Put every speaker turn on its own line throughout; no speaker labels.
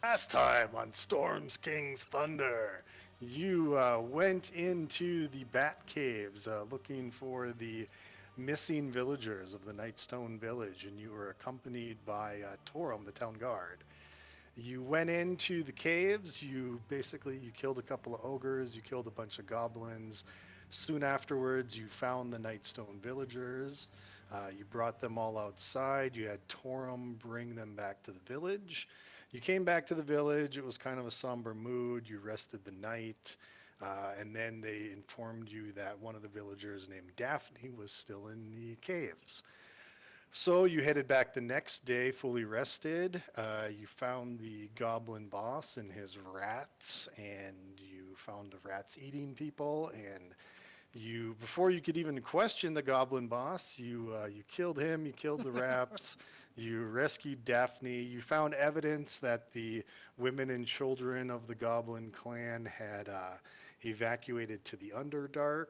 Last time on Storms King's Thunder, you went into the Bat Caves looking for the missing villagers of the Nightstone Village, and you were accompanied by Torum, the town guard. You went into the caves. You killed a couple of ogres. You killed a bunch of goblins. Soon afterwards, you found the Nightstone villagers. You brought them all outside. You had Torum bring them back to the village. You came back to the village. It was kind of a somber mood. You rested the night. And then they informed you that one of the villagers named Daphne was still in the caves. So you headed back the next day, fully rested. You found the goblin boss and his rats, and you found the rats eating people. And before you could even question the goblin boss, you killed him. You killed the rats. You rescued Daphne. You found evidence that the women and children of the goblin clan had evacuated to the Underdark.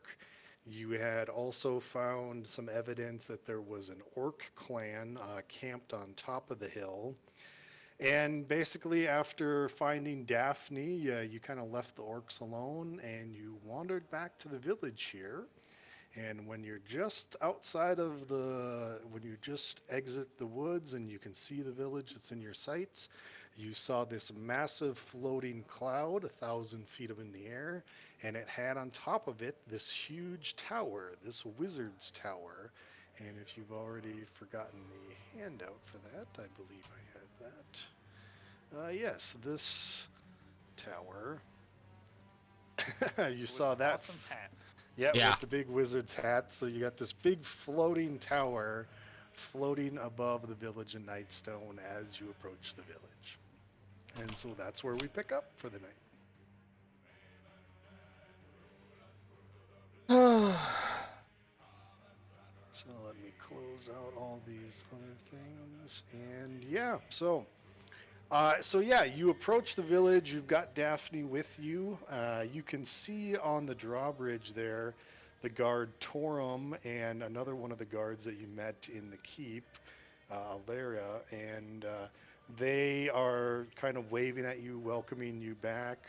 You had also found some evidence that there was an orc clan camped on top of the hill. And basically, after finding Daphne, you kind of left the orcs alone and you wandered back to the village here. And when you just exit the woods and you can see the village that's in your sights, you saw this massive floating cloud, 1,000 feet up in the air, and it had on top of it this huge tower, this wizard's tower. And if you've already forgotten the handout for that, I believe I had that. Yes, this tower. You
With
saw
the
that.
awesome hat.
Yeah,
Yeah.
with the big wizard's hat. So you got this big floating tower floating above the village in Nightstone as you approach the village. And so that's where we pick up for the night. So let me close out all these other things. And yeah, you approach the village. You've got Daphne with you. You can see on the drawbridge there the guard Torum and another one of the guards that you met in the keep, Alaria, and they are kind of waving at you, welcoming you back.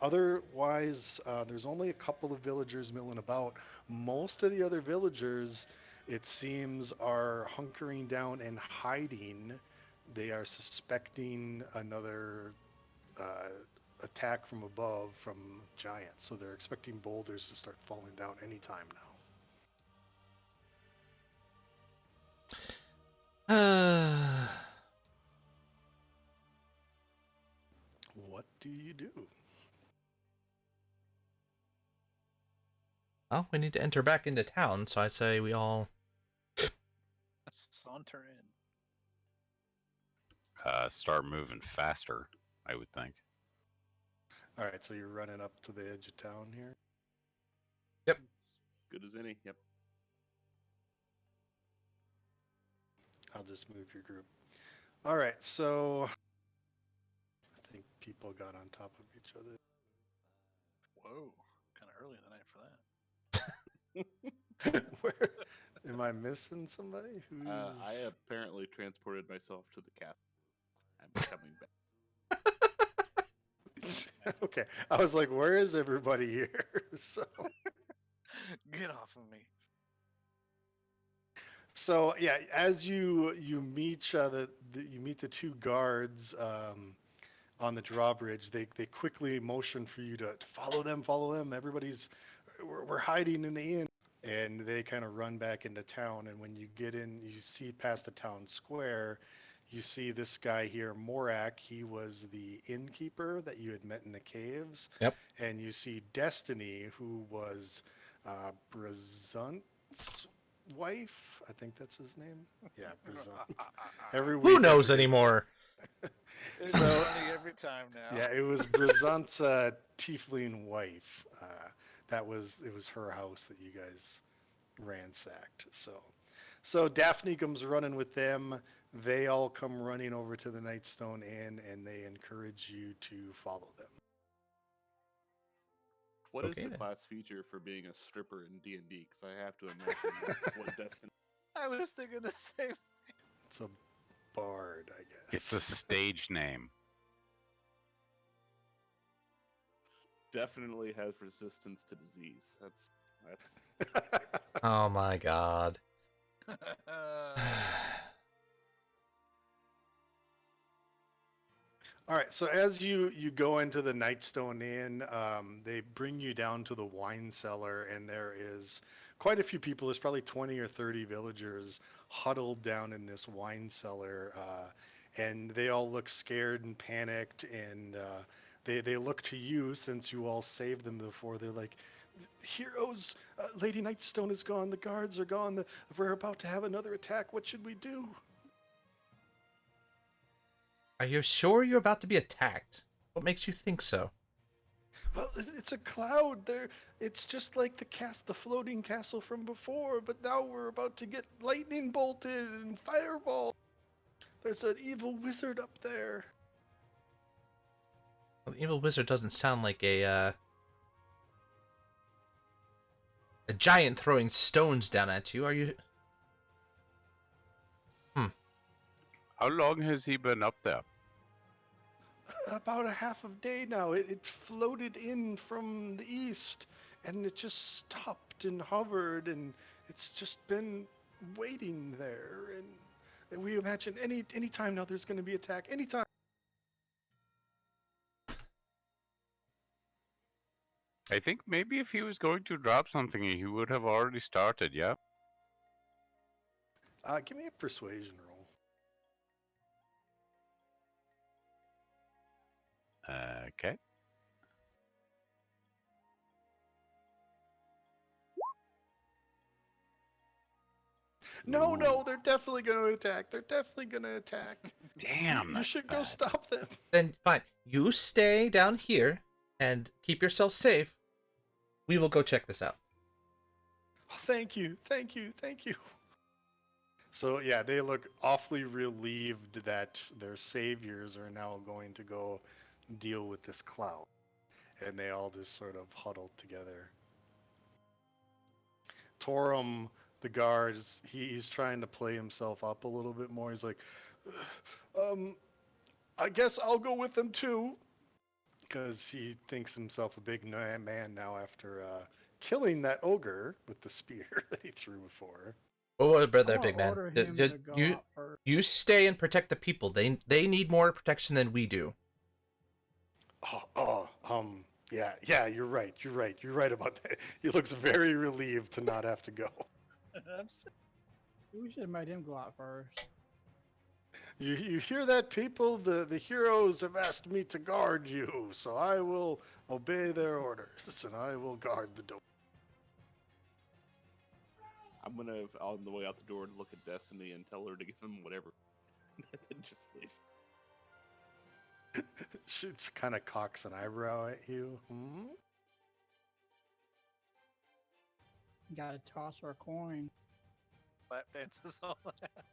Otherwise, there's only a couple of villagers milling about. Most of the other villagers, it seems, are hunkering down and hiding. They are suspecting another uh, attack from above from giants, so they're expecting boulders to start falling down anytime now. What do you do?
Well, we need to enter back into town, so I say we all.
Saunter in.
Start moving faster, I would think.
All right, so you're running up to the edge of town here.
Yep.
Good as any. Yep.
I'll just move your group. All right, so I think people got on top of each other.
Whoa, kind of early in the night for that.
Where am I missing somebody? Who's
I apparently transported myself to the castle. I'm coming back.
okay. I was like, where is everybody here? So
Get off of me.
So yeah, as you meet you meet the two guards on the drawbridge. They quickly motion for you to follow them. Follow them. We're hiding in the inn, and they kind of run back into town. And when you get in, you see past the town square. You see this guy here, Morak. He was the innkeeper that you had met in the caves.
Yep.
And you see Destiny, who was Brazunt's wife. I think that's his name. Yeah, Brazunt. Every week.
Who knows anymore?
It's funny every time now.
Yeah, it was Brazunt's tiefling wife. It was her house that you guys ransacked. So Daphne comes running with them. They all come running over to the Nightstone Inn, and they encourage you to follow them.
What is
Okay,
the
then.
class feature for being a stripper in D&D? Because I have to imagine that's what Destiny.
I was thinking the same.
It's a bard, I
It's a
guess.
stage name.
Definitely has resistance to disease. That's
Oh my god.
All right, so as you go into the Nightstone Inn, they bring you down to the wine cellar, and there is quite a few people. There's probably 20 or 30 villagers huddled down in this wine cellar, and they all look scared and panicked, and they look to you since you all saved them before. They're like, "Heroes, Lady Nightstone is gone. The guards are gone. We're about to have another attack. What should we do?"
Are you sure you're about to be attacked? What makes you think so?
Well, it's a cloud. There, it's just like the floating castle from before. But now we're about to get lightning bolted and fireball. There's an evil wizard up there.
Well, the evil wizard doesn't sound like a giant throwing stones down at you. Are you?
How long has he been up there?
About a half of day now. It floated in from the east, and it just stopped and hovered, and it's just been waiting there. And we imagine any time now there's going to be attack. Anytime.
I think maybe if he was going to drop something, he would have already started, yeah?
Give me a persuasion roll.
Okay.
No, they're definitely going to attack. They're definitely going to attack.
Damn.
You
that's
should go
bad.
stop them.
Then fine. You stay down here and keep yourself safe. We will go check this out.
Oh, thank you. So yeah, they look awfully relieved that their saviors are now going to go deal with this cloud. And they all just sort of huddled together. Torum, the guard, he's trying to play himself up a little bit more. He's like, I guess I'll go with them too. Because he thinks himself a big man now after killing that ogre with the spear that he threw before.
Oh, brother,
I'm gonna
big man.
order him to go out first.
You stay and protect the people. They need more protection than we do.
Yeah, you're right about that. He looks very relieved to not have to go.
We should have made him go out first.
You hear that, people? The heroes have asked me to guard you, so I will obey their orders, and I will guard the door.
I'm gonna on the way out the door look at Destiny and tell her to give him whatever, and then just leave.
She kind of cocks an eyebrow at you. Hmm?
You gotta toss her a coin.
Lap dances all that.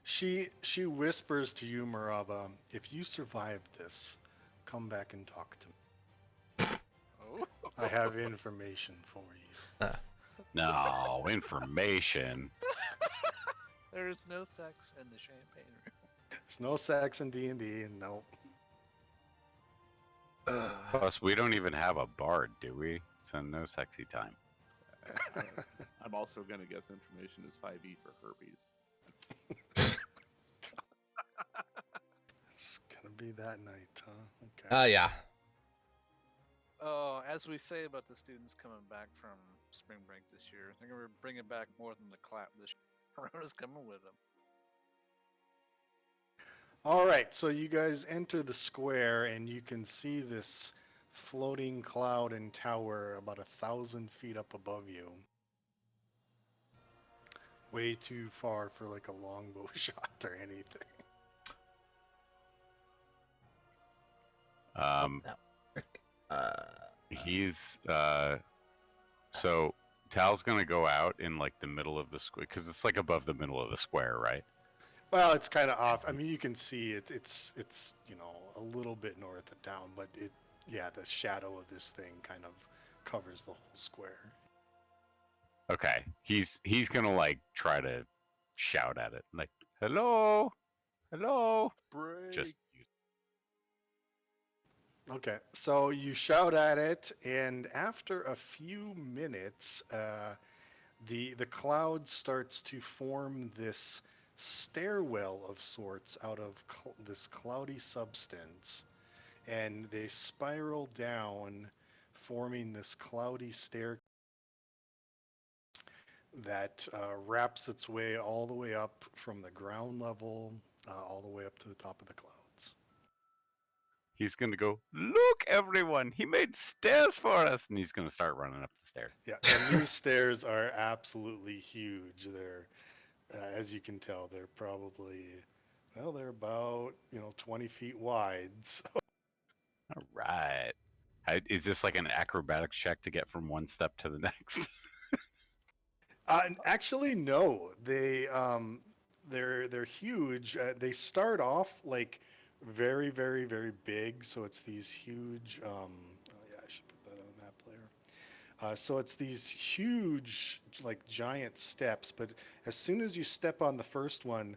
She whispers to you, Maraba, if you survive this, come back and talk to me.
Oh.
I have information for you.
No, information.
There is no sex in the champagne room.
There's no sex in D&D, and no.
Plus, we don't even have a bard, do we? So no sexy time.
I'm also gonna guess information is 5e for herpes.
It's gonna be that night, huh? Okay.
Yeah.
Oh, as we say about the students coming back from spring break this year, they're going to bring it back more than the clap this year. Corona's coming with them.
All right, so you guys enter the square, and you can see this floating cloud and tower about 1,000 feet up above you. Way too far for like a longbow shot or anything.
He's so Tal's gonna go out in like the middle of the square because it's like above the middle of the square, right?
Well, it's kind of off. I mean, you can see it. It's a little bit north of town, but the shadow of this thing kind of covers the whole square.
Okay, he's gonna like try to shout at it like, Hello, hello.
Break.
Just
Okay, so you shout at it, and after a few minutes, the cloud starts to form this stairwell of sorts out of this cloudy substance, and they spiral down, forming this cloudy stair that wraps its way all the way up from the ground level, all the way up to the top of the clouds.
he's gonna go. Look, everyone! He made stairs for us, and he's gonna start running up the stairs.
Yeah, and these stairs are absolutely huge. They're, as you can tell, they're probably, well, they're about 20 feet wide. So,
All right. Is this like an acrobatics check to get from one step to the next?
and actually, no, they're huge. They start off like very, very, very big. So it's these huge. Oh yeah, I should put that on the map layer. So it's these huge, like giant steps. But as soon as you step on the first one,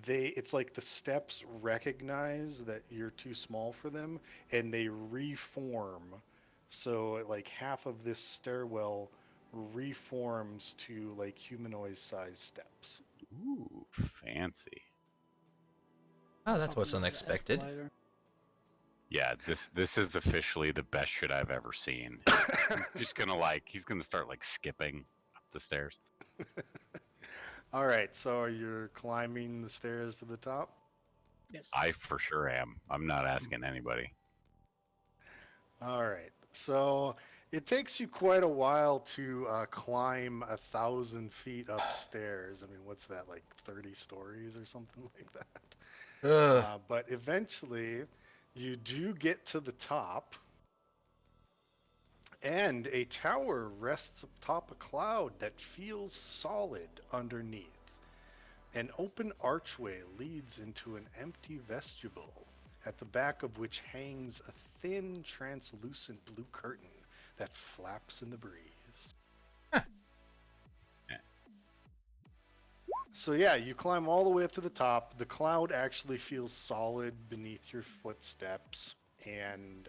it's like the steps recognize that you're too small for them, and they reform. So like half of this stairwell reforms to like humanoid-sized steps.
Ooh, fancy.
Oh, that's what's
Something like the
unexpected.
escalator.
Yeah, this is officially the best shit I've ever seen. He's gonna start like skipping up the stairs.
All right, so you're climbing the stairs to the top.
Yes.
I for sure am. I'm not asking anybody.
All right, so it takes you quite a while to climb 1,000 feet upstairs. I mean, what's that, like 30 stories or something like that?
Ugh.
But eventually, you do get to the top, and a tower rests atop a cloud that feels solid underneath. An open archway leads into an empty vestibule, at the back of which hangs a thin, translucent blue curtain that flaps in the breeze.
Huh.
Yeah.
So yeah, you climb all the way up to the top. The cloud actually feels solid beneath your footsteps, and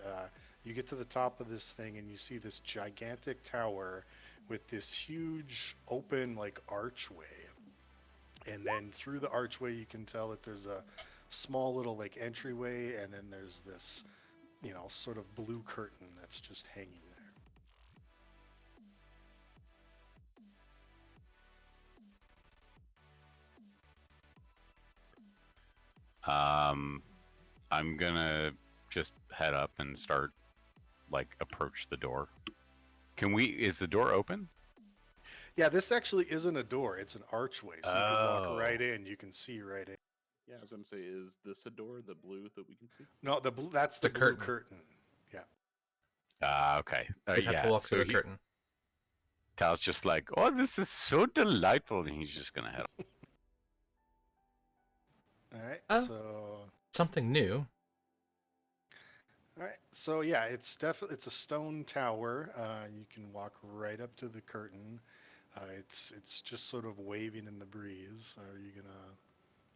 you get to the top of this thing, and you see this gigantic tower with this huge open like archway. And then through the archway, you can tell that there's a small little like entryway, and then there's this, sort of blue curtain that's just hanging there.
I'm gonna just head up and start like approach the door. Is the door open?
Yeah, this actually isn't a door; it's an archway, so you can walk
Oh.
right in. You can see right in.
Yeah, I was gonna say, is this a door, the blue that we can see?
No, that's the
The
blue
curtain.
curtain. Yeah.
Okay.
You'd have
Yeah.
to walk
so
through the curtain.
Tal's just like, oh, this is so delightful, and he's just gonna head up.
All right.
Oh.
So.
Something new.
All right. So yeah, it's a stone tower. You can walk right up to the curtain. It's just sort of waving in the breeze. Are you gonna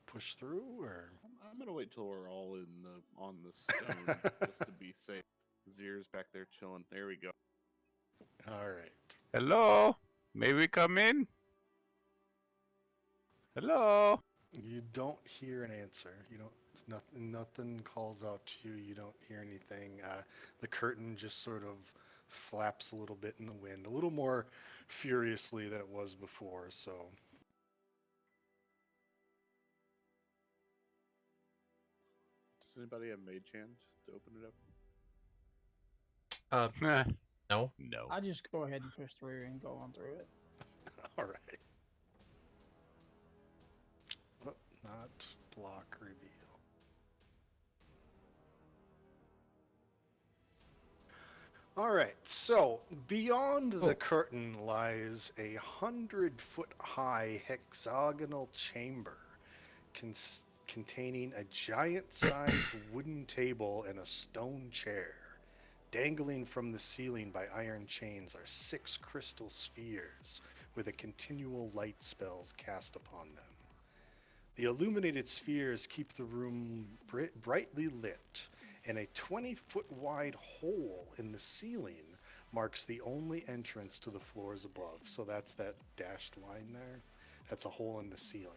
push through or?
I'm gonna wait till we're all on the stone just to be safe. Zier's back there chilling. There we go.
All right.
Hello, may we come in? Hello.
You don't hear an answer. You don't. It's nothing. Nothing calls out to you. You don't hear anything. The curtain just sort of flaps a little bit in the wind, a little more furiously than it was before. So.
Does anybody have mage hand to open it up?
No.
No.
I just go ahead and push through and go on through it.
All right. Oh, not block reveal. All right. So beyond the
Oh.
curtain lies 100-foot-high hexagonal chamber, containing a giant-sized wooden table and a stone chair. Dangling from the ceiling by iron chains are 6 crystal spheres with a continual light spells cast upon them. The illuminated spheres keep the room brightly lit, and a 20-foot wide hole in the ceiling marks the only entrance to the floors above. So that's that dashed line there. That's a hole in the ceiling.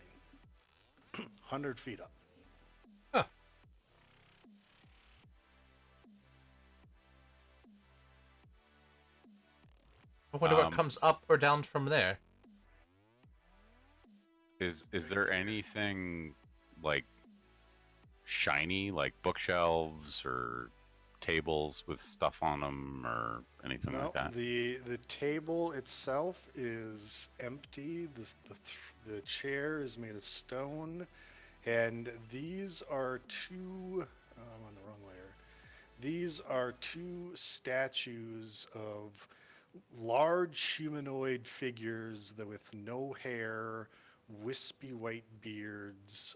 100 feet up.
Huh. I wonder what
Um,
comes up or down from there.
Is there anything like shiny, like bookshelves or tables with stuff on them or anything
No,
like that?
the table itself is empty. The chair is made of stone, and these are two. I'm on the wrong layer. These are two statues of large humanoid figures that with no hair, wispy white beards.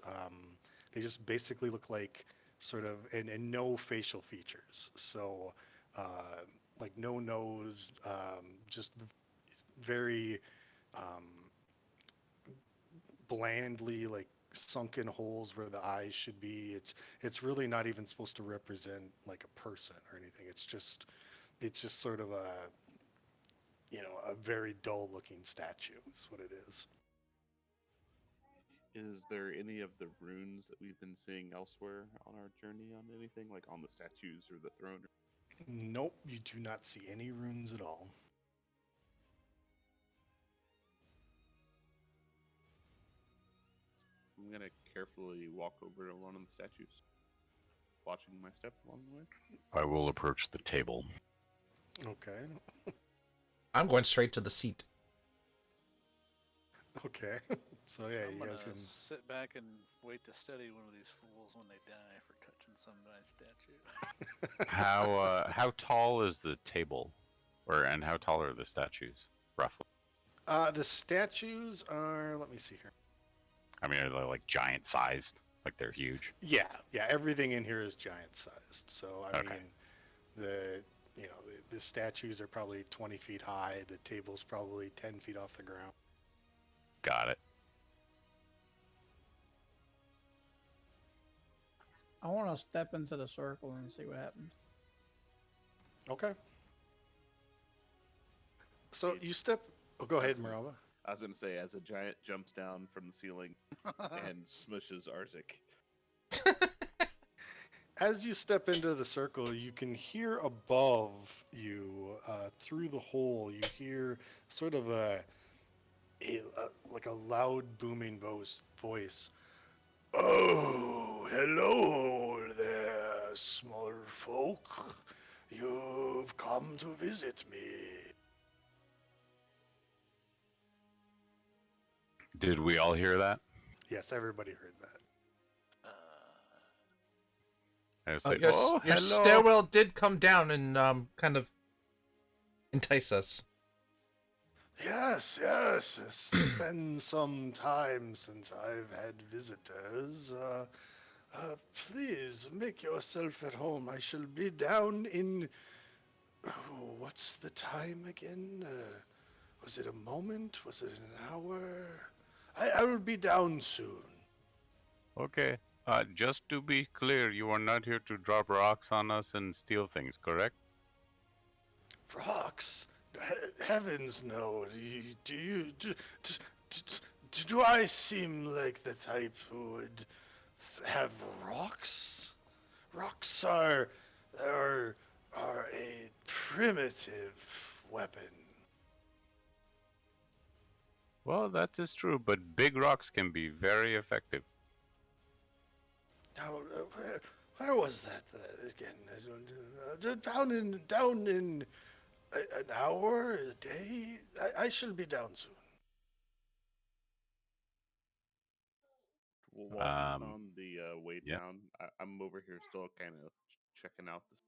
They just basically look like sort of and no facial features. So like no nose, just very um, blandly like sunken holes where the eyes should be. It's really not even supposed to represent like a person or anything. It's just sort of a very dull looking statue is what it is.
Is there any of the runes that we've been seeing elsewhere on our journey on anything, like on the statues or the throne?
Nope, you do not see any runes at all.
I'm gonna carefully walk over to one of the statues, watching my step along the way.
I will approach the table.
Okay.
I'm going straight to the seat.
Okay. So yeah,
I'm
you
gonna
guys can.
sit back and wait to study one of these fools when they die for touching some nice statue.
How tall is the table, and how tall are the statues roughly?
The statues are. Let me see here.
I mean, are they like giant sized? Like they're huge?
Yeah, yeah. Everything in here is giant sized. So I
Okay.
mean, the statues are probably 20 feet high. The table's probably 10 feet off the ground.
Got it.
I want to step into the circle and see what happens.
Okay. So you step. Oh, go ahead, Marala.
I was gonna say, as a giant jumps down from the ceiling and smushes Arzik.
As you step into the circle, you can hear above you, through the hole. You hear sort of like a loud booming voice. Oh, hello there, small folk. You've come to visit me.
Did we all hear that?
Yes, everybody heard that.
I was like,
Your,
oh,
your
hello.
stairwell did come down and kind of entice us.
Yes, it's been some time since I've had visitors. Please make yourself at home. I shall be down in. Oh, what's the time again? Was it a moment? Was it an hour? I will be down soon.
Okay. Just to be clear, you are not here to drop rocks on us and steal things, correct?
Rocks? Heavens, no. Do I seem like the type who would have rocks? Rocks are a primitive weapon.
Well, that is true, but big rocks can be very effective.
Now, where was that again? Down in an hour, a day. I shall be down soon.
While he's on the way
yeah.
down, I'm over here still kind of checking out this,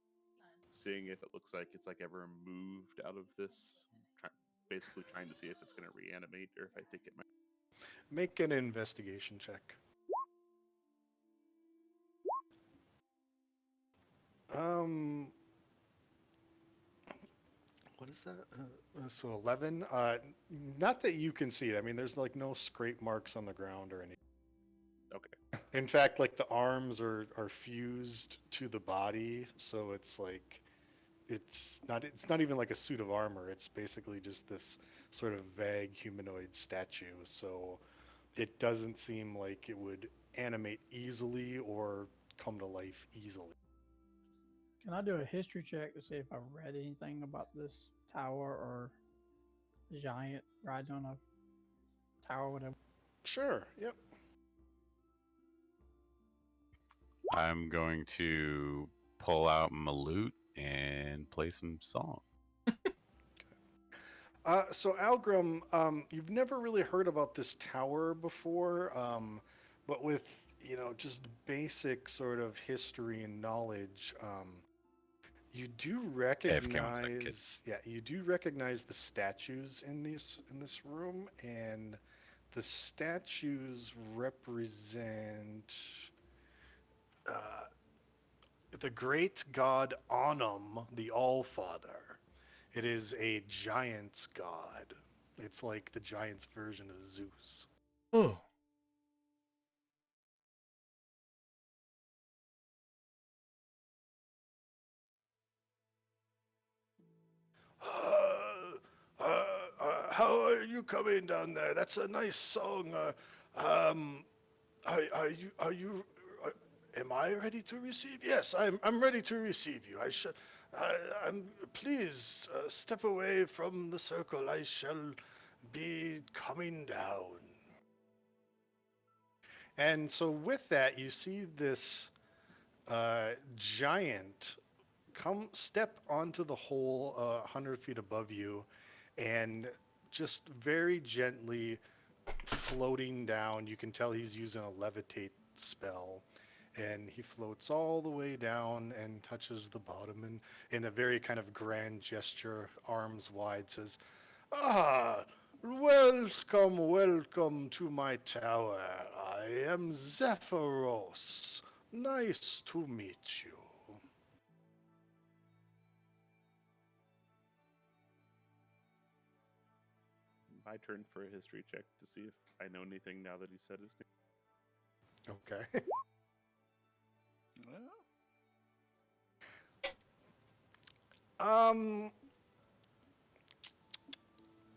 seeing if it looks like it's like ever moved out of this. Basically trying to see if it's going to reanimate or if I think it might.
Make an investigation check. What is that? So 11. Not that you can see. I mean, there's like no scrape marks on the ground or anything.
Okay.
In fact, like the arms are fused to the body, so it's like it's not even like a suit of armor. It's basically just this sort of vague humanoid statue. So it doesn't seem like it would animate easily or come to life easily.
Can I do a history check to see if I've read anything about this tower or giant rides on a tower, whatever?
Sure. Yep.
I'm going to pull out my lute and play some song.
So Algrim, you've never really heard about this tower before, but with just basic sort of history and knowledge, you do
AFK 1 second, kid.
recognize the statues in this room, and the statues represent the great god Anum, the All-Father. It is a giant's god. It's like the giant's version of Zeus.
Oh,
How are you coming down there? That's a nice song. Am I ready to receive? Yes, I'm ready to receive you. I'm. Please step away from the circle. I shall be coming down. And so, with that, you see this giant step onto the hole 100 feet above you, and just very gently floating down. You can tell he's using a levitate spell, and he floats all the way down and touches the bottom, and in a very kind of grand gesture, arms wide, says, "Ah, welcome, welcome to my tower. I am Zephyros. Nice to meet you."
My turn for a history check to see if I know anything now that he said his name.
Okay.
Well,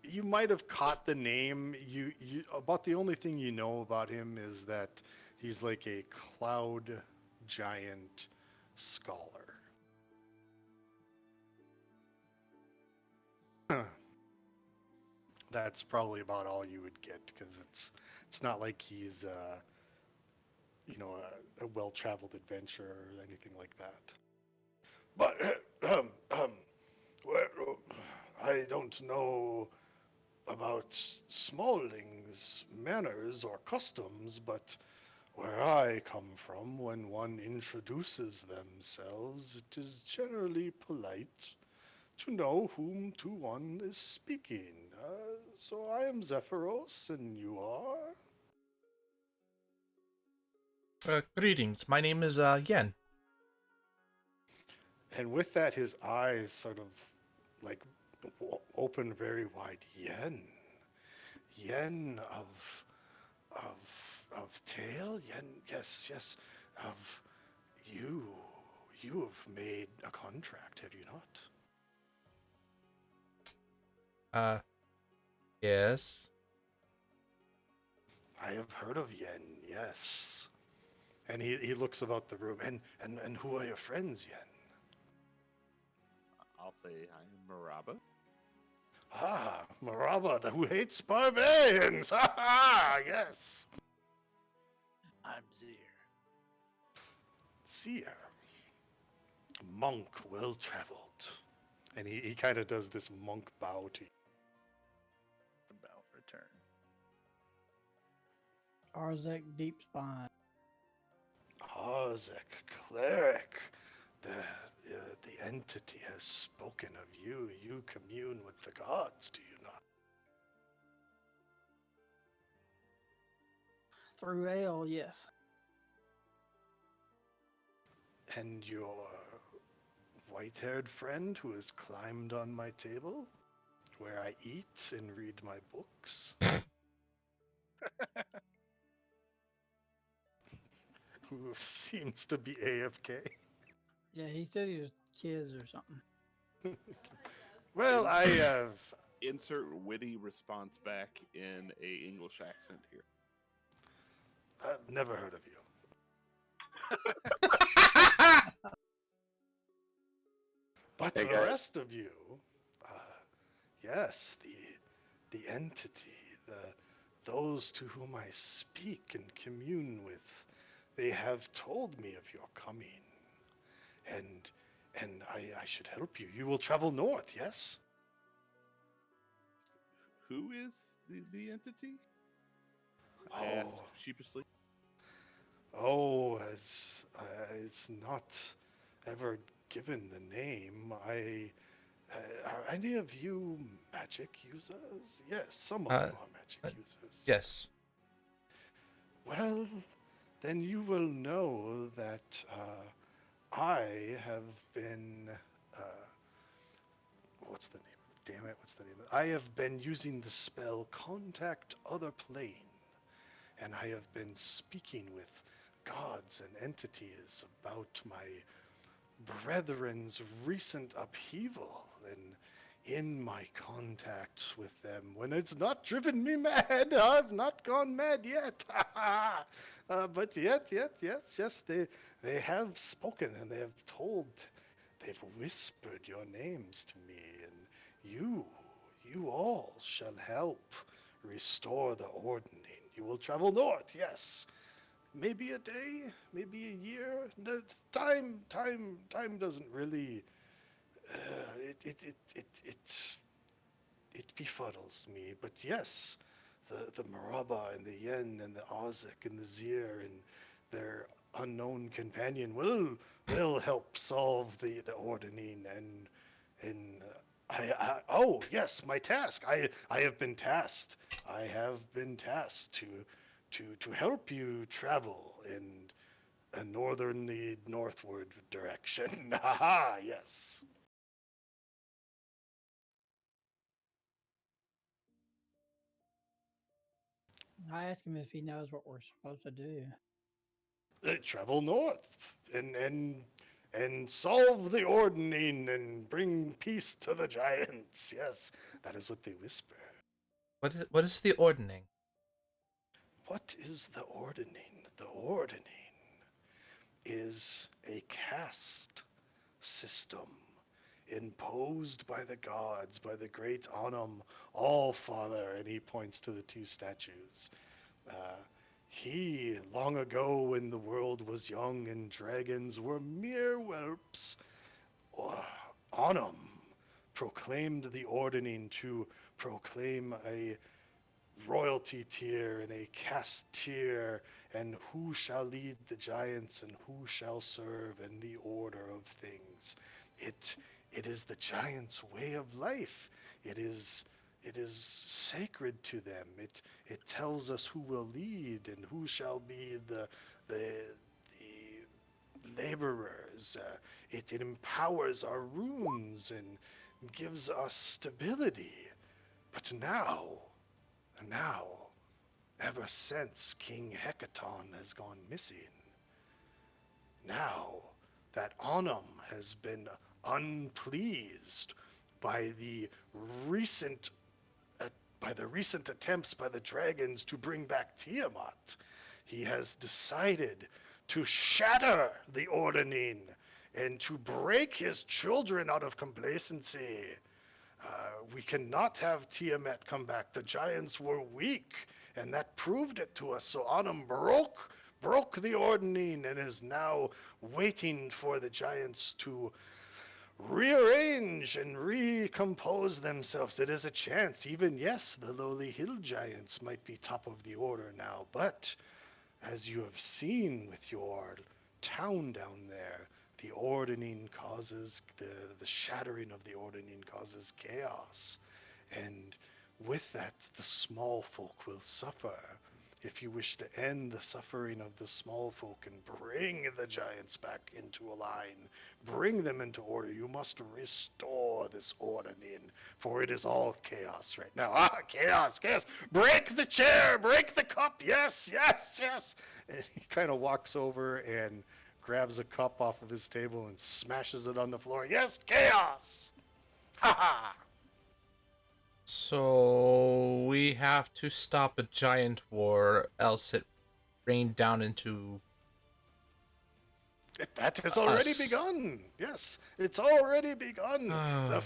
You might have caught the name. You about the only thing you know about him is that he's like a cloud giant scholar. That's probably about all you would get, because it's not like he's a well-traveled adventurer or anything like that. But well, I don't know about Smalling's manners or customs, but where I come from, when one introduces themselves, it is generally polite to know whom to one is speaking. So I am Zephyros, and you are?
greetings. My name is Yen.
And with that, his eyes sort of like open very wide. Yen of Tail? Yen, yes, yes, of you. You have made a contract, have you not?
Yes.
I have heard of Yen, yes. And he looks about the room. And who are your friends, Yen?
I'll say I am Maraba.
Ah, Maraba, who hates barbarians. Ha ha, yes.
I'm Zir.
Seer. Monk, well traveled. And he kind of does this monk bow to you.
About return.
Arzek Deep Spine.
Arzek, cleric. The entity has spoken of you. You commune with the gods, do you not?
Through ale, yes.
And your white-haired friend who has climbed on my table, where I eat and read my books? who seems to be AFK.
Yeah, he said he was kids or something.
Well, I have.
Insert witty response back in a English accent here.
I've never heard of you. But
Hey,
the
guys.
rest of you, yes, the entity, those to whom I speak and commune with, they have told me of your coming, and I should help you. You will travel north, yes?
Who is the entity? I asked
Oh.
sheepishly.
Oh, as it's not ever given the name. Are any of you magic users? Yes, some of you are magic users.
Yes.
Well, then you will know that I have been. What's the name? Damn it! What's the name? I have been using the spell Contact Other Plane, and I have been speaking with gods and entities about my brethren's recent upheaval, and in my contacts with them, when it's not driven me mad, I've not gone mad yet. But yes, they have spoken, and they have told, they've whispered your names to me, and you all shall help restore the ordning. You will travel north, yes. Maybe a day, maybe a year. No, time doesn't really. It befuddles me. But yes, the Maraba and the Yen and the Ozik and the Zir and their unknown companion will help solve the ordaining and. Oh yes, my task. I have been tasked. I have been tasked to help you travel in a northernly northward direction. Haha, yes.
I asked him if he knows what we're supposed to do.
Travel north and solve the ordaining and bring peace to the giants. Yes, that is what they whisper.
What is the ordaining?
What is the ordaining? The ordaining is a caste system imposed by the gods, by the great Anum, All-Father, and he points to the two statues. He, long ago when the world was young and dragons were mere whelps, Anum proclaimed the ordaining to proclaim a royalty tier and a caste tier, and who shall lead the giants and who shall serve in the order of things. It is the giants' way of life. It is sacred to them. It tells us who will lead and who shall be the laborers. It empowers our runes and gives us stability. But now, ever since King Hecaton has gone missing, now that Anum has been unpleased by the recent attempts by the dragons to bring back Tiamat, he has decided to shatter the ordaining and to break his children out of complacency. We cannot have Tiamat come back. The giants were weak, and that proved it to us. So Anum broke the ordaining and is now waiting for the giants to rearrange and recompose themselves. It is a chance. Even, yes, the lowly hill giants might be top of the order now, but as you have seen with your town down there, the ordaining causes, the shattering of the ordaining causes chaos. And with that, the small folk will suffer. If you wish to end the suffering of the small folk and bring the giants back into a line, bring them into order, you must restore this order, Nin, for it is all chaos right now. Ah, chaos, chaos. Break the chair, break the cup. Yes, yes, yes. And he kind of walks over and grabs a cup off of his table and smashes it on the floor. Yes, chaos. Ha ha.
So we have to stop a giant war, else it rained down into
That has already
us.
begun. Yes, it's already begun.
Ah.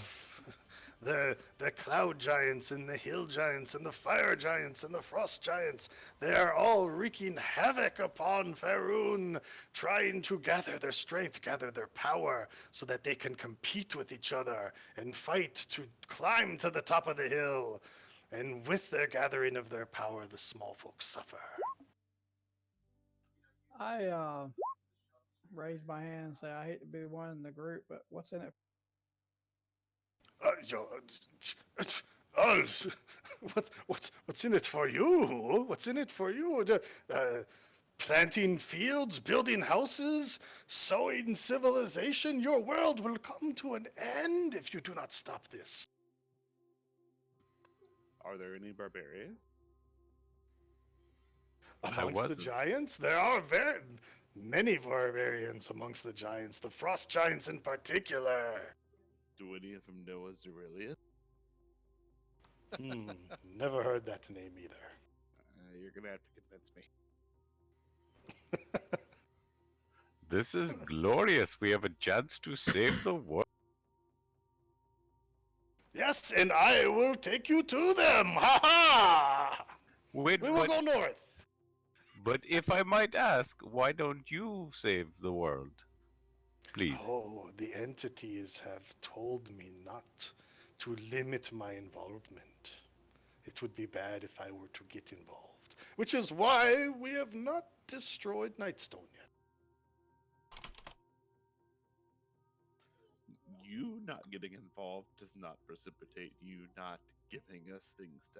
The cloud giants and the hill giants and the fire giants and the frost giants, they are all wreaking havoc upon Faerun, trying to gather their strength, gather their power, so that they can compete with each other and fight to climb to the top of the hill. And with their gathering of their power, the small folk suffer.
I raise my hand and say I hate to be the one in the group, but what's in it?
Oh, what's in it for you? What's in it for you? Planting fields, building houses, sowing civilization. Your world will come to an end if you do not stop this.
Are there any barbarians?
Amongst the
wasn't.
giants, there are very many barbarians amongst the giants. The frost giants in particular.
Do any of them know Aurelius?
Never heard that name either.
You're gonna have to convince me.
This is glorious. We have a chance to save the world.
Yes, and I will take you to them. Ha ha!
Wait,
We will go north.
but if I might ask, why don't you save the world? Please.
Oh, the entities have told me not to limit my involvement. It would be bad if I were to get involved, which is why we have not destroyed Nightstone yet.
You not getting involved does not precipitate you not giving us things to.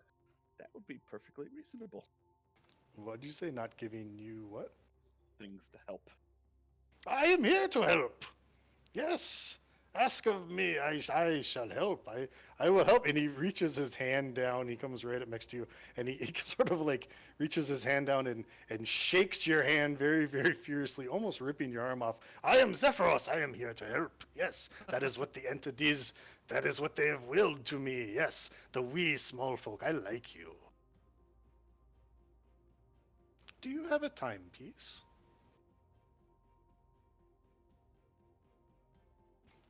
That would be perfectly reasonable.
What did you say? Not giving you what?
Things to help.
I am here to help. Yes. Ask of me, I shall help. I will help. And he reaches his hand down. He comes right up next to you. And he sort of like reaches his hand down and shakes your hand very, very furiously, almost ripping your arm off. I am Zephyros. I am here to help. Yes, that is what the entities, that is what they have willed to me. Yes, the wee small folk. I like you. Do you have a timepiece?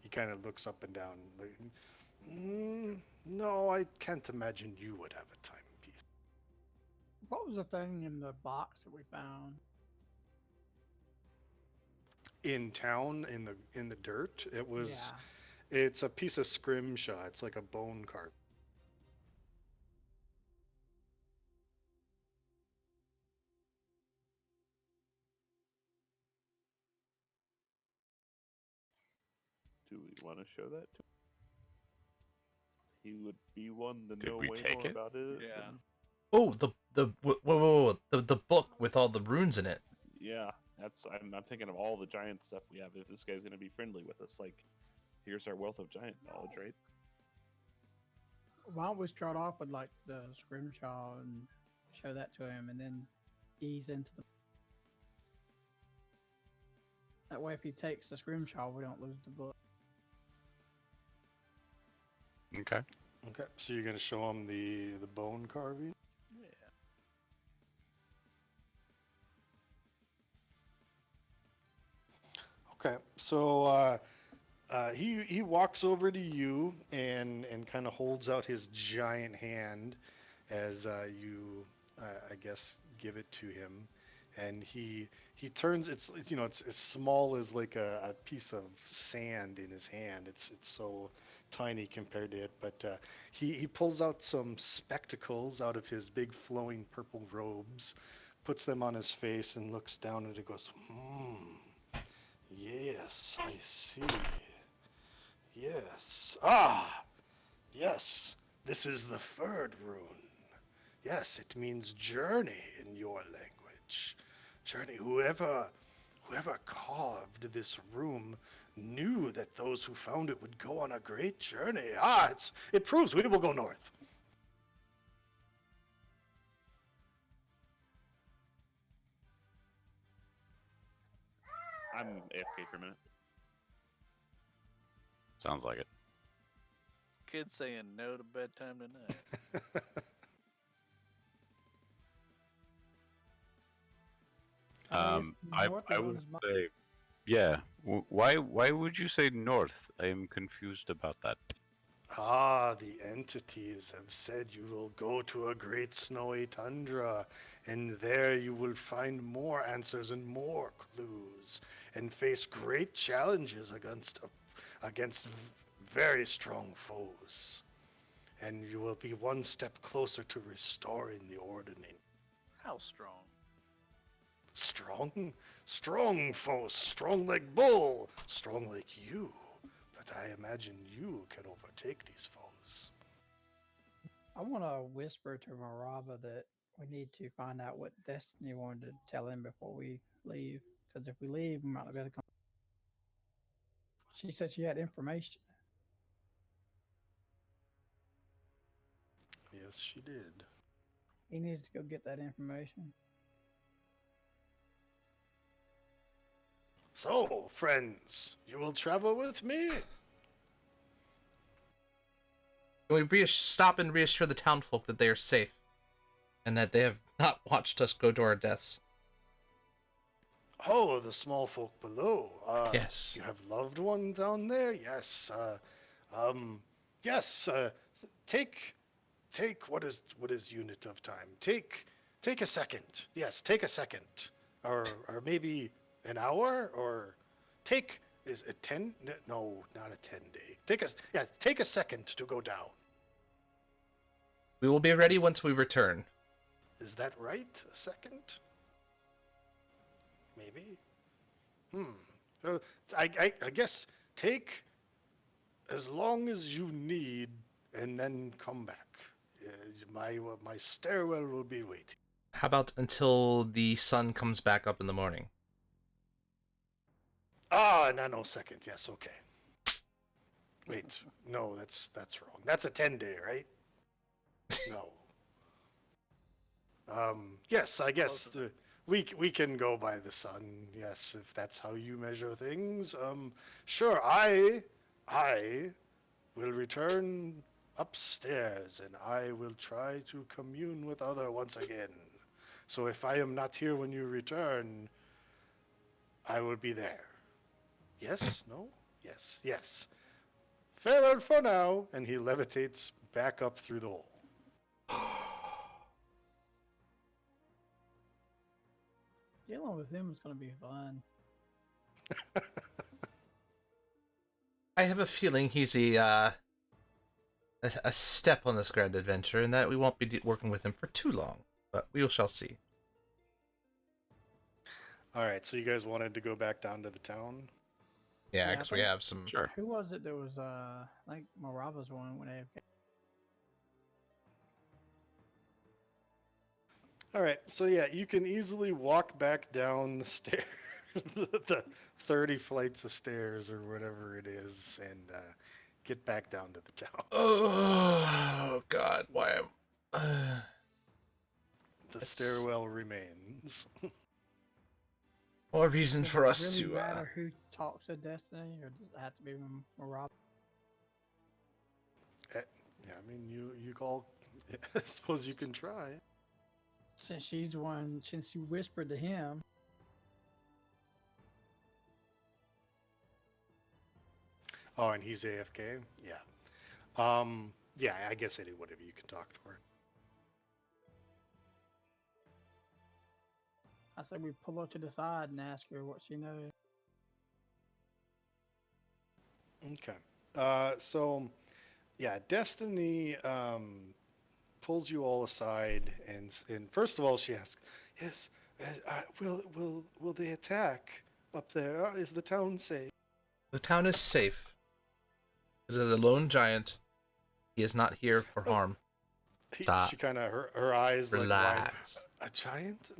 He kind of looks up and down. Like, no, I can't imagine you would have a timepiece.
What was the thing in the box that we found?
In town, in the dirt, it was.
Yeah.
It's a piece of scrimshaw. It's like a bone carp.
Do we want to show that to him? He would be one to
Did
know
we
way
take
more
it?
about it.
Yeah.
than-
Oh, whoa, the book with all the runes in it.
Yeah, I'm thinking of all the giant stuff we have. If this guy's going to be friendly with us, like, here's our wealth of giant knowledge, right?
Why don't we start off with like the scrimshaw and show that to him, and then ease into the. That way, if he takes the scrimshaw, we don't lose the book.
Okay.
Okay, so you're gonna show him the bone carving.
Yeah.
Okay, so he walks over to you and kind of holds out his giant hand as you I guess give it to him, and he turns it's as small as like a piece of sand in his hand. It's so tiny compared to it, but he pulls out some spectacles out of his big flowing purple robes, puts them on his face, and looks down at it. Goes, yes, I see. Yes. Ah, yes. This is the third rune. Yes, it means journey in your language. Journey. Whoever carved this room knew that those who found it would go on a great journey. It proves we will go north.
I'm AFK for a minute.
Sounds like it.
Kids saying no to bedtime tonight.
I
north
I
of
would
those mon-
say, yeah. Why would you say north? I am confused about that.
The entities have said you will go to a great snowy tundra, and there you will find more answers and more clues, and face great challenges against very strong foes. And you will be one step closer to restoring the ordering.
How strong?
Strong foes, strong like bull, strong like you. But I imagine you can overtake these foes.
I want to whisper to Marava that we need to find out what Destiny wanted to tell him before we leave. Because if we leave, we might not be able to come. She said she had information.
Yes, she did.
He needs to go get that information.
So, friends, you will travel with me?
Can we stop and reassure the townfolk that they are safe, and that they have not watched us go to our deaths?
Oh, the small folk below.
Yes.
You have loved one down there? Yes. Yes. Take what is unit of time? Take a second. Yes, take a second, or maybe an hour, or is it 10? No, not a 10-day. Take a second to go down.
We will be ready once we return.
Is that right? A second? Maybe. I guess take as long as you need, and then come back. My stairwell will be waiting.
How about until the sun comes back up in the morning?
Nanosecond. Yes, okay. Wait, no, that's wrong. That's a 10-day, right? No. Yes, I guess we can go by the sun. Yes, if that's how you measure things. Sure. I will return upstairs, and I will try to commune with other once again. So if I am not here when you return, I will be there. Yes? No? Yes. Yes. Farewell for now. And he levitates back up through the hole.
Dealing with him is going to be fun.
I have a feeling he's a step on this grand adventure, and that we won't be working with him for too long. But we shall see.
All right, so you guys wanted to go back down to the town?
Yeah,
Yeah, I
because we
think-
have some.
Sure.
Who was it that was, I think Marava's one when AFK?
All right, so yeah, you can easily walk back down the stairs, the 30 flights of stairs or whatever it is, and get back down to the town.
Oh God, why am?
The
It's-
stairwell remains.
More reason
Does
for
it
us
really
to.
matter who talks to Destiny, or does it have to be Marava?
Yeah, I mean, you all, I suppose you can try.
Since she's the one, since you whispered to him,
Oh, and he's AFK? Yeah. Yeah, I guess whatever you can talk to her.
I said we pull her to the side and ask her what she knows.
Okay. So, yeah, Destiny pulls you all aside, and first of all, she asks, "Yes, will they attack up there? Is the town safe?"
The town is safe. It is a lone giant. He is not here for
Oh.
harm. Stop.
She kind of her eyes like wide.
Relax.
A giant?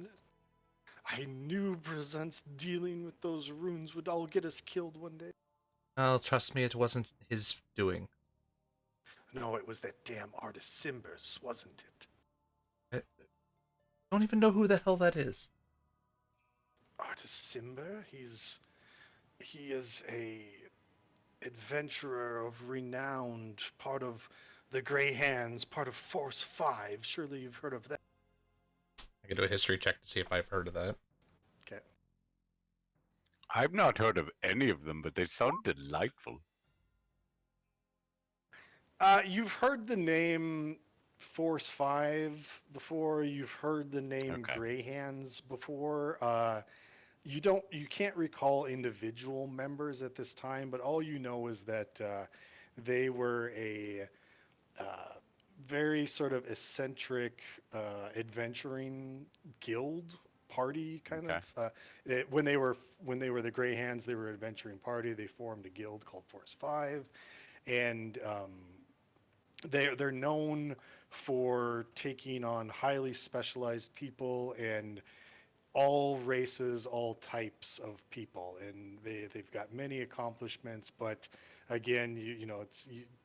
I knew Brazent's dealing with those runes would all get us killed one day.
Well, trust me, it wasn't his doing.
No, it was that damn artist Simbers, wasn't it?
I don't even know who the hell that is.
Artist Simber? He is a adventurer of renowned, part of the Grey Hands, part of Force 5. Surely you've heard of that.
I can do a history check to see if I've heard of that.
Okay.
I've not heard of any of them, but they sound delightful.
You've heard the name Force 5 before. You've heard the name
Okay.
Grey Hands before. You can't recall individual members at this time, but all you know is that they were a very sort of eccentric adventuring guild party kind
Okay.
of. When they were the Grey Hands, they were an adventuring party. They formed a guild called Force 5, and they're known for taking on highly specialized people and all races, all types of people, and they've got many accomplishments. But again, you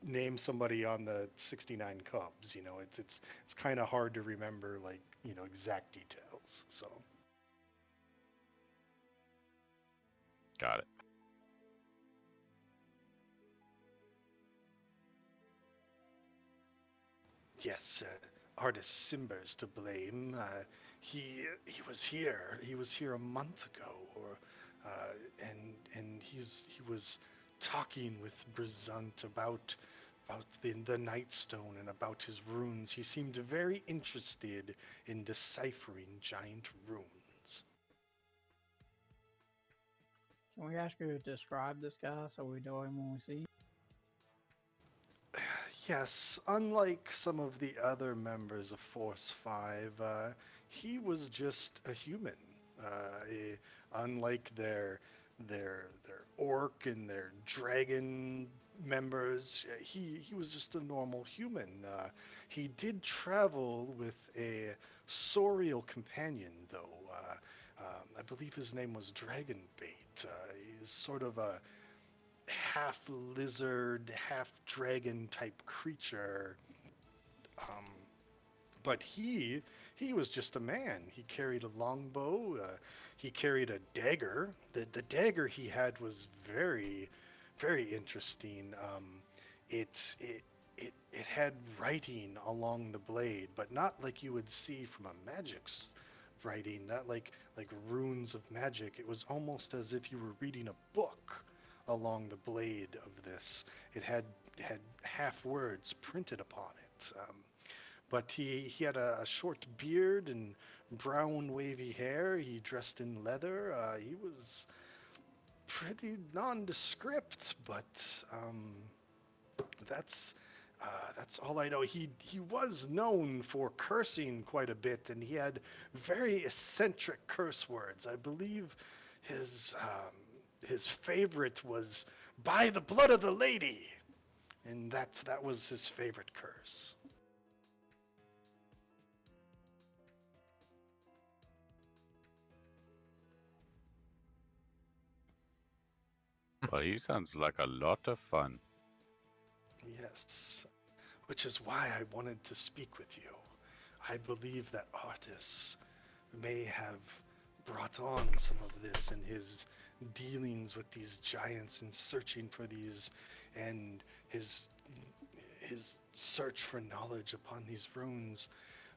name somebody on the 69 Cubs, it's kind of hard to remember exact details. So
Got it.
yes, artist Simber's to blame. He was here. He was here a month ago, and he was talking with Brazant about the Nightstone and about his runes. He seemed very interested in deciphering giant runes.
Can we ask you to describe this guy so we know him when we see him?
Yes, unlike some of the other members of Force 5, he was just a human. Unlike their orc and their dragon members, he was just a normal human. He did travel with a saurial companion, though. I believe his name was Dragonbait. He's sort of a half lizard, half dragon type creature. But he was just a man. He carried a longbow. He carried a dagger. The dagger he had was very, very interesting. It had writing along the blade, but not like you would see from a magic's writing, not like runes of magic. It was almost as if you were reading a book along the blade of this. It had half words printed upon it. But he had a short beard and brown wavy hair. He dressed in leather. He was pretty nondescript, but that's all I know. He was known for cursing quite a bit, and he had very eccentric curse words. I believe his favorite was "by the blood of the lady," and that was his favorite curse.
Well, he sounds like a lot of fun.
Yes, which is why I wanted to speak with you. I believe that Artis may have brought on some of this in his dealings with these giants and searching for these, and his search for knowledge upon these runes.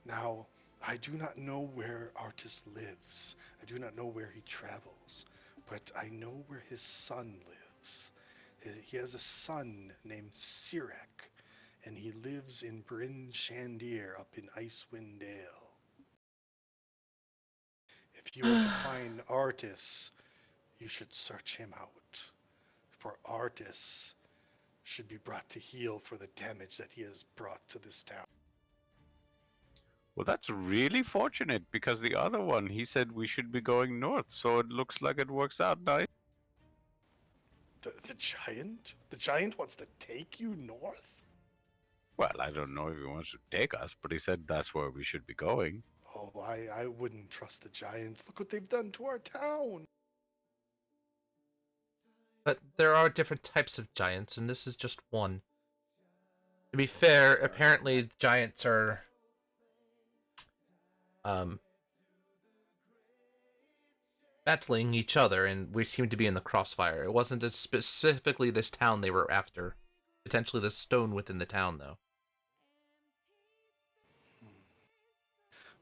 Now, I do not know where Artis lives. I do not know where he travels, but I know where his son lives. He has a son named Sirek, and he lives in Bryn Shandir up in Icewind Dale. If you were to find Artis, you should search him out, for Artis should be brought to heel for the damage that he has brought to this town.
Well, that's really fortunate because the other one, he said we should be going north, so it looks like it works out nice.
The giant? The giant wants to take you north?
Well, I don't know if he wants to take us, but he said that's where we should be going.
Oh, I wouldn't trust the giant. Look what they've done to our town.
But there are different types of giants, and this is just one. To be fair, apparently the giants are battling each other, and we seem to be in the crossfire. It wasn't specifically this town they were after. Potentially the stone within the town, though.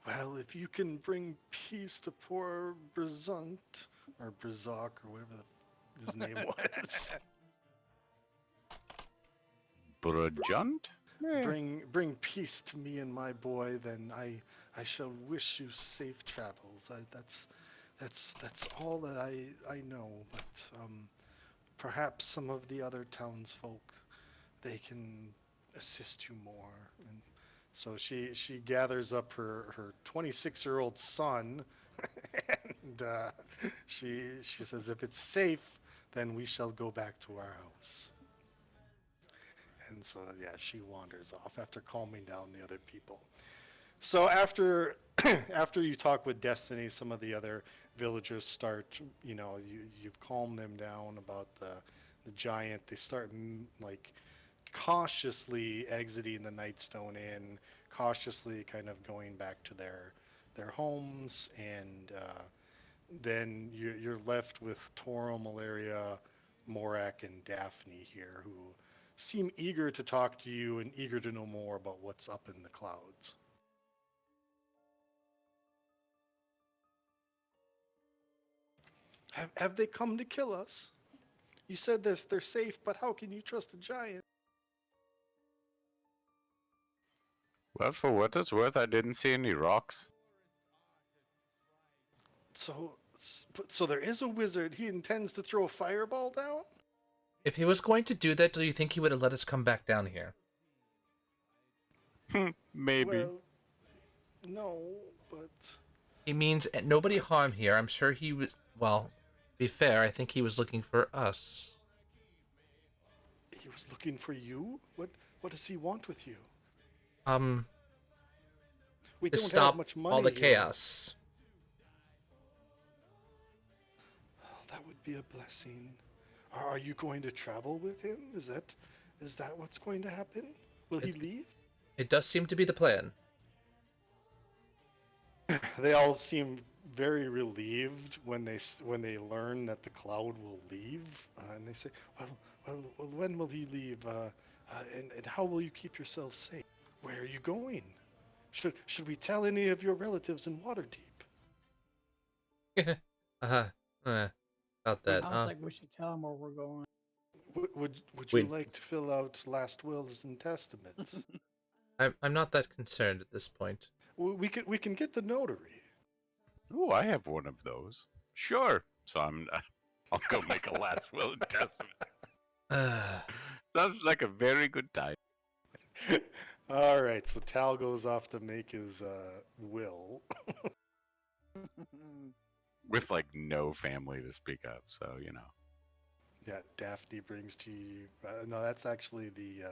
Well, if you can bring peace to poor Brizant, or Brizok, or whatever his name was,
Brujunt?
bring peace to me and my boy, then I shall wish you safe travels. That's all that I know. But perhaps some of the other townsfolk, they can assist you more. And so she gathers up her 26-year-old son, and she says, if it's safe, then we shall go back to our house. And so yeah, she wanders off after calming down the other people. So after after you talk with Destiny, some of the other villagers start, you've calmed them down about the giant. They start like cautiously exiting the Nightstone Inn, cautiously kind of going back to their homes, and then you're left with Toro, Malaria, Morak, and Daphne here, who seem eager to talk to you and eager to know more about what's up in the clouds. Have they come to kill us? You said this, they're safe, but how can you trust a giant?
Well, for what it's worth, I didn't see any rocks.
So there is a wizard. He intends to throw a fireball down?
If he was going to do that, do you think he would have let us come back down here?
Maybe.
Well, no, but
He means nobody harm here. I'm sure he was... Well, to be fair, I think he was looking for us.
he was looking for you? What does he want with you? We
To
don't
stop
have much money
all the
here.
chaos.
Oh, that would be a blessing. Are you going to travel with him? Is that what's going to happen? Will he leave?
It does seem to be the plan.
They all seem very relieved when they learn that the cloud will leave, and they say, "Well, when will he leave? And how will you keep yourself safe? Where are you going? Should we tell any of your relatives in Waterdeep?"
About that.
I don't think we should tell them where we're going.
Would you
Wait.
like to fill out last wills and testaments?
I'm not that concerned at this point.
We can get the notary.
Oh, I have one of those. Sure. So I'll go make a last will and testament. Sounds like a very good time.
All right, so Tal goes off to make his will.
With like no family to speak of, so
Yeah, Daphne brings to you. No, that's actually the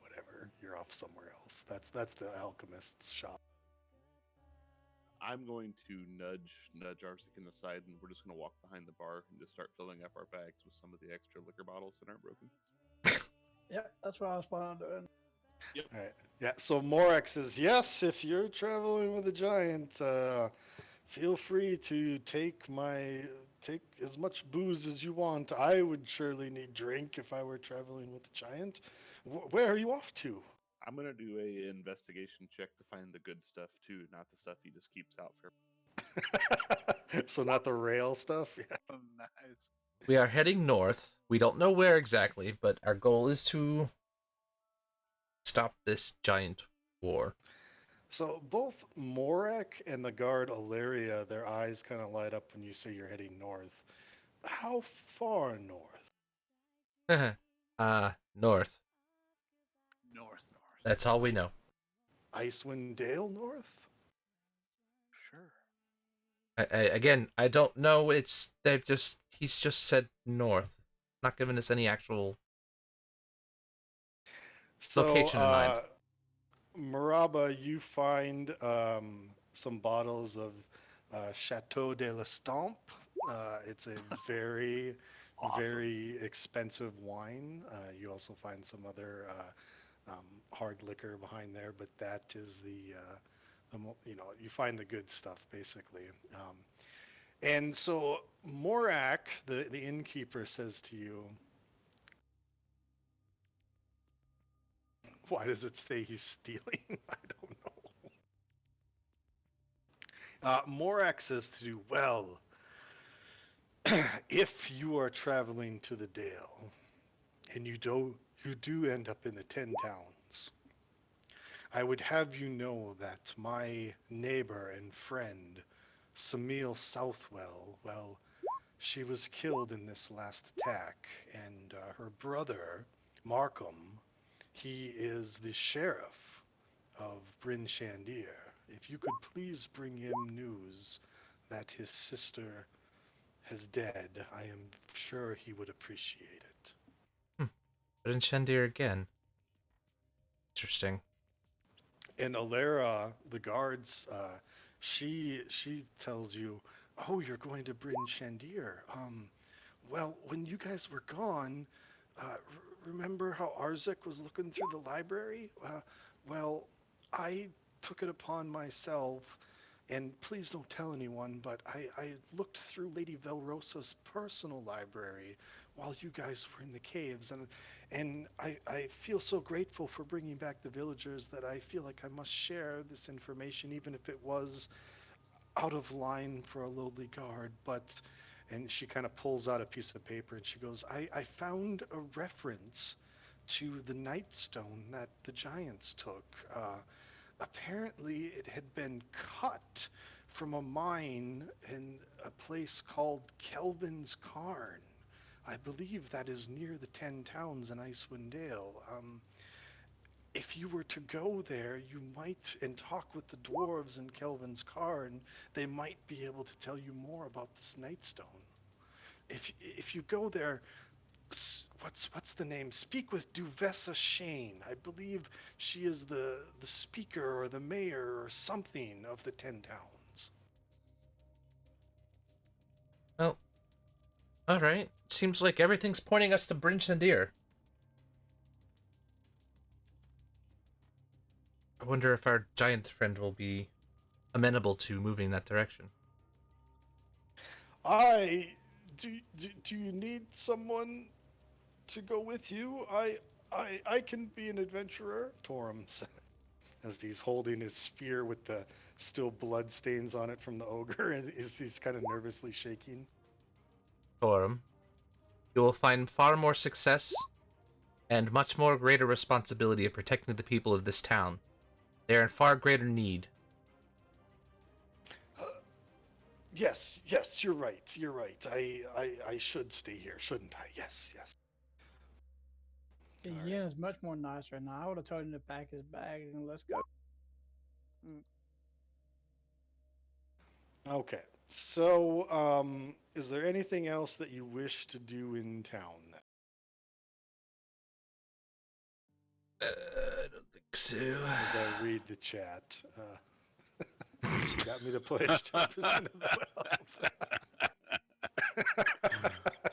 whatever. You're off somewhere else. That's the alchemist's shop.
I'm going to nudge Arsic in the side, and we're just going to walk behind the bar and just start filling up our bags with some of the extra liquor bottles that aren't broken.
Yep, that's what I was planning on doing.
All right. Yeah. So Morak says, yes, if you're traveling with a giant, feel free to take as much booze as you want. I would surely need drink if I were traveling with a giant. Where are you off to?
I'm going to do a investigation check to find the good stuff too, not the stuff he just keeps out for.
So not the rail stuff. Yeah.
Oh, nice.
We are heading north. We don't know where exactly, but our goal is to stop this giant war.
So both Morak and the guard Ilaria, their eyes kind of light up when you say you're heading north. How far north?
North.
North.
That's all we know.
Icewind Dale north?
Sure.
Again, I don't know. He's just said north, not giving us any actual.
So,
Location in mind.
Maraba, you find some bottles of Chateau de l'Estampe. It's a very,
Awesome.
very expensive wine. You also find some other hard liquor behind there, but that is you find the good stuff basically. And so Morak, the innkeeper, says to you, "Why does it say he's stealing?" I don't know. Morak says to you, "Well, if you are traveling to the Dale, and you do end up in the 10 Towns, I would have you know that my neighbor and friend, Samil Southwell, well, she was killed in this last attack, and her brother, Markham, he is the sheriff of Bryn Shandir. If you could please bring him news that his sister is dead, I am sure he would appreciate it."
But in Shendir again. Interesting.
And Alara, the guards, she tells you, "Oh, you're going to Bryn Shandir. Well, when you guys were gone, remember how Arzek was looking through the library? Well, I took it upon myself, and please don't tell anyone, but I looked through Lady Velrosa's personal library while you guys were in the caves, and I feel so grateful for bringing back the villagers that I feel like I must share this information, even if it was out of line for a lowly guard." And she kind of pulls out a piece of paper and she goes, I found a reference to the Nightstone that the giants took. Apparently, it had been cut from a mine in a place called Kelvin's Cairn. I believe that is near the 10 Towns in Icewind Dale. If you were to go there, you might, and talk with the dwarves in Kelvin's Cairn, they might be able to tell you more about this Nightstone. If you go there, what's the name? Speak with Duvessa Shane. I believe she is the speaker or the mayor or something of the 10 Towns.
Well, alright. Seems like everything's pointing us to Bryn Shandir. I wonder if our giant friend will be amenable to moving that direction.
Do you need someone to go with you? I can be an adventurer, Torum said, as he's holding his spear with the still blood stains on it from the ogre, and he's kind of nervously shaking.
Torum, you will find far more success and much more greater responsibility of protecting the people of this town. They are in far greater need.
Yes, you're right. You're right. I should stay here, shouldn't I? Yes.
Yeah,
All
Yen is much more nicer now. I would have told him to pack his bag and let's go.
Okay. So, is there anything else that you wish to do in town then?
I don't think so.
As I read the chat, she got me to pledge 10% of the wealth.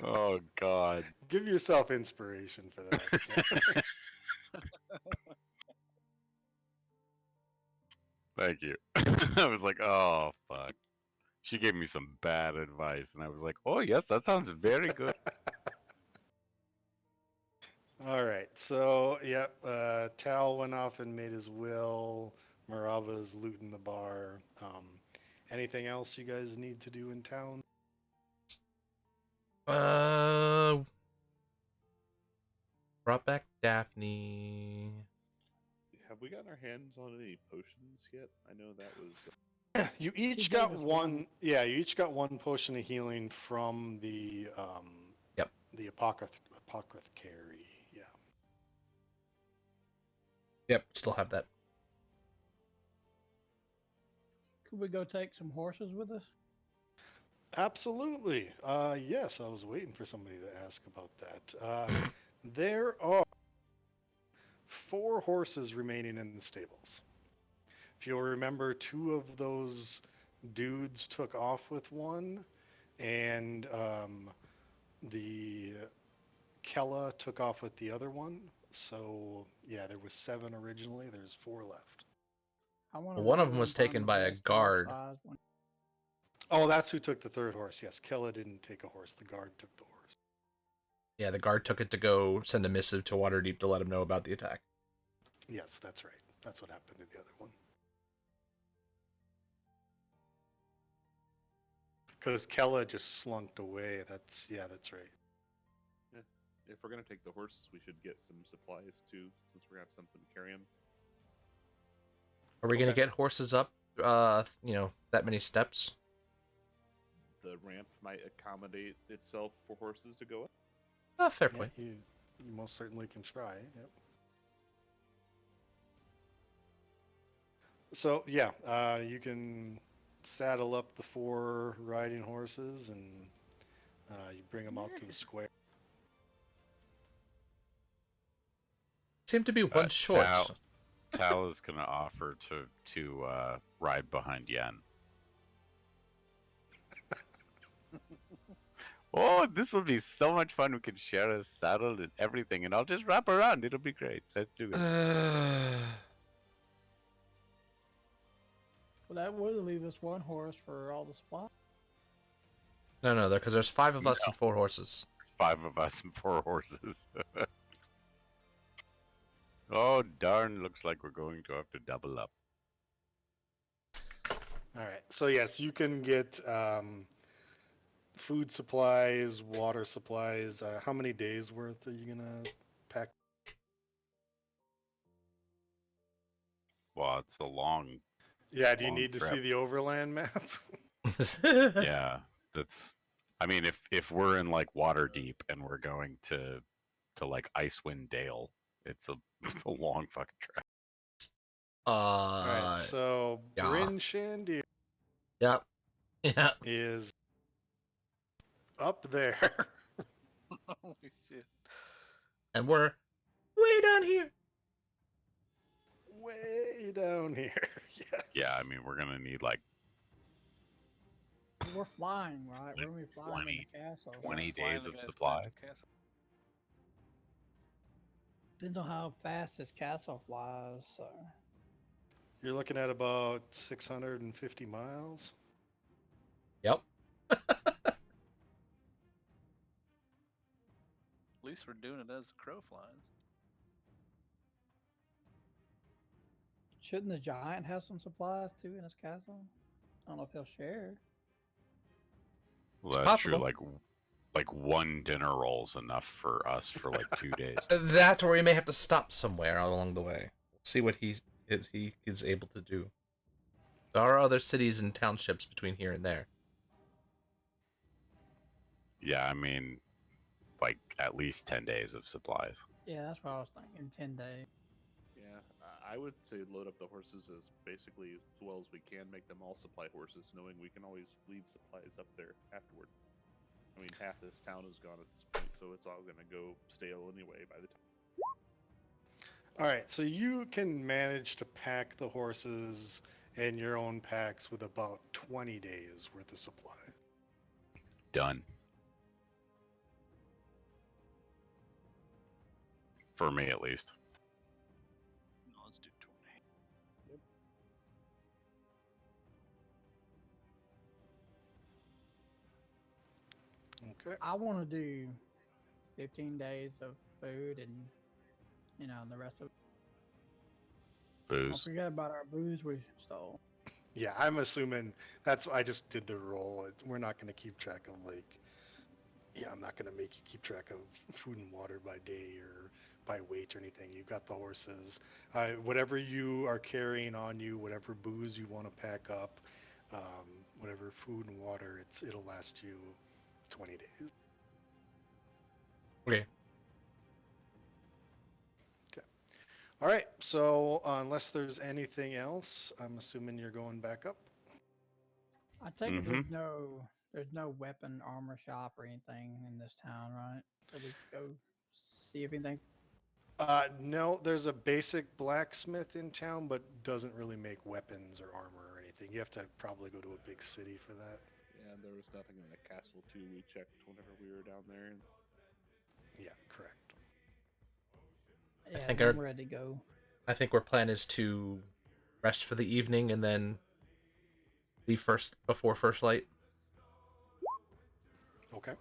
Oh God.
Give yourself inspiration for that.
Thank you. I was like, oh fuck. She gave me some bad advice, and I was like, oh yes, that sounds very good.
All right. So, yep. Tal went off and made his will. Marava's looting the bar. Anything else you guys need to do in town?
Brought back Daphne.
Have we gotten our hands on any potions yet? I know that was.
You each
gave
got
us
one.
one.
Yeah, you each got one potion of healing from the
Yep.
the apothecary. Yeah.
Yep, still have that.
Could we go take some horses with us?
Absolutely. Yes, I was waiting for somebody to ask about that. There are 4 horses remaining in the stables. If you'll remember, 2 of those dudes took off with one, and the Kella took off with the other one. So yeah, there was 7 originally. There's 4 left.
I want
One of them was taken by a guard.
Oh, that's who took the 3rd horse. Yes, Kella didn't take a horse. The guard took the horse.
Yeah, the guard took it to go send a missive to Waterdeep to let him know about the attack.
Yes, that's right. That's what happened to the other one. Because Kella just slunked away. That's right.
If we're gonna take the horses, we should get some supplies too, since we're gonna have something to carry them.
Are we gonna
Okay.
get horses up? That many steps?
The ramp might accommodate itself for horses to go up.
Fair
Yeah,
point.
you most certainly can try. Yep. So yeah, you can saddle up the 4 riding horses and you bring them out to the square.
Seem to be one short.
Tal is gonna offer to ride behind Yen. Oh, this will be so much fun. We can share a saddle and everything, and I'll just wrap around. It'll be great. Let's do it.
Well, that would leave us 1 horse for all the supplies.
No, because there's 5 of us and 4 horses.
5 of us and 4 horses. Oh, darn. Looks like we're going to have to double up.
All right. So yes, you can get food supplies, water supplies. How many days worth are you gonna pack?
Well, it's a long...
Yeah. Do you
Long
need to
trip.
see the overland map?
Yeah, that's... I mean, if we're in, like, Waterdeep and we're going to like, Icewind Dale, it's a long fucking trip.
All right. So
yeah.
Bryn Shandir
Yep. Yeah.
is up there.
Holy shit.
And we're way down here.
Way down here. Yes.
Yeah, I mean, we're gonna need, like,
We're flying, right? We're gonna be flying
20
in the castle.
20
Flying
days
the
of
guys back to
supplies.
castle.
Depends on how fast this castle flies. So
You're looking at about 650 miles.
Yep.
At least we're doing it as the crow flies.
shouldn't the giant have some supplies too in his castle? I don't know if he'll share.
Well,
It's
that's true.
possible.
Like 1 dinner roll's enough for us for like 2 days.
That, or we may have to stop somewhere along the way. See what he is able to do. There are other cities and townships between here and there.
Yeah, I mean, like at least 10 days of supplies.
Yeah, that's what I was thinking. 10 days.
Yeah, I would say load up the horses as basically as well as we can, make them all supply horses, knowing we can always leave supplies up there afterward. I mean, half this town is gone at this point, so it's all going to go stale anyway by the time.
All right, so you can manage to pack the horses and your own packs with about 20 days worth of supply.
Done. For me, at least.
No, let's do 20.
Okay.
I want to do 15 days of food and, the rest of Don't
Booze.
forget about our booze we stole.
Yeah, I'm assuming I just did the roll. We're not going to keep track of I'm not going to make you keep track of food and water by day or by weight or anything. You've got the horses. Whatever you are carrying on you, whatever booze you want to pack up, whatever food and water, it'll last you 20 days.
Okay.
All right, so unless there's anything else, I'm assuming you're going back up.
I take it there's no weapon armor shop or anything in this town, right? So we go see if anything.
No, there's a basic blacksmith in town, but doesn't really make weapons or armor or anything. You have to probably go to a big city for that.
Yeah, there was nothing in the castle too. We checked whenever we were down there. And
Yeah, correct.
Yeah,
think
I'm
our-
ready to go.
I think our plan is to rest for the evening and then leave first before first light.
Okay.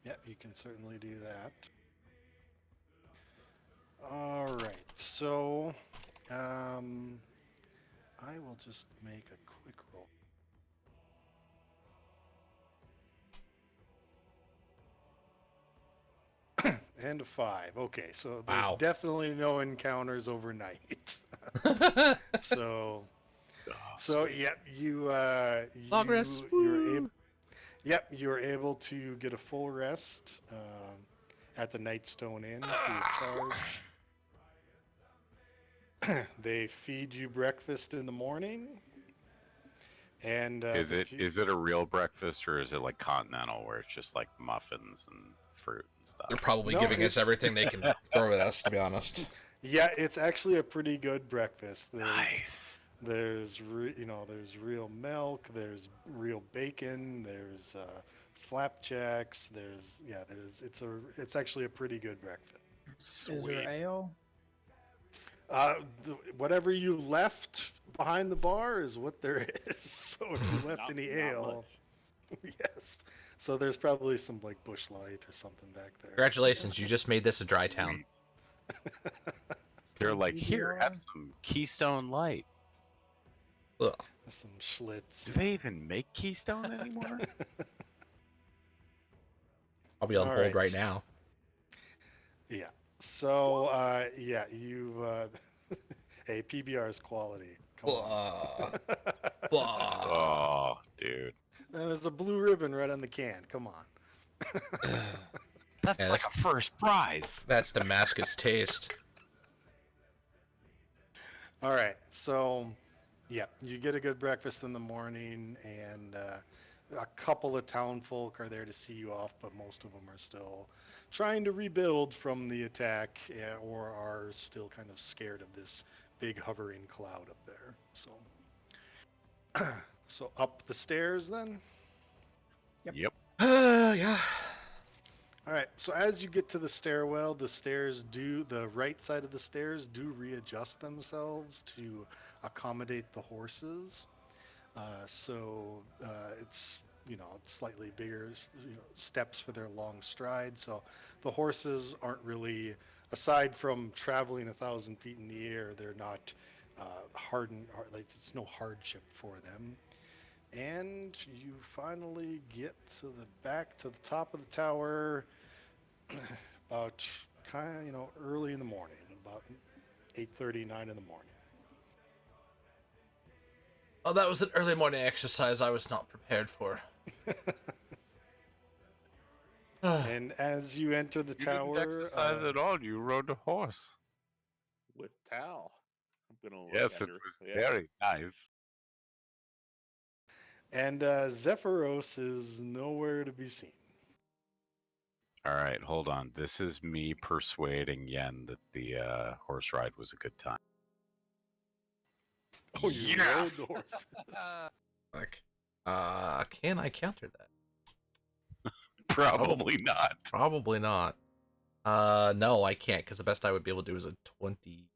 Yeah, you can certainly do that. All right, so I will just make a quick roll. And a 5. Okay, so there's
Wow.
definitely no encounters overnight. so, yeah,
Progress.
you're able. Yep, you're able to get a full rest at the Nightstone Inn free of charge. They feed you breakfast in the morning. And
Is
the
it is it a real breakfast or is it like continental where it's just like muffins and fruit and stuff?
They're probably
No,
giving
it-
us everything they can throw at us, to be honest.
Yeah, it's actually a pretty good breakfast.
Nice.
There's there's real milk, there's real bacon, there's flapjacks, it's actually a pretty good breakfast.
Is there
Sweet.
ale?
Whatever you left behind the bar is what there is. So if you left
not,
any
not
ale,
much.
yes. So there's probably some like Bush Light or something back there.
Congratulations, you just made this a dry town.
They're like, here, have
PBR?
some Keystone Light.
Ugh.
Some Schlitz.
Do they even make Keystone anymore?
I'll be on
All
hold
right.
right now.
Yeah. So yeah, you hey, PBR's quality. Come on.
Oh, dude.
And there's a blue ribbon right on the can. Come on.
That's
Yeah,
like
that's-
a first prize.
That's Damascus taste.
All right. So yeah, you get a good breakfast in the morning, and a couple of town folk are there to see you off, but most of them are still trying to rebuild from the attack, or are still kind of scared of this big hovering cloud up there. So, so up the stairs then.
Yep.
Yeah.
All right. So as you get to the stairwell, the right side of the stairs do readjust themselves to accommodate the horses. It's slightly bigger steps for their long stride. So the horses aren't really, aside from traveling 1,000 feet in the air, they're not like it's no hardship for them. And you finally get to the top of the tower about early in the morning, about 8:30, 9 in the morning.
Oh, that was an early morning exercise I was not prepared for.
And as you enter the tower,
at all. You rode a horse.
With Tal. I'm gonna look
Yes,
at
it
her.
was
Yeah.
very nice.
and Zephyros is nowhere to be seen.
All right, hold on. This is me persuading Yen that the horse ride was a good time.
Oh, you
Yeah.
rode the horses.
Like, can I counter that?
Probably not.
Probably not. No, I can't, because the best I would be able to do is a 20.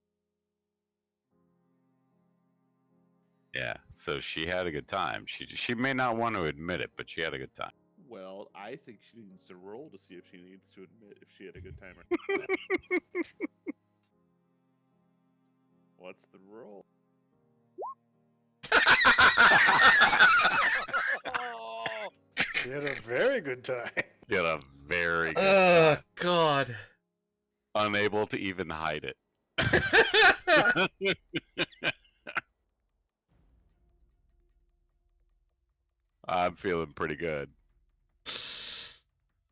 Yeah, so she had a good time. She may not want to admit it, but she had a good time.
Well, I think she needs to roll to see if she needs to admit if she had a good time or not. What's the roll?
She had a very good time.
She had a very good
Oh,
time.
God.
Unable to even hide it. I'm feeling pretty good.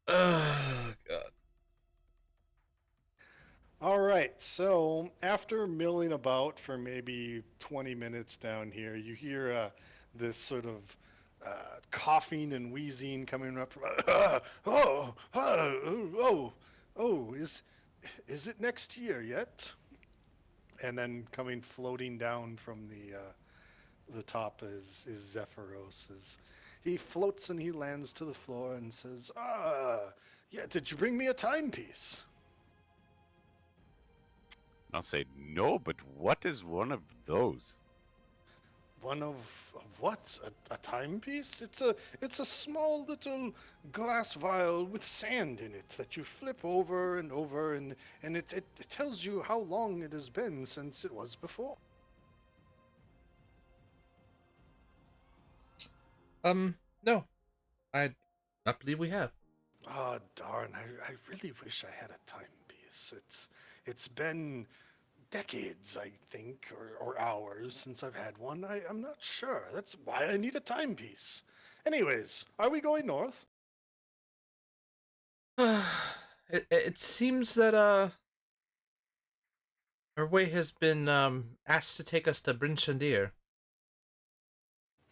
Oh, God.
All right, so after milling about for maybe 20 minutes down here, you hear this sort of coughing and wheezing coming up from. Oh, is Is it next year yet? And then coming floating down from the top is Zephyros. He floats and he lands to the floor and says, yeah, did you bring me a timepiece?
I'll say no, but what is one of those?
One of what? A timepiece? It's a small little glass vial with sand in it that you flip over and over, and it tells you how long it has been since it was before.
No. I not believe we have.
Ah, darn, I really wish I had a timepiece. It's been decades, I think, or hours since I've had one. I'm not sure. That's why I need a timepiece. Anyways, are we going north?
It seems that our way has been asked to take us to Bryn Shandir.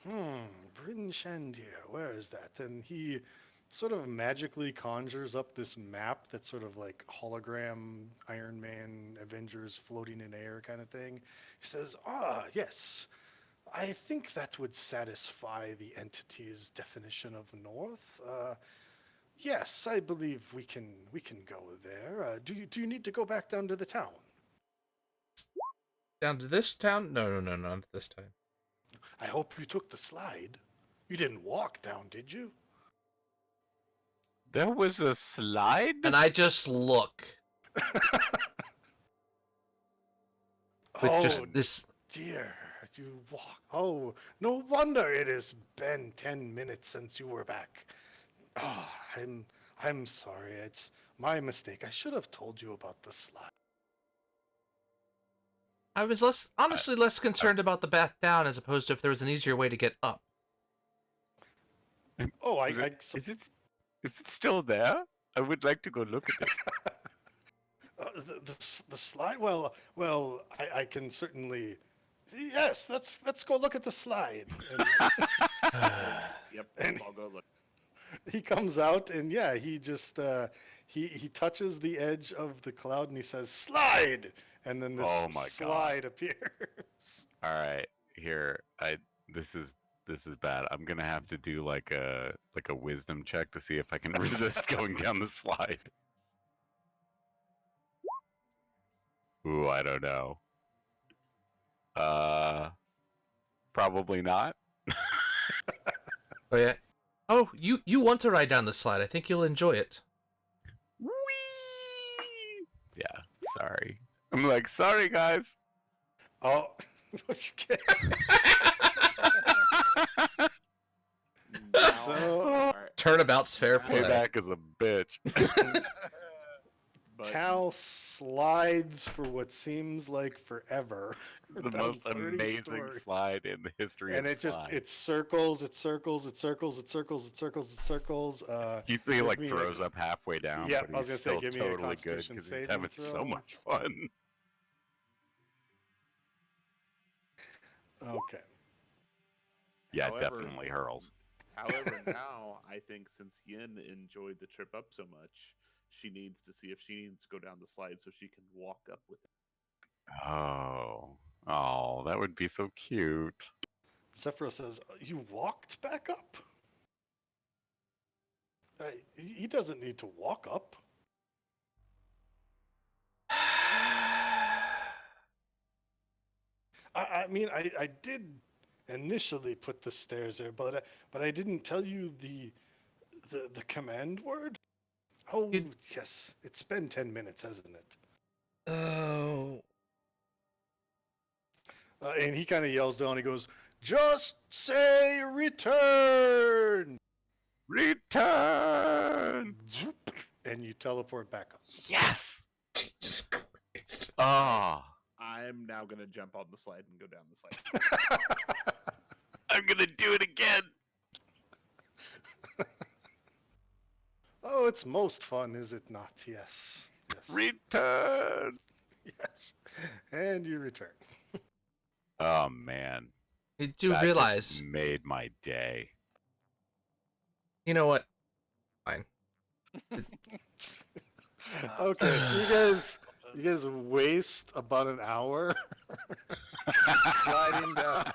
Bryn Shandir, where is that? And he sort of magically conjures up this map that's sort of like hologram Iron Man Avengers floating in air kind of thing. He says, yes, I think that would satisfy the entity's definition of north. Yes, I believe we can go there. Do you need to go back down to the town?
Down to this town? No, not this time.
I hope you took the slide. You didn't walk down, did you?
There was a slide?
And I just look with just this.
Dear, you walk. Oh, no wonder it has been 10 minutes since you were back. Oh, I'm sorry. It's my mistake. I should have told you about the slide.
I was honestly less concerned about the path down as opposed to if there was an easier way to get up.
Oh,
Is it still there? I would like to go look at it.
the slide. Well, I can certainly. Yes, let's go look at the slide.
Yep,
And-
I'll go look.
He comes out and yeah, he just he touches the edge of the cloud and he says slide, and then this
Oh my God.
slide appears.
All right, here. This is bad. I'm gonna have to do like a wisdom check to see if I can resist going down the slide. Ooh, I don't know. Probably not.
Oh yeah. Oh, you want to ride down the slide? I think you'll enjoy it.
Whee! Yeah, sorry. I'm like, sorry guys.
Oh, So-
Alright,
Turnabout's fair play.
Payback is a bitch.
but
Tal slides for what seems like forever.
The
down
most
30
amazing
stories.
slide in the history
And
of
it just
slides.
it circles.
He like
give me a-
throws up halfway down,
Yeah,
but
I was
he's
gonna say,
still
give me a
totally good
Constitution
because he's
saving
having so
throw.
much fun.
Okay.
Yeah,
However-
definitely hurls.
however, now I think since Yin enjoyed the trip up so much, she needs to see if she needs to go down the slide so she can walk up with it.
Oh, that would be so cute.
Sephiroth says, "You walked back up? He doesn't need to walk up." I mean, I did initially put the stairs there, but I didn't tell you the command word. Oh
You-
yes, it's been 10 minutes, hasn't it?
Oh.
And he kind of yells down. He goes, "Just say return!"
Return!
Zoop, and you teleport back up.
Yes!
Jesus Christ.
Oh,
I'm now gonna jump on the slide and go down the slide.
I'm gonna do it again!
Oh, it's most fun, is it not? Yes. Yes.
Return!
Yes. And you return.
Oh, man.
You do
That
realize,
just made my day.
you know what? Fine.
Okay, so you guys waste about an hour sliding down,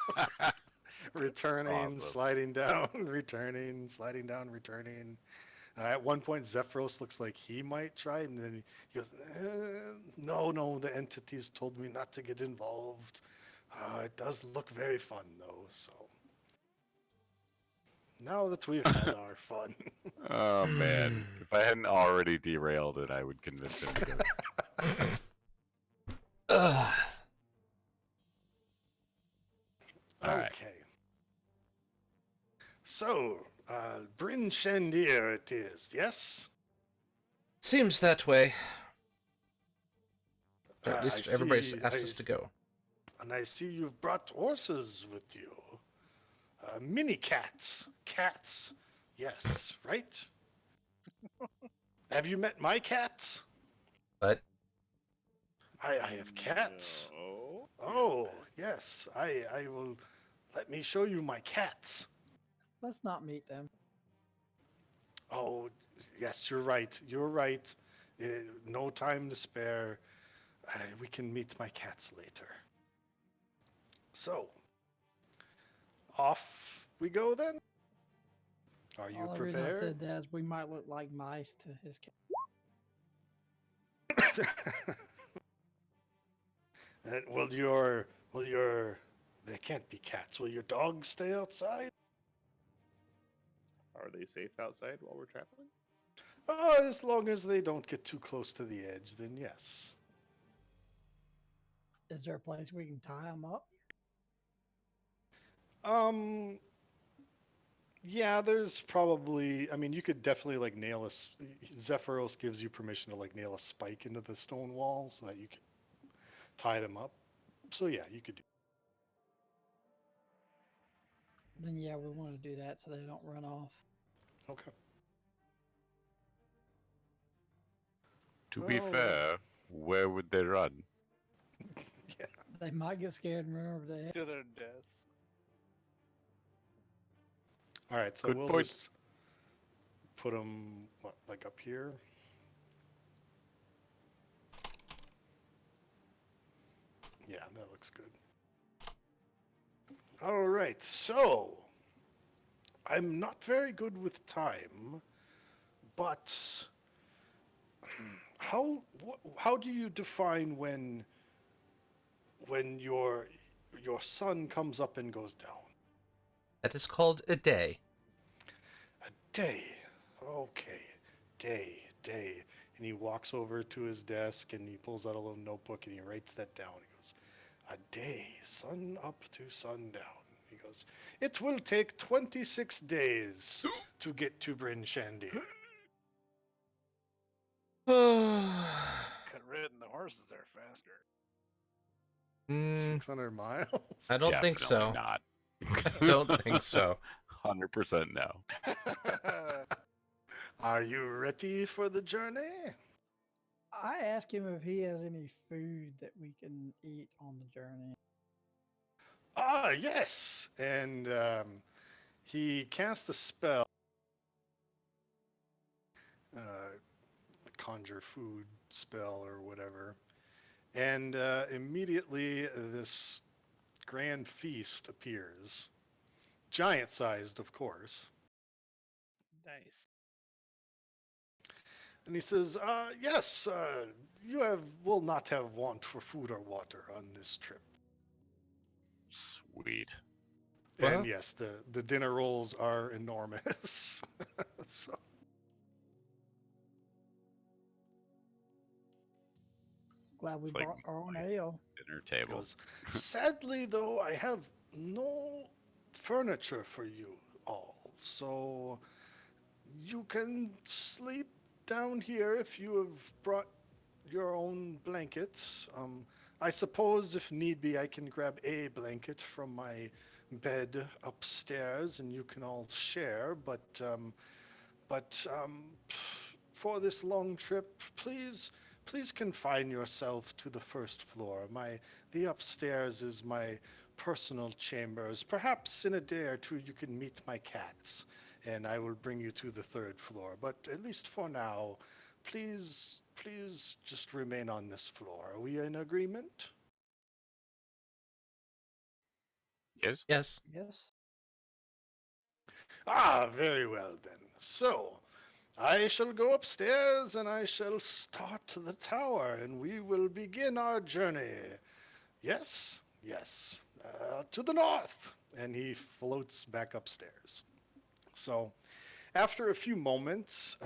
returning,
Awesome.
sliding down, returning, sliding down, returning. At one point, Zephyros looks like he might try, and then he goes, no, the entities told me not to get involved. It does look very fun, though, so. Now that we've had our fun.
Oh man, if I hadn't already derailed it, I would convince him to go.
Ugh.
All right.
Okay. So, Bryn Shandir it is, yes?
Seems that way. Or at
I
least everybody's
see-
asked
I
us to
s-
go.
And I see you've brought horses with you. Mini cats. Cats. Yes, right? Have you met my cats?
But
I have cats.
No.
Oh, yes. I will. Let me show you my cats.
Let's not meet them.
Oh, yes, you're right. You're right. No time to spare. We can meet my cats later. So, off we go then? Are you
All the reason I
prepared?
said that is we might look like mice to his cat.
And they can't be cats. Will your dogs stay outside?
Are they safe outside while we're traveling?
As long as they don't get too close to the edge, then yes.
Is there a place we can tie them up?
Yeah, there's probably, I mean, you could definitely like Zephyros gives you permission to like nail a spike into the stone wall so that you can tie them up. So yeah, you could do.
Then yeah, we want to do that so they don't run off.
Okay.
To be
Well,
fair, where would they run?
They might get scared and run over the edge.
To their deaths.
All right, so
Good
we'll
point.
just put them like up here. Yeah, that looks good. All right, so I'm not very good with time, but how do you define when your sun comes up and goes down?
that is called a day.
A day. Okay. Day. And he walks over to his desk and he pulls out a little notebook and he writes that down. He goes, a day, sun up to sundown. He goes, it will take 26 days to get to Bryn Shandy.
Could have ridden the horses there faster.
600 miles?
I don't think so.
Definitely not.
I don't think so.
100% no.
Are you ready for the journey?
I asked him if he has any food that we can eat on the journey.
Ah, yes. And he cast a spell. Conjure food spell or whatever. And immediately this grand feast appears. Giant sized, of course.
Nice.
And he says, yes, will not have want for food or water on this trip.
Sweet.
Well-
And yes, the dinner rolls are enormous. So
Glad we
It's like
brought our own
nice.
ale.
Dinner
he
table.
goes, sadly, though, I have no furniture for you all. So you can sleep down here if you have brought your own blankets. I suppose if need be, I can grab a blanket from my bed upstairs and you can all share. But for this long trip, please confine yourself to the first floor. The upstairs is my personal chambers. Perhaps in a day or two you can meet my cats, and I will bring you to the third floor. But at least for now, please please just remain on this floor. Are we in agreement?
Yes.
Yes.
Yes.
Ah, very well then. So, I shall go upstairs and I shall start the tower, and we will begin our journey. Yes, yes, to the north. And he floats back upstairs. So, after a few moments,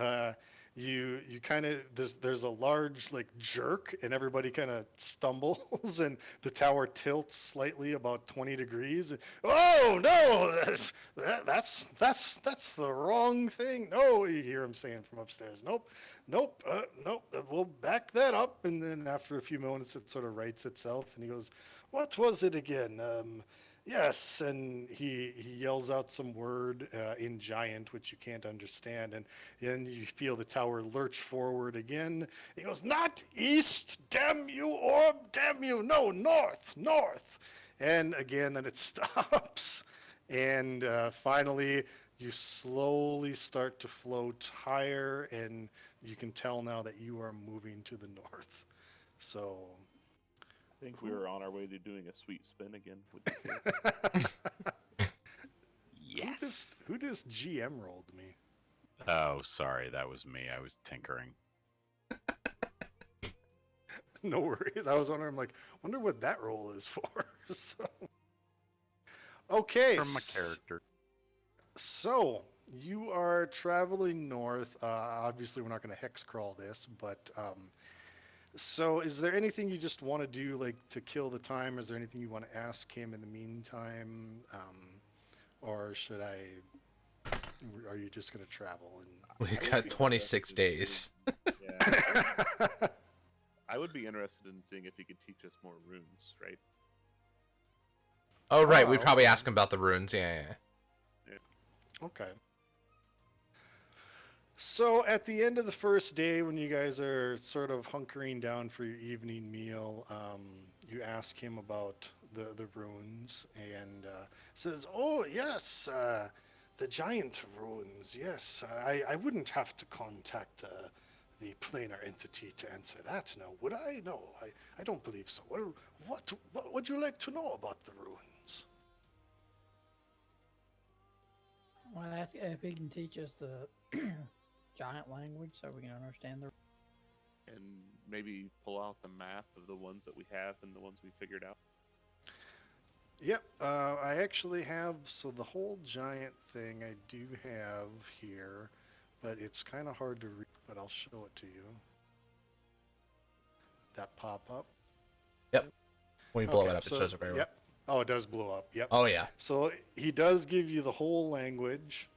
you kind of there's a large like jerk, and everybody kind of stumbles, and the tower tilts slightly about 20 degrees. Oh no, that's the wrong thing. No, you hear him saying from upstairs. Nope, nope, nope. We'll back that up. And then after a few moments, it sort of rights itself, and he goes, "What was it again?" Yes, and he yells out some word in giant, which you can't understand, and then you feel the tower lurch forward again. He goes, "Not east, damn you, orb, damn you! No, north, north!" And again, then it stops, and finally you slowly start to float higher, and you can tell now that you are moving to the north. So.
I think we were on our way to doing a sweet spin again with the ship.
Who just GM rolled me?
Oh, sorry, that was me. I was tinkering.
No worries. I was wondering, like, wonder what that roll is for. So, okay.
From my character.
So you are traveling north. Obviously, we're not going to hex crawl this, but so is there anything you just want to do, like, to kill the time? Is there anything you want to ask him in the meantime, or should I? Are you just going to travel?
We
I would
got
be
26
interested in
days.
Yeah. I would be interested in seeing if he could teach us more runes, right?
Oh, right. We'd
Oh,
probably
okay.
ask him about the runes. Yeah, yeah.
Okay. So at the end of the first day, when you guys are sort of hunkering down for your evening meal, you ask him about the runes, and says, "Oh yes, the giant runes. Yes, I wouldn't have to contact the planar entity to answer that. No, would I? No, I don't believe so. Well, what would you like to know about the runes?"
Well, ask if he can teach us the giant language so we can understand the.
And maybe pull out the map of the ones that we have and the ones we figured out.
Yep, I actually have, so the whole giant thing I do have here, but it's kind of hard to read, but I'll show it to you. That pop-up.
Yep. When you blow
Okay,
it up, it
so,
shows it very well.
Yep. Oh, it does blow up, yep.
Oh, yeah.
So he does give you the whole language.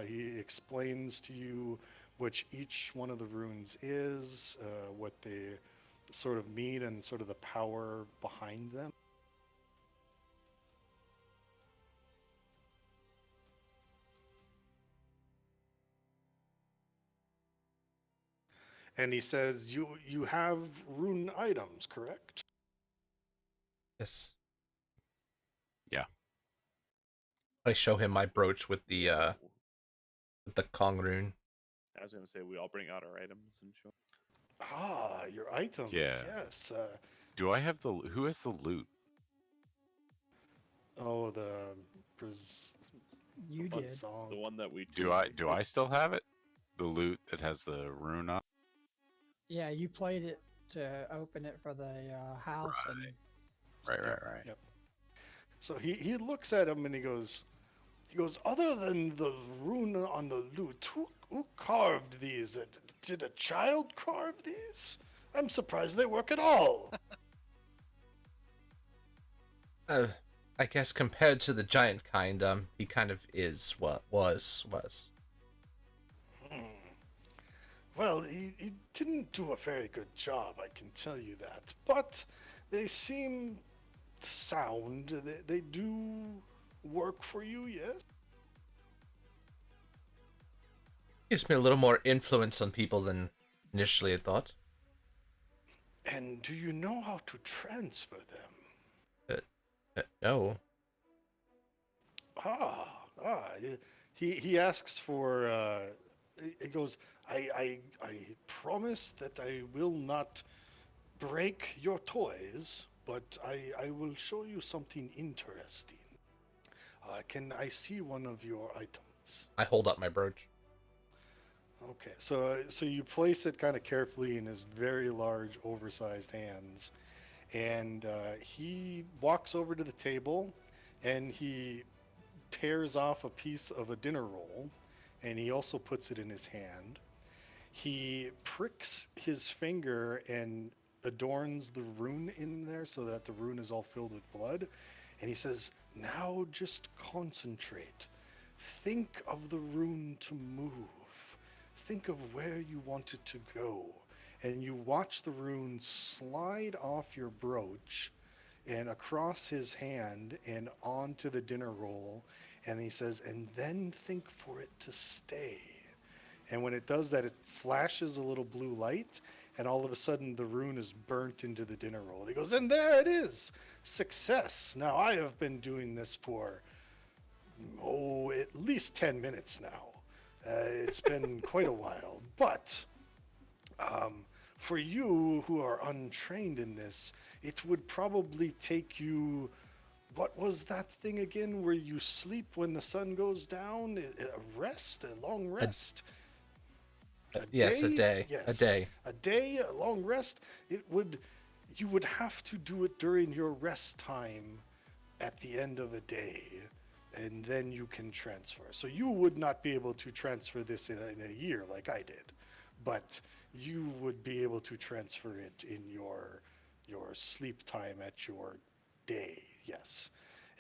He explains to you which each one of the runes is, what they sort of mean, and sort of the power behind them. And he says, you have rune items, correct?
Yes.
Yeah.
I show him my brooch with the Kong rune.
I was going to say we all bring out our items and show.
Ah, your items.
Yeah.
Yes.
Do I have the? Who has the loot?
Oh, the Braz-
You did.
song.
The one that we
Do I still have it? The loot that has the rune on.
Yeah, you played it to open it for the house, and
Right.
Yep. So he looks at him and he goes, other than the rune on the loot, who carved these? Did a child carve these? I'm surprised they work at all.
I guess compared to the giant kind, he kind of is what was.
Well, he didn't do a very good job, I can tell you that. But they seem sound. They do work for you, yes?
Gives me a little more influence on people than initially I thought.
And do you know how to transfer them?
No.
He asks for He goes, I promise that I will not break your toys, but I will show you something interesting. Can I see one of your items?
I hold up my brooch.
Okay, so you place it kind of carefully in his very large, oversized hands, and he walks over to the table, and he tears off a piece of a dinner roll, and he also puts it in his hand. He pricks his finger and adorns the rune in there so that the rune is all filled with blood. And he says, now just concentrate. Think of the rune to move. Think of where you want it to go. And you watch the rune slide off your brooch and across his hand and onto the dinner roll. And he says, and then think for it to stay. And when it does that, it flashes a little blue light, and all of a sudden the rune is burnt into the dinner roll. And he goes, and there it is, success. Now I have been doing this for, at least 10 minutes now. It's been quite a while. But for you who are untrained in this, it would probably take you, what was that thing again where you sleep when the sun goes down? A rest, a long rest.
Yes, a day.
Yes.
A day.
A day, a long rest. You would have to do it during your rest time at the end of a day, and then you can transfer. So you would not be able to transfer this in a year like I did, but you would be able to transfer it in your sleep time at your day. Yes.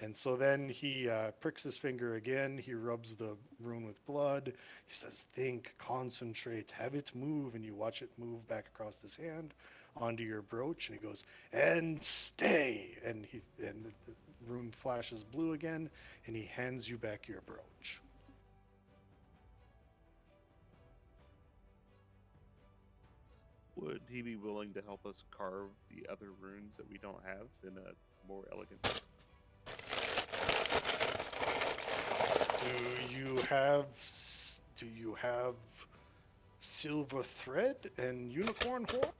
And so then he pricks his finger again. He rubs the rune with blood. He says, think, concentrate, have it move. And you watch it move back across his hand onto your brooch. And he goes, and stay. And the rune flashes blue again. And he hands you back your brooch.
Would he be willing to help us carve the other runes that we don't have in a more elegant way?
Do you have silver thread and unicorn horn?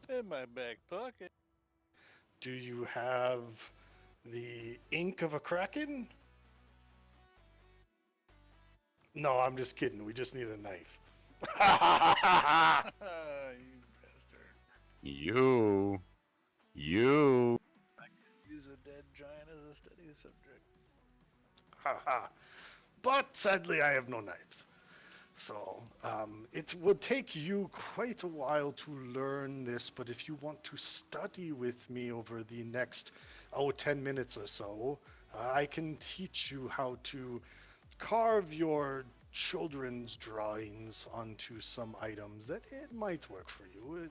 In my back pocket.
Do you have the ink of a kraken? No, I'm just kidding. We just need a knife.
You bastard.
You.
Use a dead giant as a study subject.
But sadly, I have no knives. So it would take you quite a while to learn this, but if you want to study with me over the next 10 minutes or so, I can teach you how to carve your children's drawings onto some items that it might work for you.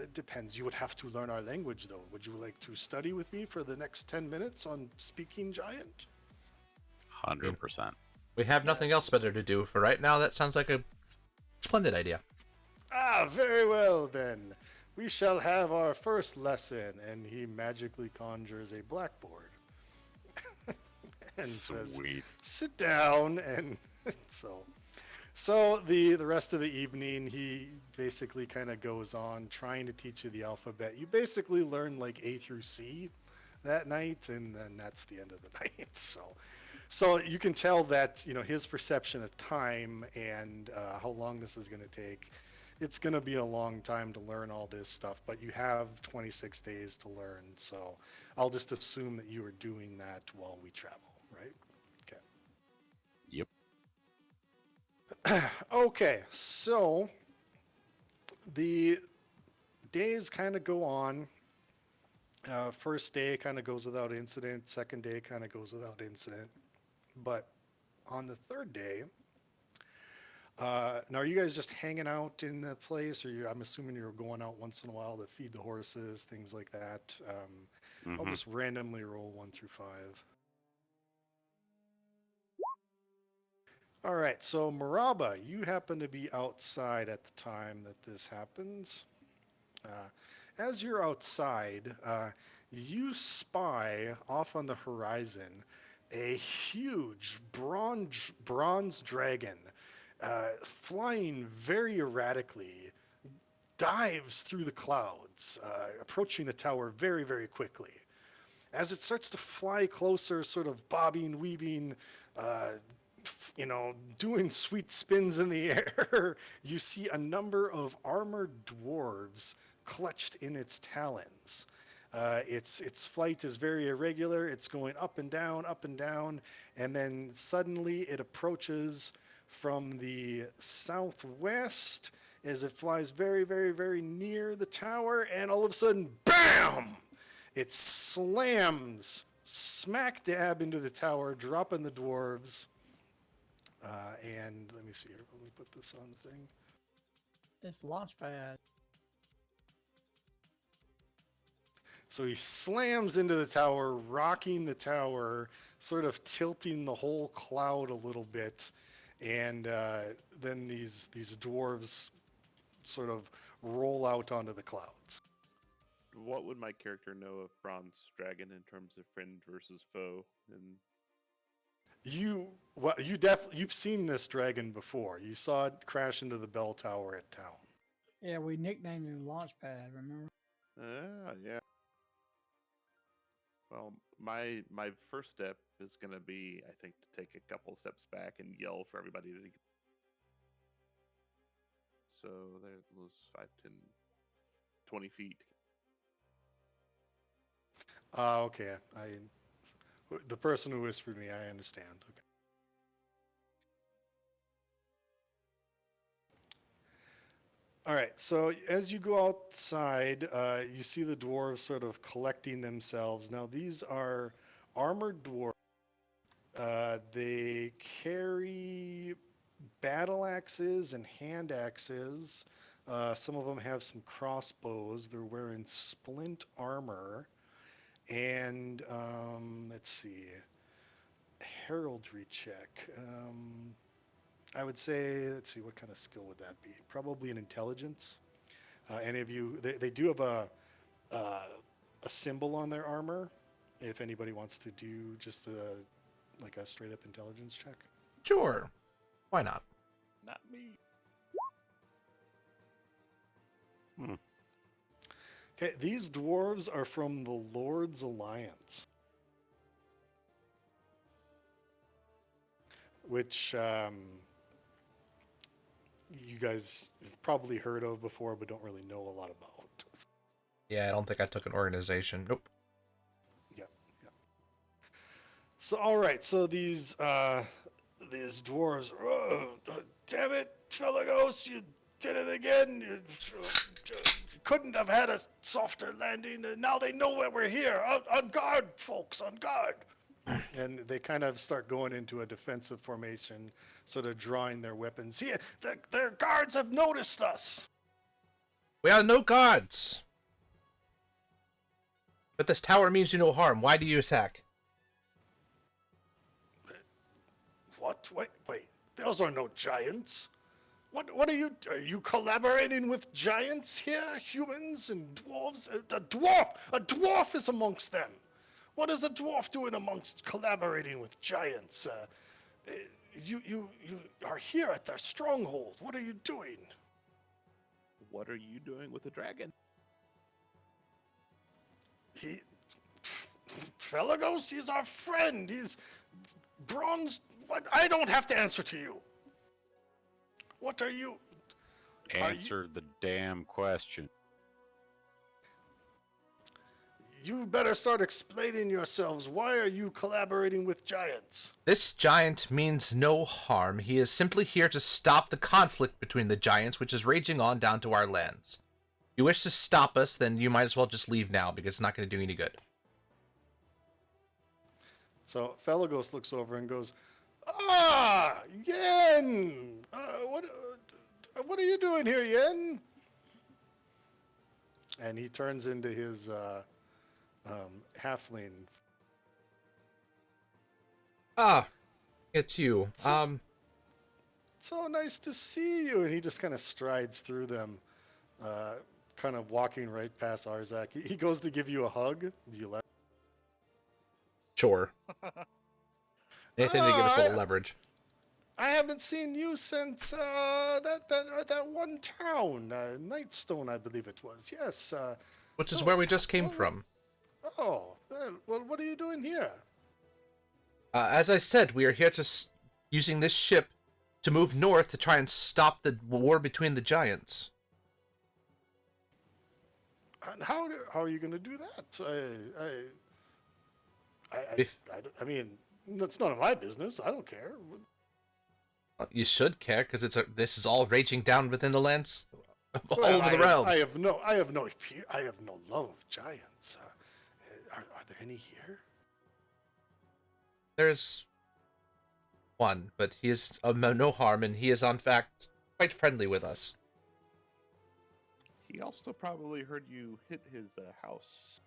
It depends. You would have to learn our language, though. Would you like to study with me for the next 10 minutes on Speaking Giant?
100%.
We have nothing else better to do for right now. That sounds like a splendid idea.
Very well then. We shall have our first lesson. And he magically conjures a blackboard. And says,
Sweet.
sit down. And so the rest of the evening, he basically kind of goes on trying to teach you the alphabet. You basically learn like A through C that night, and then that's the end of the night. So you can tell that, his perception of time and how long this is going to take, it's going to be a long time to learn all this stuff, but you have 26 days to learn. So I'll just assume that you are doing that while we travel, right? Okay.
Yep.
Okay, so the days kind of go on. First day kind of goes without incident. Second day kind of goes without incident. But on the third day, now are you guys just hanging out in the place, or I'm assuming you're going out once in a while to feed the horses, things like that. I'll just randomly roll 1 through 5. All right, so Maraba, you happen to be outside at the time that this happens. As you're outside, you spy off on the horizon a huge bronze dragon, flying very erratically, dives through the clouds, approaching the tower very, very quickly. As it starts to fly closer, sort of bobbing, weaving, doing sweet spins in the air, you see a number of armored dwarves clutched in its talons. Its flight is very irregular. It's going up and down, and then suddenly it approaches from the southwest as it flies very, very, very near the tower, and all of a sudden, BAM! It slams smack dab into the tower, dropping the dwarves. And let me see here. Let me put this on the thing.
It's Launchpad.
So he slams into the tower, rocking the tower, sort of tilting the whole cloud a little bit. And then these dwarves sort of roll out onto the clouds.
What would my character know of Bronze Dragon in terms of friend versus foe? And
You've seen this dragon before. You saw it crash into the bell tower at town.
Yeah, we nicknamed him Launchpad, remember?
yeah. Well, my first step is going to be, I think, to take a couple steps back and yell for everybody to. So there was 5, 10, 20 feet.
Okay. The person who whispered me, I understand. Okay. All right. So as you go outside, you see the dwarves sort of collecting themselves. Now these are armored dwarves. They carry battle axes and hand axes. Some of them have some crossbows. They're wearing splint armor. And let's see, heraldry check. I would say, let's see, what kind of skill would that be? Probably an intelligence. Any of you, they do have a symbol on their armor. If anybody wants to do just like a straight up intelligence check.
Sure. Why not?
Not me.
Okay, these dwarves are from the Lord's Alliance, which you guys have probably heard of before, but don't really know a lot about.
Yeah, I don't think I took an organization. Nope.
Yep. So, all right. So these dwarves. Oh, damn it, Felagos, you did it again. You couldn't have had a softer landing. And now they know where we're here. On guard, folks, on guard. And they kind of start going into a defensive formation, sort of drawing their weapons. Here, their guards have noticed us.
We are no guards. But this tower means you no harm. Why do you attack?
What? Wait. Those are no giants. What are you collaborating with giants here? Humans and dwarves? A dwarf is amongst them. What is a dwarf doing amongst collaborating with giants? You are here at their stronghold. What are you doing?
What are you doing with the dragon?
Felagos, he's our friend. He's bronze. What? I don't have to answer to you. What are you?
Answer the damn question.
You better start explaining yourselves. Why are you collaborating with giants?
This giant means no harm. He is simply here to stop the conflict between the giants, which is raging on down to our lands. If you wish to stop us, then you might as well just leave now, because it's not going to do any good.
So Felagos looks over and goes, "Ah, Yen! What are you doing here, Yen?" And he turns into his halfling.
Ah, it's you.
So nice to see you. And he just kind of strides through them, kind of walking right past Arzak. He goes to give you a hug. Do you let?
Sure. Anything to give us a little
I-
leverage.
I haven't seen you since that one town, Nightstone, I believe it was. Yes.
Which is
so,
where we just came
well,
from.
Oh, well, what are you doing here?
As I said, we are here using this ship to move north to try and stop the war between the giants.
And how are you going to do that?
If
I mean, it's none of my business. I don't care.
you should care, because this is all raging down within the lands, all
Well,
over the realms.
I have no fear. I have no love of giants. Are there any here?
There's one, but he is no harm, and he is, in fact, quite friendly with us.
He also probably heard you hit his house.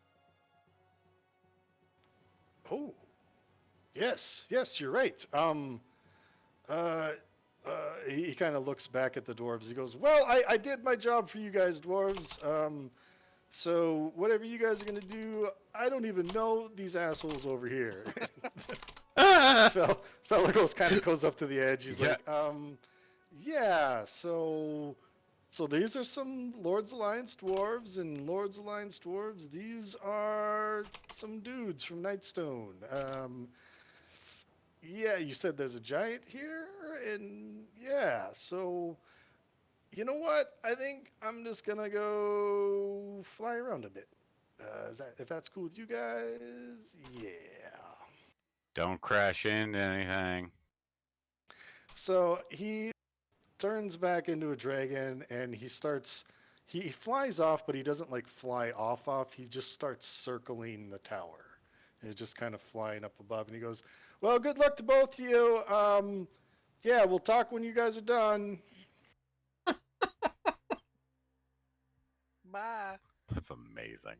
Oh, yes, you're right. He kind of looks back at the dwarves. He goes, "Well, I did my job for you guys, dwarves. So whatever you guys are gonna do, I don't even know these assholes over here." Fella goes up to the edge. He's
Yeah.
like, yeah. So these are some Lord's Alliance dwarves, and Lord's Alliance dwarves. These are some dudes from Nightstone. Yeah, you said there's a giant here, and yeah, so you know what? I think I'm just gonna go fly around a bit. If that's cool with you guys? Yeah.
Don't crash into anything.
So he turns back into a dragon, and he flies off, but he doesn't like fly off. He just starts circling the tower. And he's just kind of flying up above, and he goes, "Well, good luck to both of you. Yeah, we'll talk when you guys are done."
Bye.
That's amazing.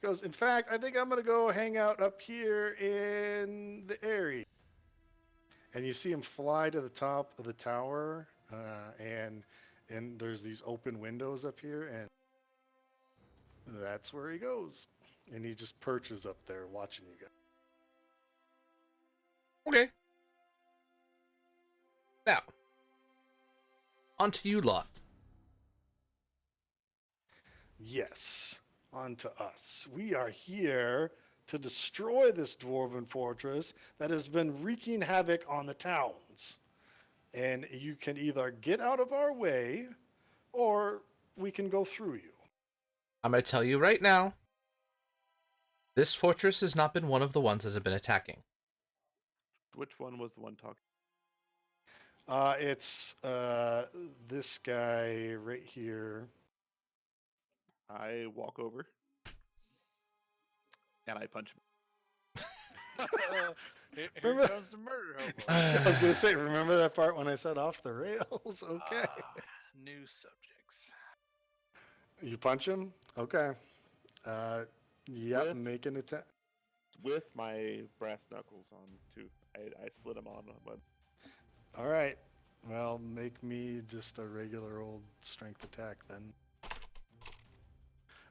He goes, "In fact, I think I'm gonna go hang out up here in the area." And you see him fly to the top of the tower, and there's these open windows up here, and that's where he goes. And he just perches up there watching you guys.
Okay. Now, on to you lot.
Yes, on to us. We are here to destroy this dwarven fortress that has been wreaking havoc on the towns. And you can either get out of our way, or we can go through you.
I'm going to tell you right now, this fortress has not been one of the ones that have been attacking.
Which one was the one talking?
It's this guy right here.
I walk over and I punch him.
Here
Remember-
comes the murder hobo.
I was going to say, remember that part when I said off the rails? Okay.
New subjects.
You punch him? Okay. Yep,
With-
make an attack.
With my brass knuckles on, too. I slid him on, but
All right. Well, make me just a regular old strength attack then.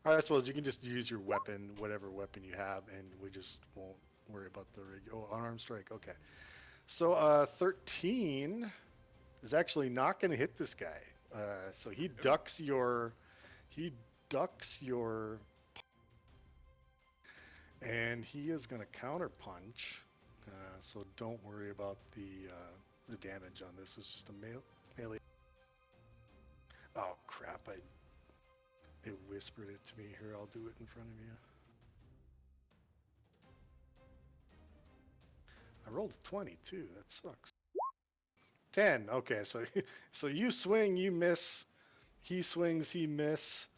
All right, I suppose you can just use your weapon, whatever weapon you have, and we just won't worry about the unarmed strike. Okay. So 13 is actually not going to hit this guy. So he ducks your, and he is going to counter punch. So don't worry about the damage on this. It's just a melee. Oh crap! It whispered it to me. Here, I'll do it in front of you. I rolled a 20 too. That sucks. 10. Okay, so you swing, you miss. He swings, he miss.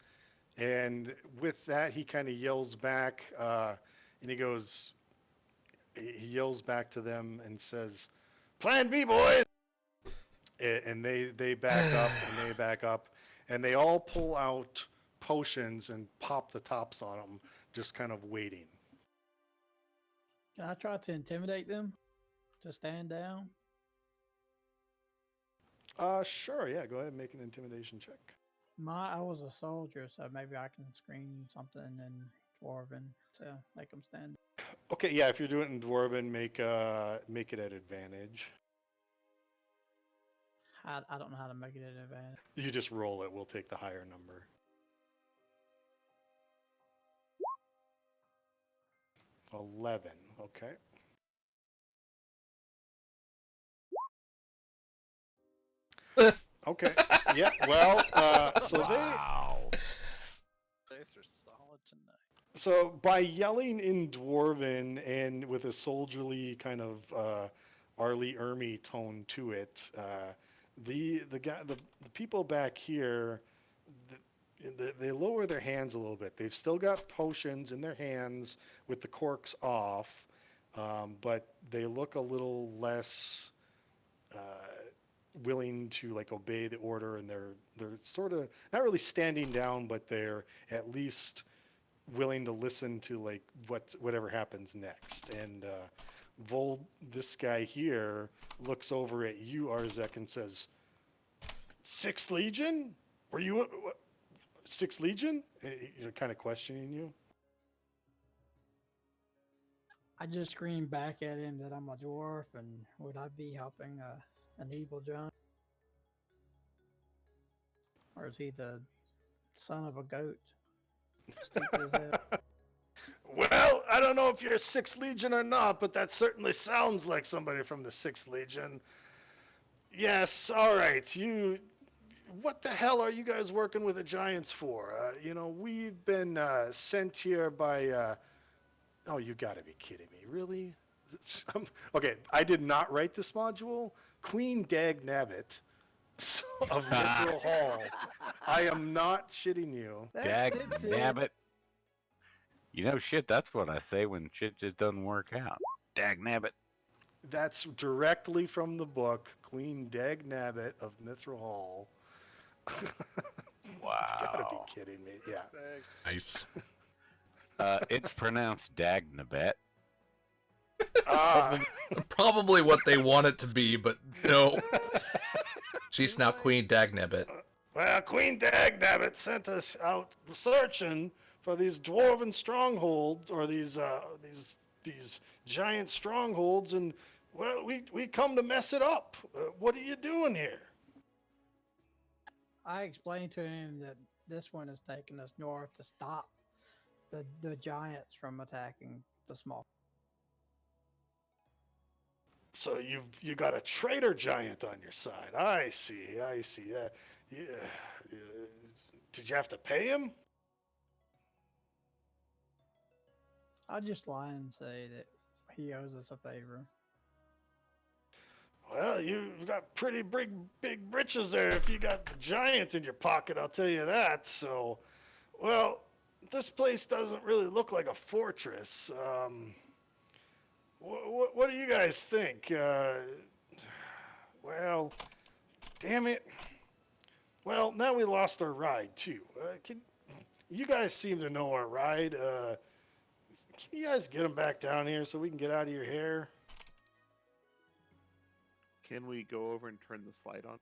And with that, he kind of yells back, and he yells back to them and says, "Plan B, boys!" And they back up, and they back up, and they all pull out potions and pop the tops on them, just kind of waiting.
Can I try to intimidate them to stand down?
Sure, yeah, go ahead and make an intimidation check.
I was a soldier, so maybe I can scream something in Dwarven to make them stand.
Okay, yeah, if you're doing it in Dwarven, make it at advantage.
I don't know how to make it an advantage.
You just roll it. We'll take the higher number. 11. Okay. Okay. Yeah. Well, so
Wow.
Dice are solid tonight.
so by yelling in Dwarven and with a soldierly kind of Arlie Ermy tone to it, the people back here, they lower their hands a little bit. They've still got potions in their hands with the corks off, but they look a little less willing to like obey the order, and they're sort of not really standing down, but they're at least willing to listen to like whatever happens next. And Vold, this guy here, looks over at you, Arzek, and says, "Sixth Legion? Were you Sixth Legion?" Kind of questioning you.
I just screamed back at him that I'm a dwarf, and would I be helping an evil giant? Or is he the son of a goat? Stupid as hell.
Well, I don't know if you're Sixth Legion or not, but that certainly sounds like somebody from the Sixth Legion. Yes, all right. What the hell are you guys working with the Giants for? We've been sent here by. Oh, you gotta be kidding me. Really? Okay, I did not write this module. Queen Dag Nabbit of Mithril Hall. I am not shitting you.
Dag nabbit. You know, shit, that's what I say when shit just doesn't work out. Dag nabbit.
That's directly from the book, Queen Dag Nabbit of Mithril Hall.
Wow.
You gotta be kidding me. Yeah.
Nice.
It's pronounced Dag nabbit.
Ah.
Probably what they want it to be, but no. She's now Queen Dagnabbit.
Well, Queen Dag Nabbit sent us out searching for these dwarven strongholds, or these giant strongholds, and well, we come to mess it up. What are you doing here?
I explained to him that this one is taking us north to stop the giants from attacking the small.
So you got a traitor giant on your side. I see. Yeah. Did you have to pay him?
I'll just lie and say that he owes us a favor.
Well, you've got pretty big britches there if you got the giant in your pocket, I'll tell you that. So, well, this place doesn't really look like a fortress. What do you guys think? Well, damn it. Well, now we lost our ride, too. You guys seem to know our ride. Can you guys get him back down here so we can get out of your hair?
Can we go over and turn the slide on?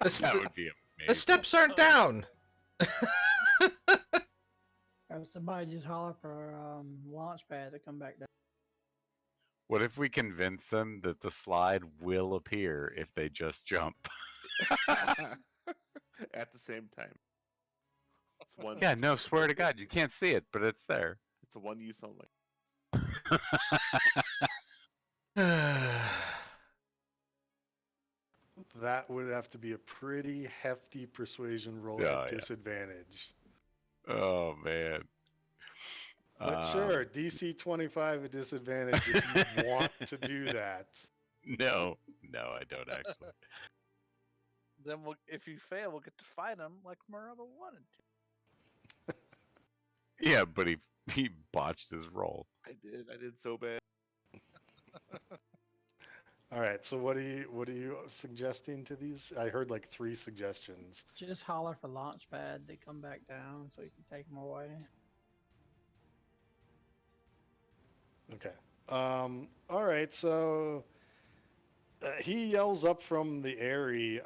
That would be
The
amazing.
steps aren't down.
Somebody just holler for Launchpad to come back down.
What if we convince them that the slide will appear if they just jump?
At the same time. It's one.
Yeah, no, swear to God, you can't see it, but it's there.
It's a one use only.
That would have to be a pretty hefty persuasion roll
Oh,
at
yeah.
disadvantage.
Oh man.
But sure, DC 25 at disadvantage if you want to do that.
No, I don't actually.
Then if you fail, we'll get to fight him like Maraba wanted to.
Yeah, but he botched his roll.
I did so bad.
All right, so what are you suggesting to these? I heard like 3 suggestions.
Just holler for Launchpad to come back down so you can take them away.
Okay. All right, so he yells up from the Eyrie.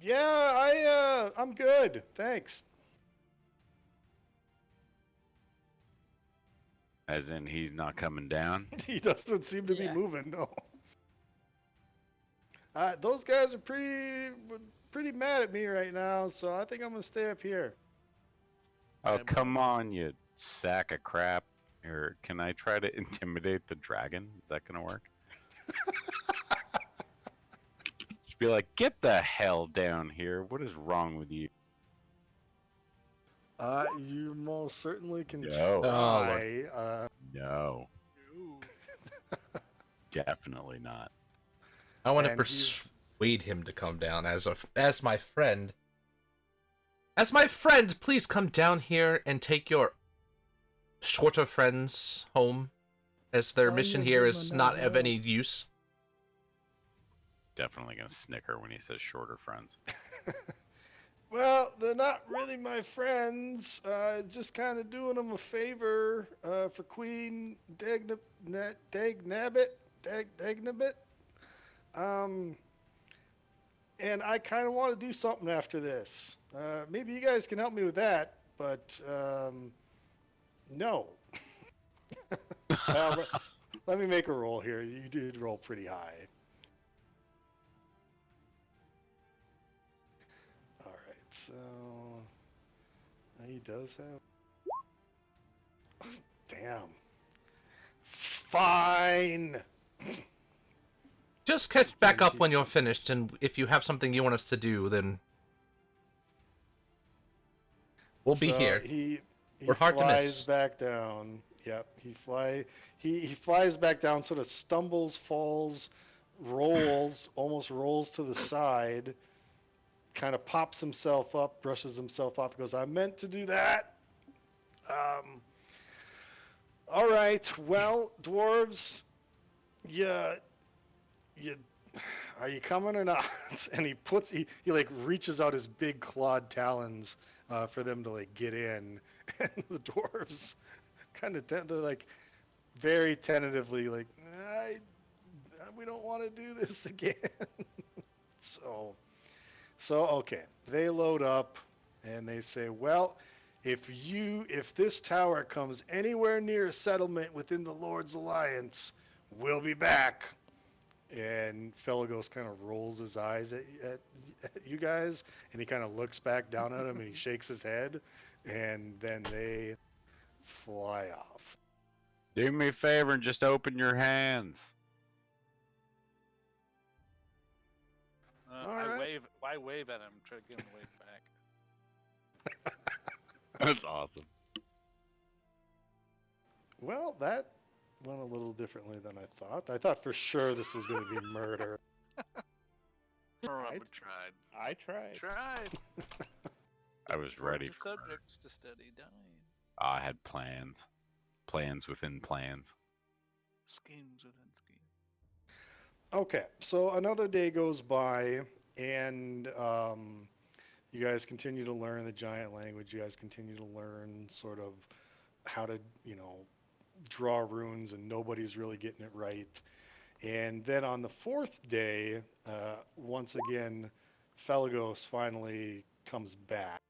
Yeah, I'm good. Thanks.
As in, he's not coming down.
He doesn't seem to
Yeah.
be moving. No. Those guys are pretty mad at me right now, so I think I'm gonna stay up here.
Oh,
I'm,
come on, you sack of crap. Or can I try to intimidate the dragon? Is that gonna work? Just be like, get the hell down here. What is wrong with you?
You most certainly can
No.
Oh,
try.
No,
Ooh.
definitely not.
I want to
And he's-
persuade him to come down as my friend. As my friend, please come down here and take your shorter friends home, as their
Tell him
mission
to
here
give
is
him
not
another
of any use.
Definitely gonna snicker when he says shorter friends.
Well, they're not really my friends. Just kind of doing them a favor for Queen Dagnabit. And I kind of want to do something after this. Maybe you guys can help me with that, but no. Well, let me make a roll here. You did roll pretty high. All right, so he does have. Damn. Fine.
Just catch back up when you're finished, and if you have something you want us to do, then we'll be
So
here.
He
We're hard to
flies
miss.
back down. Yep, he flies back down, sort of stumbles, falls, rolls, almost rolls to the side, kind of pops himself up, brushes himself off, goes, I meant to do that. All right, well, dwarves, you are you coming or not? And he like reaches out his big clawed talons for them to like get in, and the dwarves kind of they're like very tentatively like we don't want to do this again. so okay, they load up and they say, well, if this tower comes anywhere near a settlement within the Lord's Alliance, we'll be back. And Felagos kind of rolls his eyes at you guys, and he kind of looks back down at him, and he shakes his head, and then they fly off.
Do me a favor and just open your hands.
All
I
right.
wave at him, try to get him to wave back.
That's awesome.
Well, that went a little differently than I thought. I thought for sure this was going to be murder.
Robert tried.
I tried.
Tried.
I was ready
The
for murder.
subjects to study dying.
I had plans. Plans within plans.
Schemes within schemes.
Okay, so another day goes by, and you guys continue to learn the giant language. You guys continue to learn sort of how to, draw runes, and nobody's really getting it right. And then on the fourth day, once again, Felagos finally comes back.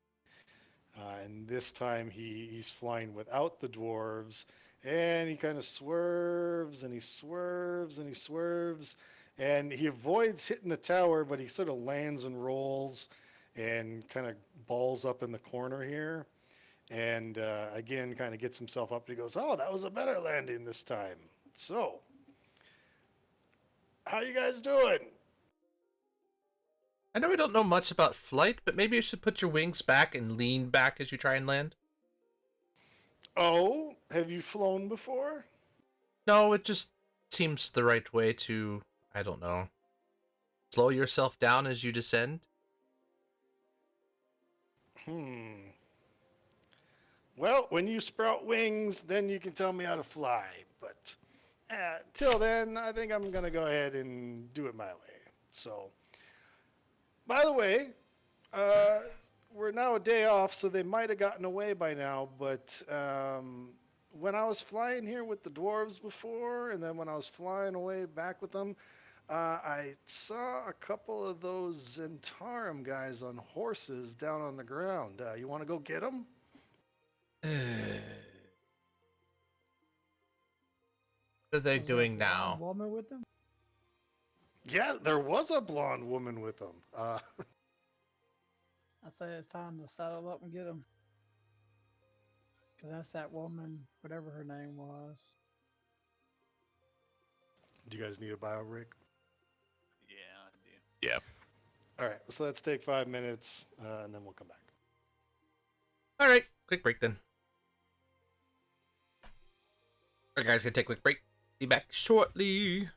And this time he's flying without the dwarves, and he kind of swerves and he swerves and he swerves, and he avoids hitting the tower, but he sort of lands and rolls and kind of balls up in the corner here. And again, kind of gets himself up and he goes, oh, that was a better landing this time. So, how you guys doing?
I know we don't know much about flight, but maybe you should put your wings back and lean back as you try and land.
Oh, have you flown before?
No, it just seems the right way to, I don't know, slow yourself down as you descend.
Well, when you sprout wings, then you can tell me how to fly. But till then, I think I'm going to go ahead and do it my way. So, by the way, we're now a day off, so they might have gotten away by now. But when I was flying here with the dwarves before, and then when I was flying away back with them, I saw a couple of those Zentarum guys on horses down on the ground. You want to go get them?
What are they
Was there a
doing
blonde
now?
Woman with them?
Yeah, there was a blonde woman with them.
I say it's time to settle up and get them. Because that's that woman, whatever her name was.
Do you guys need a bio rig?
Yeah, I do.
Yeah.
All right, so let's take 5 minutes, and then we'll come back.
All right, quick break then. All right, guys, gonna take a quick break. Be back shortly.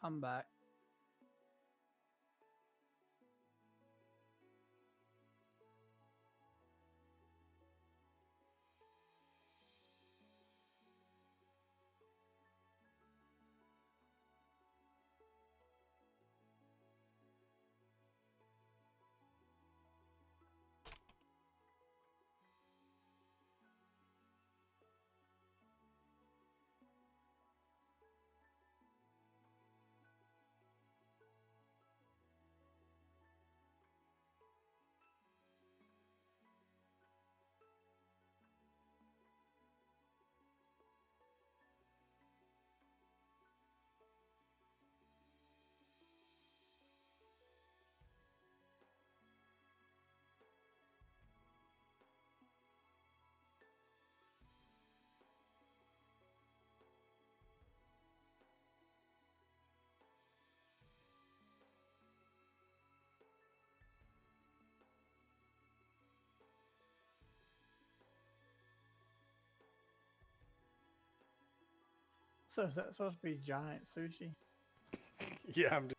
I'm back. So is that supposed to be giant sushi?
Yeah, I'm just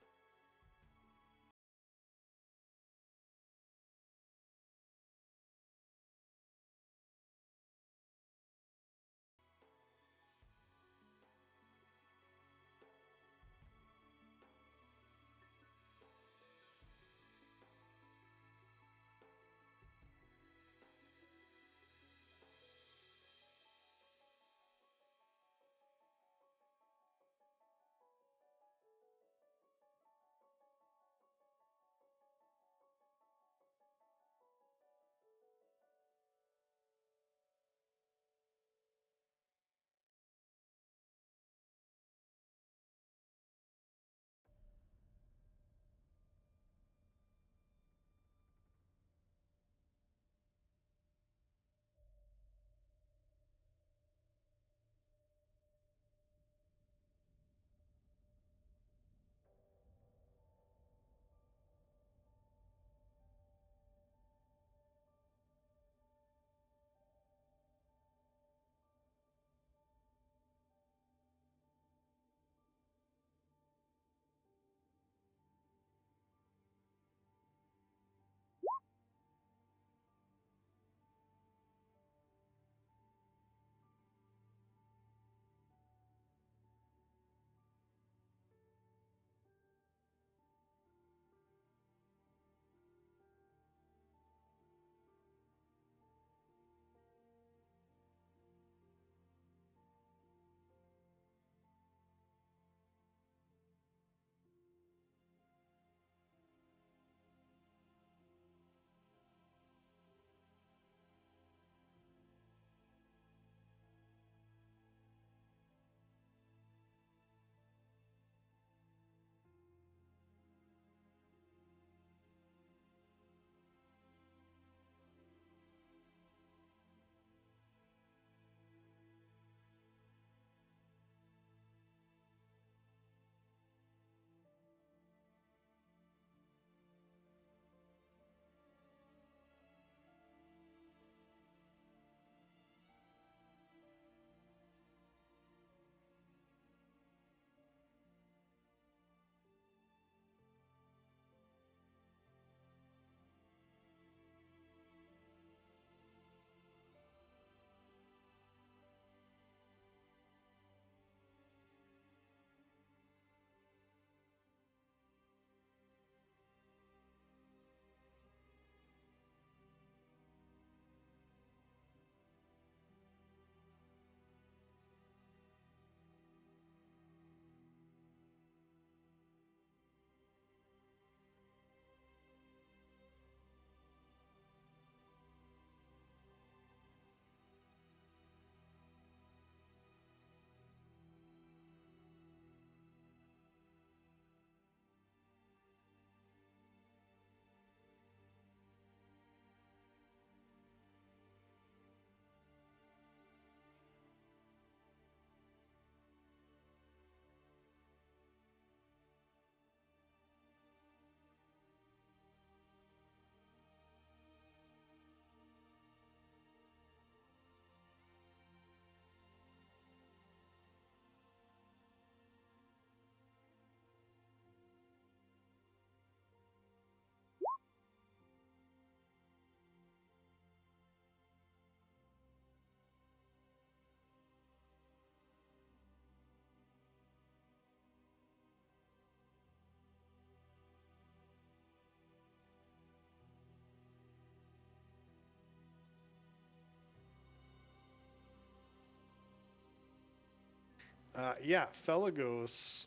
Yeah, Felagos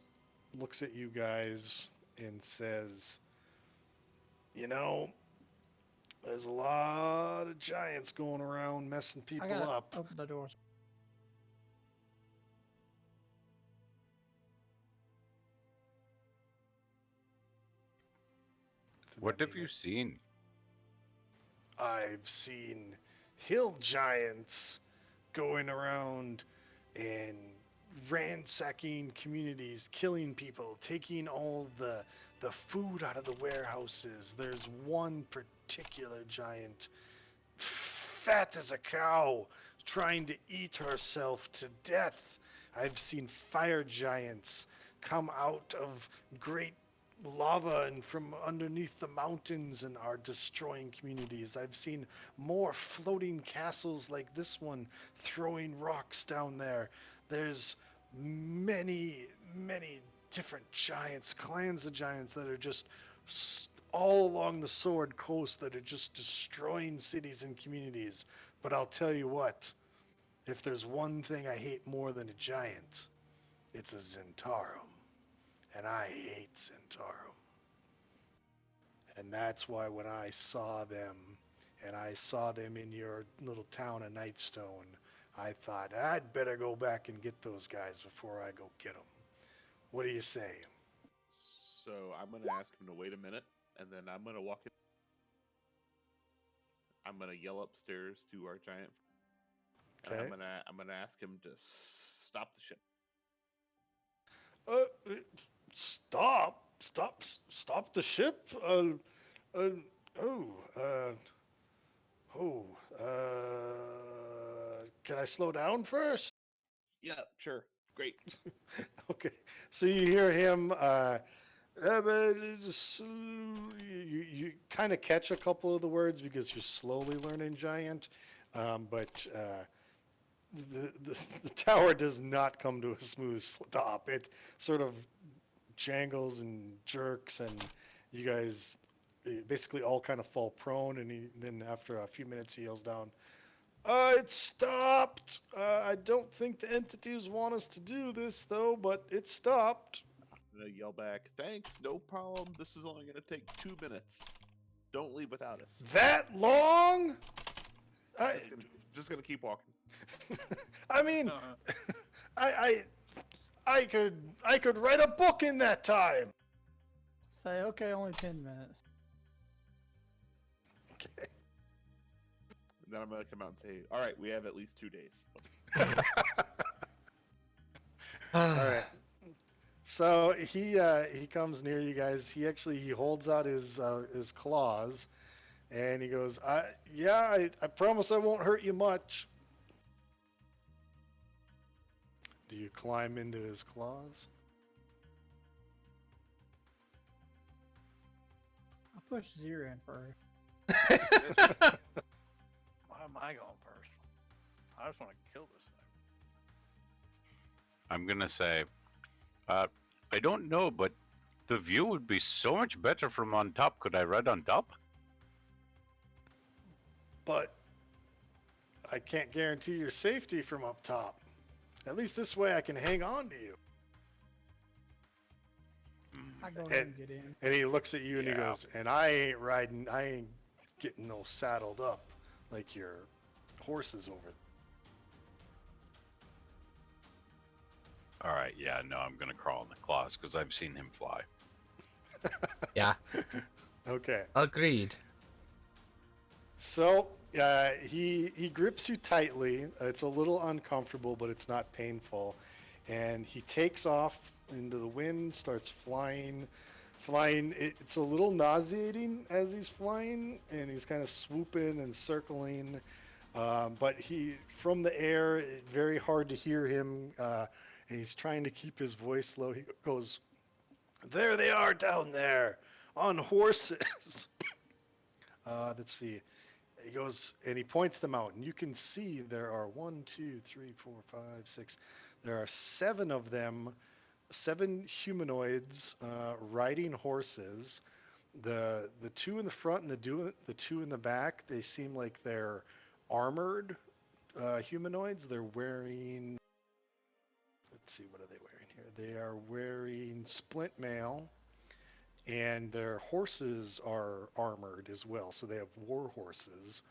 looks at you guys and says, "You know, there's a lot of giants going around messing
I
people
gotta
up.
open the doors.
Did
What
that
have
mean
you seen?
I've seen hill giants going around and ransacking communities, killing people, taking all the food out of the warehouses. There's one particular giant, fat as a cow, trying to eat herself to death. I've seen fire giants come out of great lava and from underneath the mountains and are destroying communities. I've seen more floating castles like this one throwing rocks down there. There's many different giants, clans of giants that are just all along the Sword Coast that are just destroying cities and communities. But I'll tell you what, if there's one thing I hate more than a giant, it's a Zentarum. And I hate Zentarum. And that's why when I saw them, and I saw them in your little town of Nightstone, I thought I'd better go back and get those guys before I go get them. What do you say?
So I'm gonna ask him to wait a minute, and then I'm gonna walk in. I'm gonna yell upstairs to our giant, and
Okay.
I'm gonna ask him to stop the ship.
Uh, stop the ship. Uh, oh, uh, oh, can I slow down first?
Yeah, sure, great.
Okay. So you hear him. But you kind of catch a couple of the words because you're slowly learning giant, but the tower does not come to a smooth stop. It sort of jangles and jerks, and you guys basically all kind of fall prone. And then after a few minutes, he yells down, "It stopped. I don't think the entities want us to do this though, but it stopped."
I'm gonna yell back, "Thanks, no problem. This is only gonna take 2 minutes. Don't leave without us."
That long? I,
Just gonna keep walking.
I mean,
Uh-huh.
I, I could write a book in that time.
Say, okay, only 10 minutes.
Okay.
And then I'm gonna come out and say, "All right, we have at least 2 days." Let's
All right. So he comes near you guys. He holds out his claws, and he goes, I promise I won't hurt you much." Do you climb into his claws?
I pushed Zero in first.
Why am I going first? I just want to kill this thing.
I'm gonna say, I don't know, but the view would be so much better from on top. Could I ride on top?
But I can't guarantee your safety from up top. At least this way I can hang on to you.
I go ahead and get in.
And he looks at you and he
Yeah.
goes, "And I ain't getting no saddled up like your horses over there."
All right, yeah, no, I'm gonna crawl in the claws because I've seen him fly.
Yeah,
Okay.
agreed.
So he grips you tightly. It's a little uncomfortable, but it's not painful. And he takes off into the wind, starts flying. It's a little nauseating as he's flying, and he's kind of swooping and circling. But from the air, very hard to hear him. And he's trying to keep his voice low. He goes, "There they are down there on horses." Let's see. He goes and he points them out, and you can see there are 1, 2, 3, 4, 5, 6. There are 7 of them, 7 humanoids riding horses. The 2 in the front and the 2 in the back, they seem like they're armored humanoids. They're wearing, let's see, what are they wearing here? They are wearing splint mail, and their horses are armored as well. So they have war horses.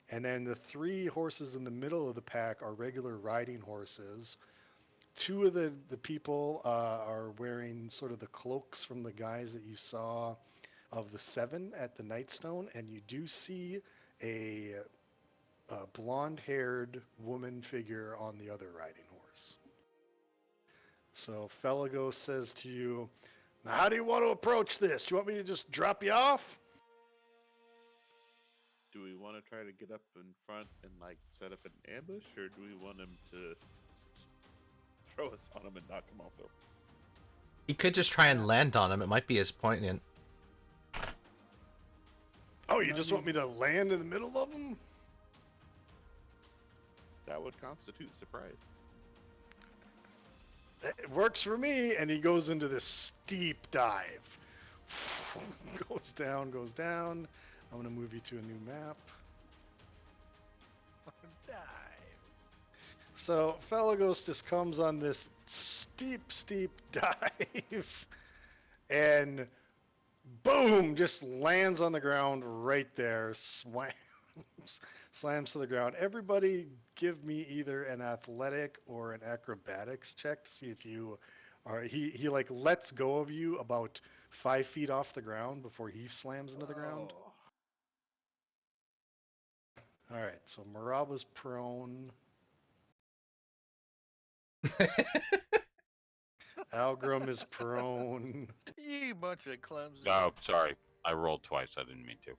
And then the 3 horses in the middle of the pack are regular riding horses. 2 of the people are wearing sort of the cloaks from the guys that you saw of the 7 at the Nightstone, and you do see a blonde-haired woman figure on the other riding horse. So Felagos says to you, "Now, how do you want to approach this? Do you want me to just drop you off?"
Do we want to try to get up in front and like set up an ambush, or do we want him to throw us on him and knock him off the?
He could just try and land on him. It might be as poignant.
Oh, you just want me to land in the middle of them?
That would constitute surprise.
It works for me. And he goes into this steep dive. Goes down, goes down. I'm going to move you to a new map.
Dive.
So Felagos just comes on this steep, steep dive and boom, just lands on the ground right there, slams to the ground. Everybody give me either an athletic or an acrobatics check to see if you are, he like lets go of you about 5 feet off the ground before he slams into the ground. All right, so Maraba's prone. Algrim is prone.
You bunch of clumsy.
Oh, sorry. I rolled twice. I didn't mean to.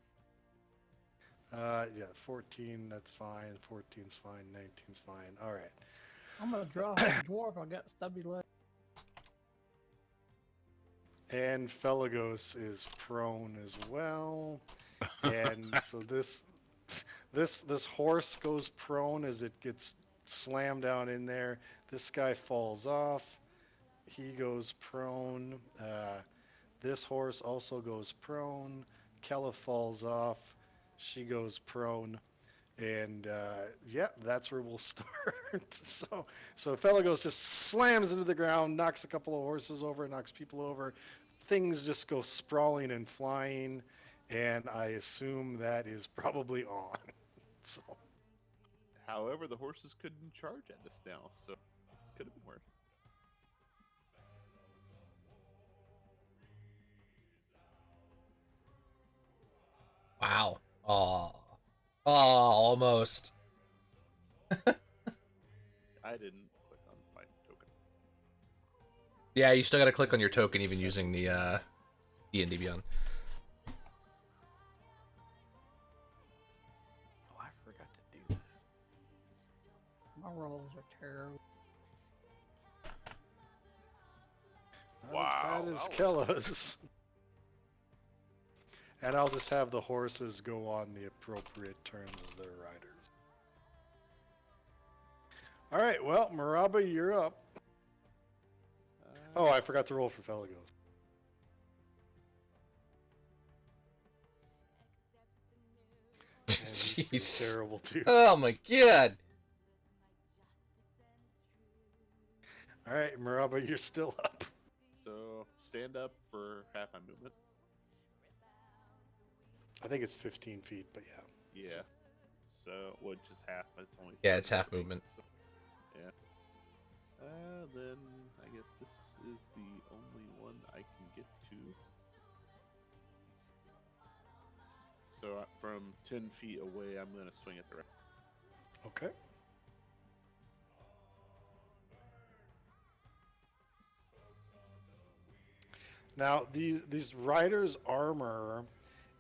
Yeah, 14, that's fine. 14's fine. 19's fine. All right.
I'm gonna draw a dwarf. I got stubby legs.
And Felagos is prone as well. And so this horse goes prone as it gets slammed down in there. This guy falls off. He goes prone. This horse also goes prone. Kella falls off. She goes prone. And yeah, that's where we'll start. So Felagos just slams into the ground, knocks a couple of horses over, knocks people over. Things just go sprawling and flying. And I assume that is probably on. So.
However, the horses couldn't charge at us now, so could have been worse.
Wow. Oh, almost.
I didn't click on find token.
Yeah, you still got to click on your token, even using the D&D Beyond.
Oh, I forgot to do that.
My rolls are terrible.
Not
Wow,
as bad as
that
Kella's. And I'll just have the horses go on the appropriate turns as their riders. All right, well, Maraba, you're up. Oh, I forgot to roll for Felagos. And he's pretty
Jeez.
terrible too.
Oh my god.
All right, Maraba, you're still up.
So stand up for half my movement.
I think it's 15 feet, but yeah.
Yeah. So, well, just half, but it's only.
Yeah, it's
30
half
feet,
movement.
so- yeah. Then I guess this is the only one I can get to. So from 10 feet away, I'm gonna swing at the right.
Okay. Now, these riders' armor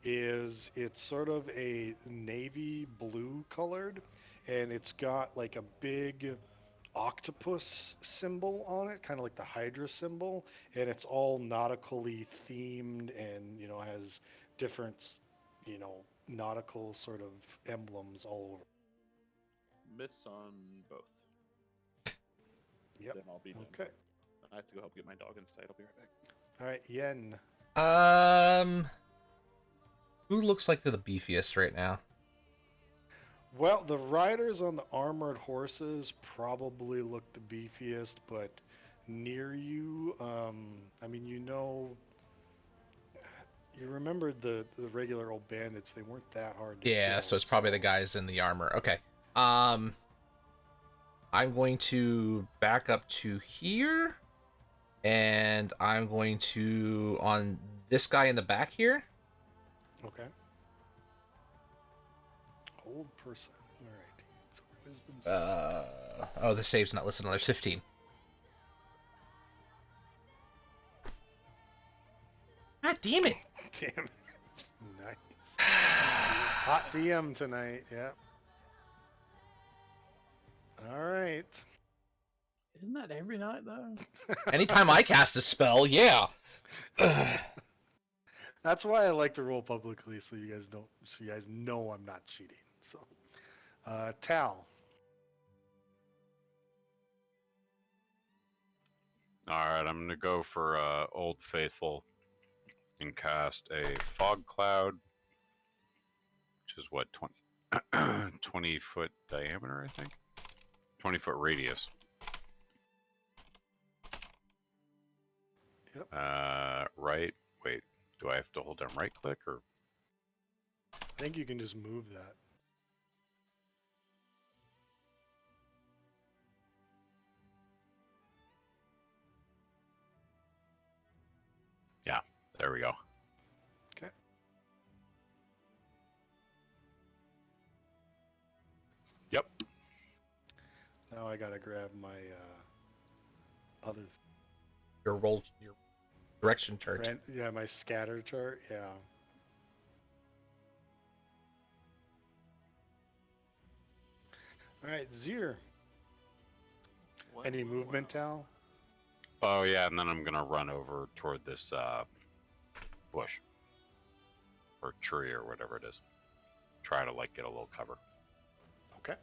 it's sort of a navy blue colored, and it's got like a big octopus symbol on it, kind of like the Hydra symbol, and it's all nautically themed, and has different nautical sort of emblems all over.
Miss on both.
Yep.
Then I'll be done.
Okay.
I have to go help get my dog inside. I'll be right back.
All right, Yen.
Who looks like they're the beefiest right now?
Well, the riders on the armored horses probably look the beefiest, but near you. I mean, you remembered the regular old bandits. They weren't that hard to
Yeah,
kill.
so it's probably the guys in the armor. Okay. I'm going to back up to here, and I'm going to on this guy in the back here.
Okay. Old person. All right. So wisdom.
Oh, the save's not listed on. There's 15. God damn it!
Damn it. Nice. Hot DM tonight. Yeah. All right.
Isn't that every night though?
Anytime I cast a spell, yeah.
That's why I like to roll publicly, so you guys know I'm not cheating. So, Tal.
All right, I'm gonna go for Old Faithful and cast a fog cloud, which is what 20 foot diameter, I think. 20-foot radius.
Yep.
Right. Wait. Do I have to hold down right click or?
I think you can just move that.
Yeah. There we go.
Okay.
Yep.
Now I gotta grab my other.
Your direction chart.
Yeah, my scatter chart. Yeah. All right, Zir.
What?
Any movement, Tal?
Oh yeah, and then I'm gonna run over toward this bush or tree or whatever it is. Try to like get a little cover.
Okay.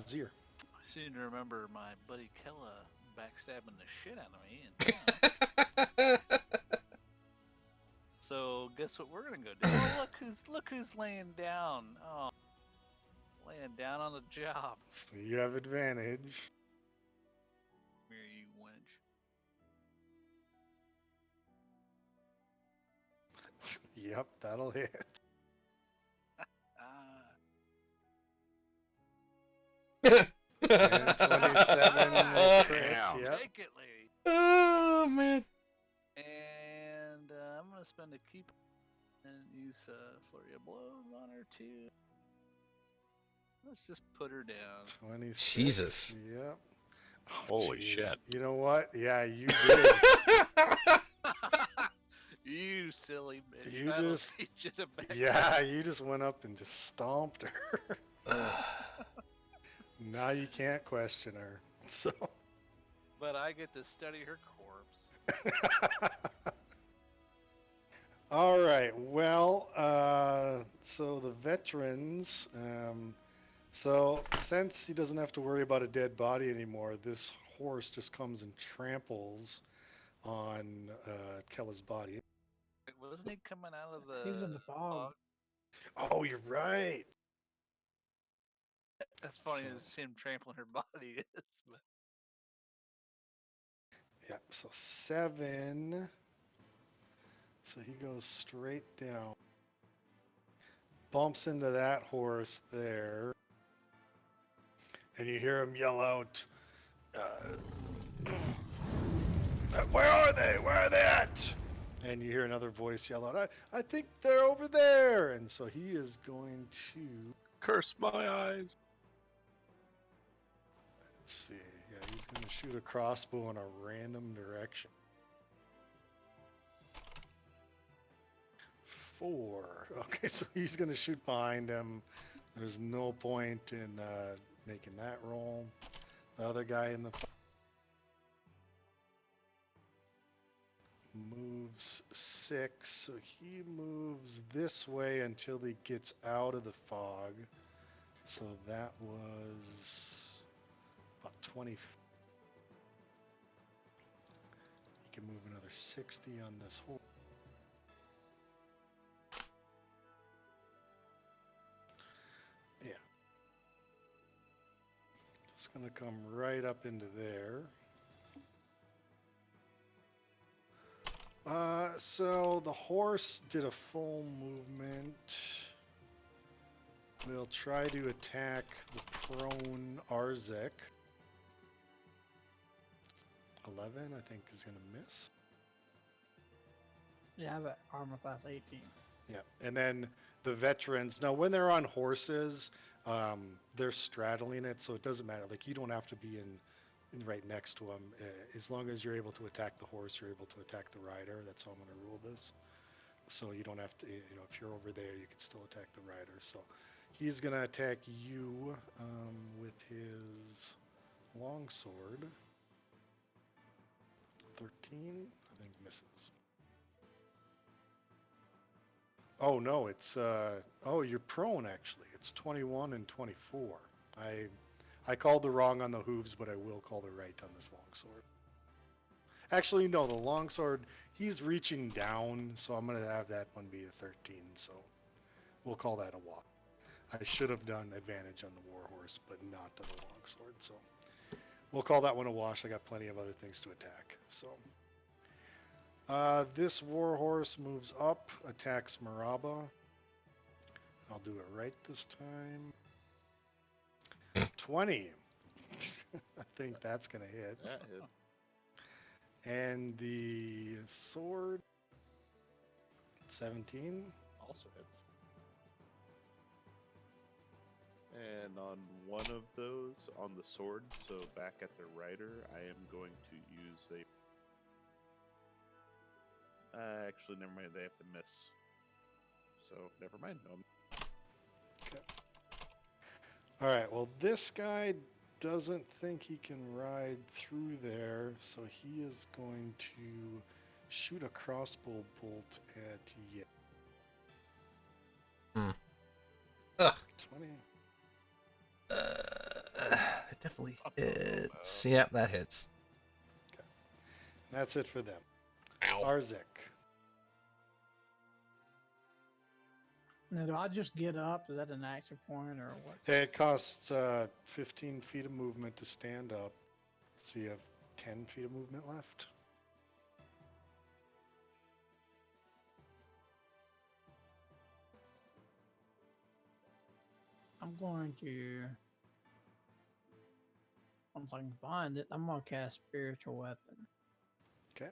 Zir.
I seem to remember my buddy Kella backstabbing the shit out of me. And, so guess what we're gonna go do? Oh, look who's laying down. Oh, laying down on the job.
So you have advantage.
Here, you wench.
Yep, that'll hit. And 27 crit.
Damn.
Yep.
Take it, lady.
Oh man.
And I'm gonna spend a keep and use flurry of blows on her too. Let's just put her down.
26.
Jesus.
Yep. Oh,
Holy
jeez.
shit.
You know what? Yeah, you did.
You silly bitch.
You
I will
just-
teach you to back
Yeah, you just went up and just stomped her. Now you can't question her. So.
But I get to study her corpse.
All right. Well, so the veterans. So since he doesn't have to worry about a dead body anymore, this horse just comes and tramples on Kella's body.
Wasn't he coming out of the?
He was in the fog.
Oh, you're right.
As funny
So-
as him trampling her body is, but
Yeah. So 7. So he goes straight down. Bumps into that horse there. And you hear him yell out, where are they? Where are they at? And you hear another voice yell out, I think they're over there. And so he is going to,
Curse my eyes.
let's see. Yeah, he's going to shoot a crossbow in a random direction. 4. Okay, so he's going to shoot behind him. There's no point in making that roll. The other guy in the moves 6, so he moves this way until he gets out of the fog. So that was about 20. He can move another 60 on this whole. Yeah. It's going to come right up into there. So the horse did a full movement. We'll try to attack the prone Arzek. 11, I think, is going to miss.
Yeah, I have an armor class 18.
Yeah, and then the veterans. Now, when they're on horses, they're straddling it, so it doesn't matter. Like, you don't have to be in right next to them. As long as you're able to attack the horse, you're able to attack the rider. That's how I'm going to rule this. So you don't have to, if you're over there, you can still attack the rider. So he's going to attack you with his longsword. 13, I think, misses. Oh no, it's you're prone actually. It's 21 and 24. I called the wrong on the hooves, but I will call the right on this longsword. Actually, no, the longsword, he's reaching down, so I'm gonna have that one be a 13. So we'll call that a wash. I should have done advantage on the warhorse, but not on the longsword. So we'll call that one a wash. I got plenty of other things to attack. So. This warhorse moves up, attacks Maraba. I'll do it right this time. 20. I think that's going to hit.
That hits.
And the sword, 17.
Also hits. And on one of those, on the sword, so back at the rider, I am going to use a... actually, never mind. They have to miss. So, never mind. No.
Okay. All right, well, this guy doesn't think he can ride through there, so he is going to shoot a crossbow bolt at Ye.
Ugh.
20.
It definitely hits. Yep, that hits.
That's it for them.
Ow.
Arzek.
Now, do I just get up? Is that an action point or what?
It costs 15 feet of movement to stand up, so you have 10 feet of movement left.
I'm going to. Once I can find it, I'm going to cast Spiritual Weapon.
Okay.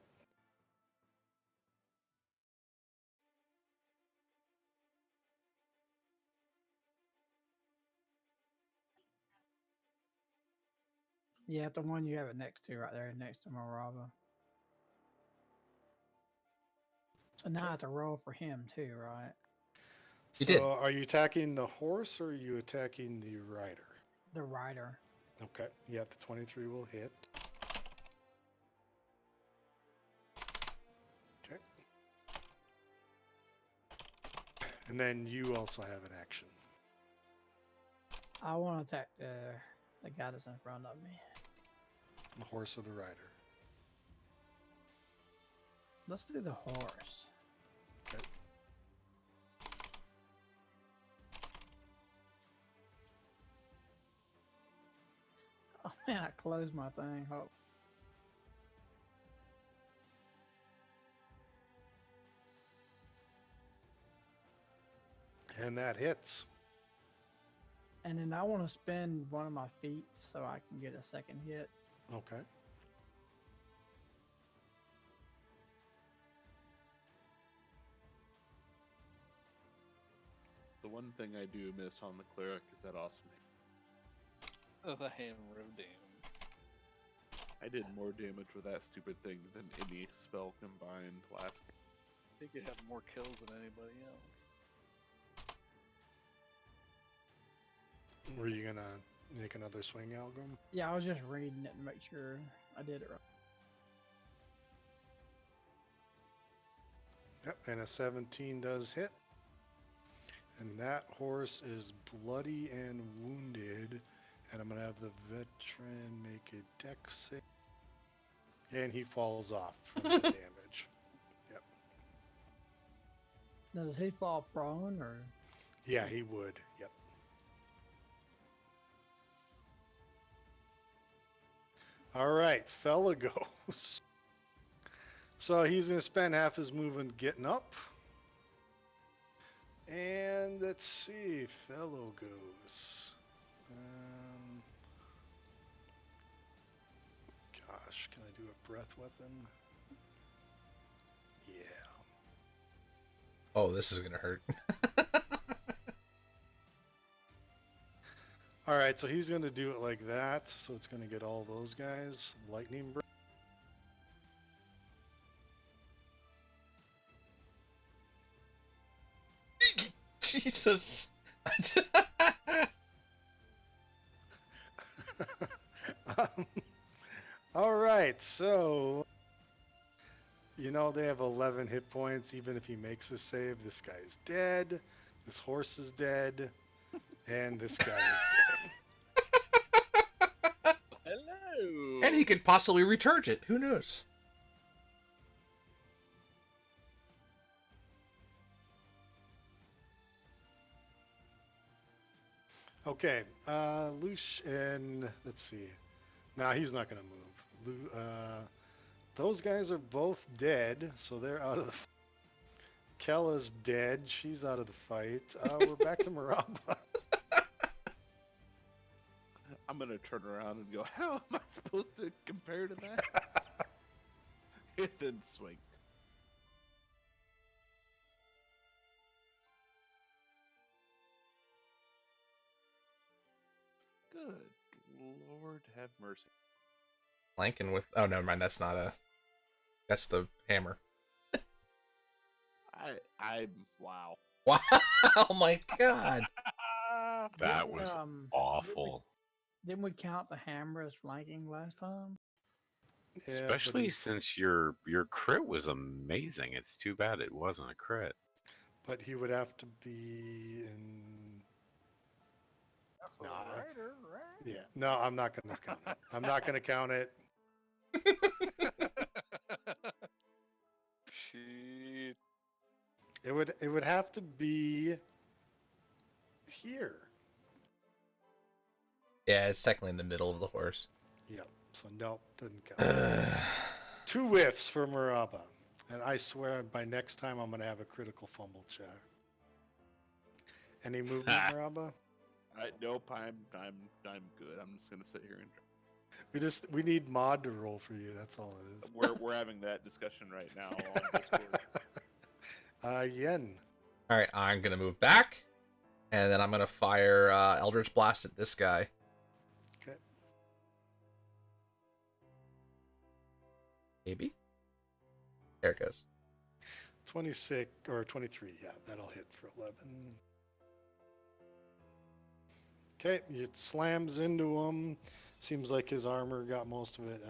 Yeah, the one you have it next to right there, next to Maraba. So now I have to roll for him too, right?
You
So
did.
are you attacking the horse or are you attacking the rider?
The rider.
Okay. Yeah, the 23 will hit. Okay. And then you also have an action.
I want to attack the guy that's in front of me.
The horse or the rider.
Let's do the horse.
Okay.
Oh man, I closed my thing. Oh.
And that hits.
And then I want to spend one of my feet so I can get a second hit.
Okay.
The one thing I do miss on the cleric is that awesome.
Oh, the Hammer of Doom.
I did more damage with that stupid thing than any spell combined last game.
I think you have more kills than anybody else.
Were you going to make another swing, Algrim?
Yeah, I was just reading it to make sure I did it right.
Yep, and a 17 does hit. And that horse is bloody and wounded. And I'm going to have the veteran make a dex save. And he falls off from the damage. Yep.
Now, does he fall prone or?
Yeah, he would. Yep. All right, Felagos. So he's going to spend half his movement getting up. And let's see, fellow goes. Gosh, can I do a breath weapon? Yeah.
Oh, this is gonna hurt.
All right, so he's going to do it like that. So it's going to get all those guys. Lightning breath.
Jesus.
All right, so you know they have 11 hit points. Even if he makes a save, this guy's dead. This horse is dead, and this guy is dead.
Hello.
And he could possibly recharge it. Who knows?
Okay, Lush and let's see. Nah, he's not gonna move. Those guys are both dead, so they're out of the. Kella's dead. She's out of the fight. We're back to Maraba.
I'm gonna turn around and go, how am I supposed to compare to that? And then swing. Good Lord have mercy.
Flanking with. Oh, never mind. That's not a. That's the hammer.
I'm wow.
Wow! Oh my god!
That
Didn't,
was
um,
awful.
Didn't we count the hammer as flanking last time?
Yeah, but
Especially
he's-
since your crit was amazing. It's too bad it wasn't a crit.
But he would have to be in. Nah, yeah, no, I'm not gonna count it. I'm not gonna count it.
Shit.
It would have to be here.
Yeah, it's technically in the middle of the horse.
Yep. So no, doesn't count. 2 whiffs for Maraba, and I swear by next time I'm gonna have a critical fumble check. Any movement, Maraba?
Nope. I'm good. I'm just gonna sit here and
We need mod to roll for you. That's all it is.
we're having that discussion right now on Discord.
Yen.
All right, I'm gonna move back, and then I'm gonna fire Eldritch Blast at this guy.
Okay.
Maybe. There it goes.
26 or 23. Yeah, that'll hit for 11. Okay, it slams into him. Seems like his armor got most of it.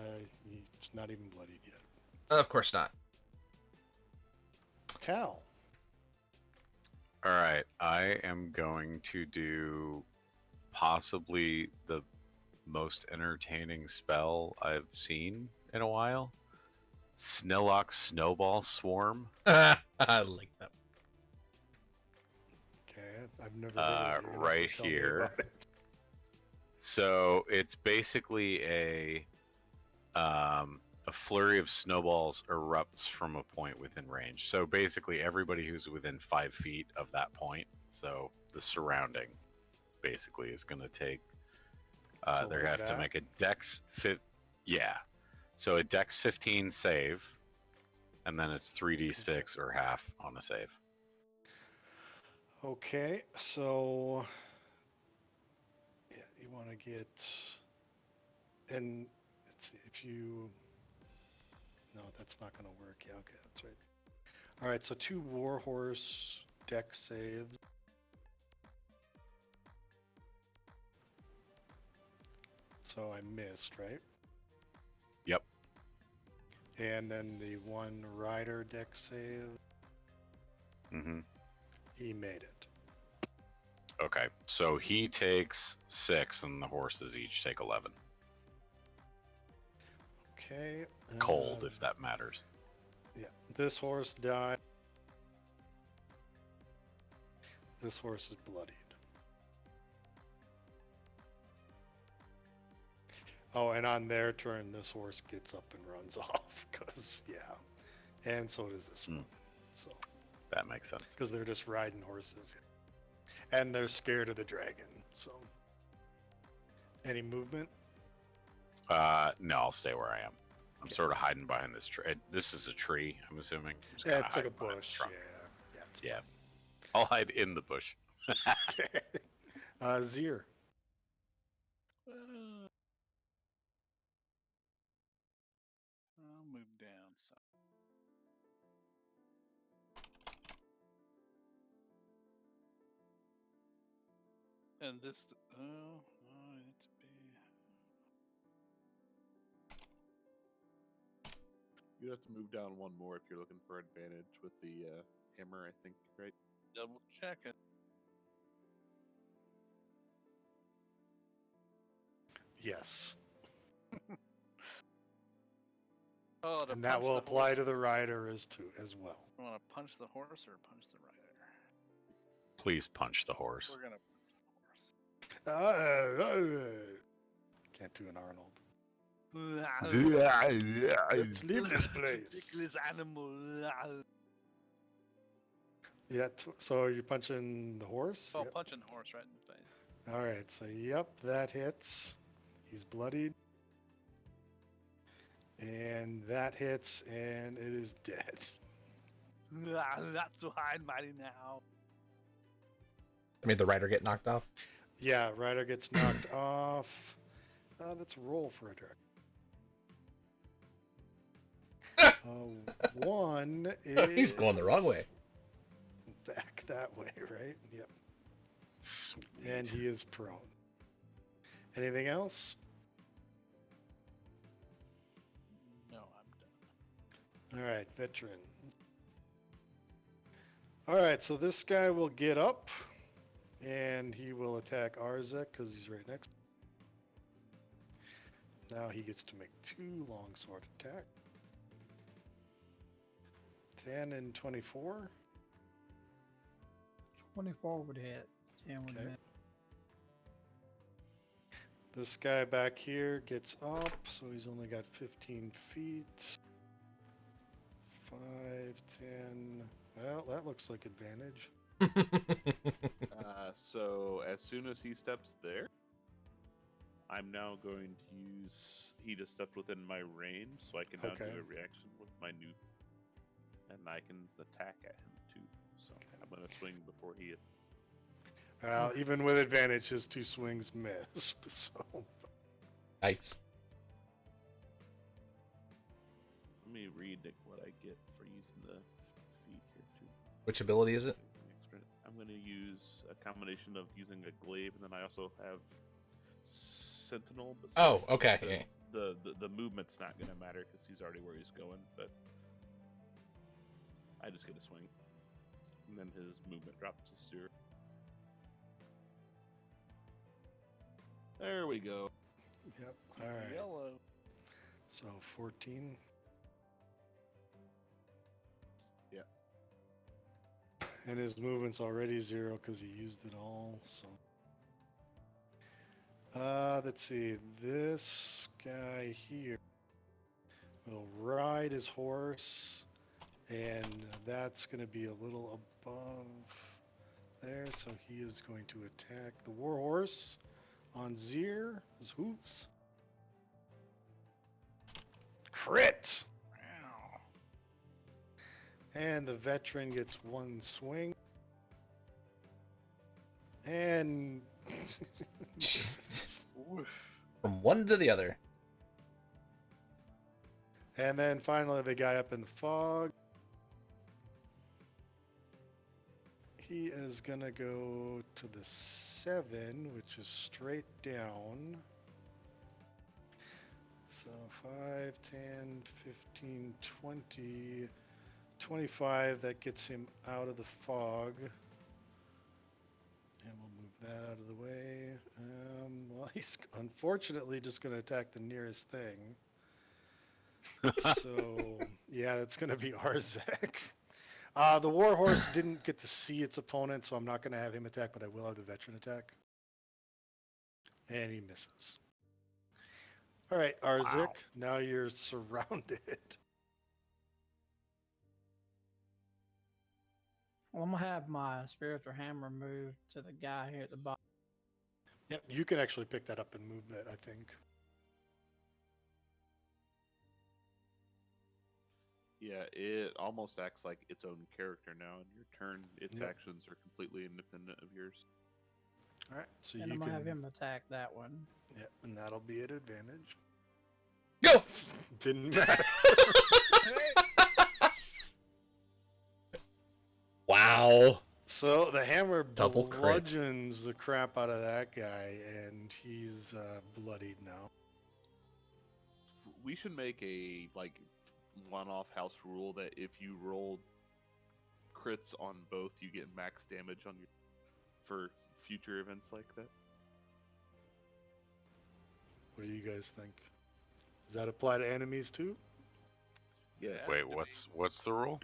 He's not even bloodied yet.
Of course not.
Tal.
All right, I am going to do possibly the most entertaining spell I've seen in a while. Snillock Snowball Swarm.
I like that.
Okay, I've never heard of it. You're gonna have to
Right
tell me
here.
about it.
So it's basically a flurry of snowballs erupts from a point within range. So basically, everybody who's within 5 feet of that point, so the surrounding, basically is going to take.
So
They
like
have to
that?
make a Dex yeah. So a Dex 15 save, and then it's 3d6 or half on a save.
Okay, so yeah, you want to get, and let's see if you. No, that's not going to work. Yeah, okay, that's right. All right, so 2 Warhorse dex saves. So I missed, right?
Yep.
And then the 1 Rider dex save,
hmm
he made it.
Okay, so he takes 6, and the horses each take 11.
Okay.
Cold, if that matters.
Yeah, this horse died. This horse is bloodied. Oh, and on their turn, this horse gets up and runs off because, yeah, And so does this
Hmm.
one. So,
That makes sense.
because they're just riding horses. And they're scared of the dragon. So, any movement?
No, I'll stay where I am. I'm sort of hiding behind this tree. This is a tree, I'm assuming. I'm just
Yeah,
kinda
it's like a
hiding behind the
bush.
trunk.
Yeah. It's
Yeah. I'll hide in the bush.
Okay. Zir.
I'll move down some. And this, I need to be.
You'd have to move down one more if you're looking for advantage with the hammer, I think, right?
Double check it.
Yes.
Oh, to
And that
punch
will
the
apply
horse.
to the rider as well.
You want to punch the horse or punch the rider?
Please punch the horse.
We're gonna punch the horse.
Can't do an Arnold.
Yeah.
Let's leave this place.
Ridiculous animal.
Yeah. So you're punching the horse?
Oh,
Yep.
punching the horse right in the face.
All right. So, yep, that hits. He's bloodied. And that hits, and it is dead.
Not so high and mighty now.
I mean, the rider get knocked off.
Yeah, rider gets knocked off. Let's roll for a direct. One is
He's going the wrong way.
back that way, right? Yep.
Sweet.
And he is prone. Anything else?
No, I'm done.
All right, veteran. All right, so this guy will get up, and he will attack Arzek because he's right next. Now he gets to make 2 longsword attack. 10 and 24.
24 would hit. 10 would
Okay.
miss.
This guy back here gets up, so he's only got 15 feet. 5, 10. Well, that looks like advantage.
So as soon as he steps there, I'm now going to use. He just stepped within my range, so I can now
Okay.
do a reaction with my new, and I can attack at him too. So I'm gonna swing before he.
Even with advantage, his 2 swings missed. So
Nice.
Let me read what I get for using the feet here too.
Which ability is it?
I'm going to use a combination of using a glaive, and then I also have sentinel. But
Oh, okay.
the,
Yeah.
the movement's not going to matter because he's already where he's going. But I just get a swing, and then his movement drops to 0. There we go.
yep. All right.
Yellow.
So 14.
Yeah.
And his movement's already 0 because he used it all. So let's see. This guy here will ride his horse, and that's going to be a little above there. So he is going to attack the war horse on Zir, his hooves. Crit!
Wow.
And the veteran gets 1 swing. And
Oof.
From one to the other.
and then finally the guy up in the fog. He is gonna go to the 7, which is straight down. So 5, 10, 15, 20, 25. That gets him out of the fog. And we'll move that out of the way. Well, he's unfortunately just going to attack the nearest thing. So, yeah, that's going to be Arzek. The Warhorse didn't get to see its opponent, so I'm not going to have him attack, but I will have the veteran attack. And he misses. All right, Arzek, now you're surrounded.
Well, I'm gonna have my spiritual hammer moved to the guy here at the bottom.
Yep, you can actually pick that up and move that, I think.
Yeah, it almost acts like its own character now. In your turn, its
Yep.
actions are completely independent of yours.
All right, so
And
you
I'm gonna have
can.
him attack that one.
Yep, and that'll be at advantage.
Go!
Didn't matter.
Wow.
So the hammer
Double crit.
bludgeons the crap out of that guy, and he's bloodied now.
We should make a one-off house rule that if you roll crits on both, you get max damage on your for future events like that.
What do you guys think? Does that apply to enemies too?
Yes.
Wait, what's the rule?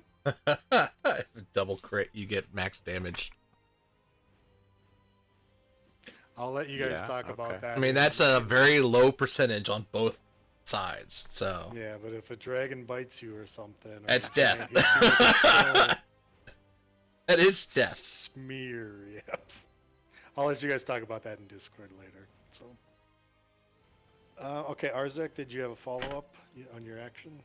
Double crit, you get max damage.
I'll let you guys
Yeah,
talk
okay.
about that.
I mean, that's a very low percentage on both sides, so.
Yeah, but if a dragon bites you or something, or
That's
a giant
death.
hits you with a stone,
That is death.
Smear. Yep. I'll let you guys talk about that in Discord later. So. Okay, Arzek, did you have a follow-up on your action?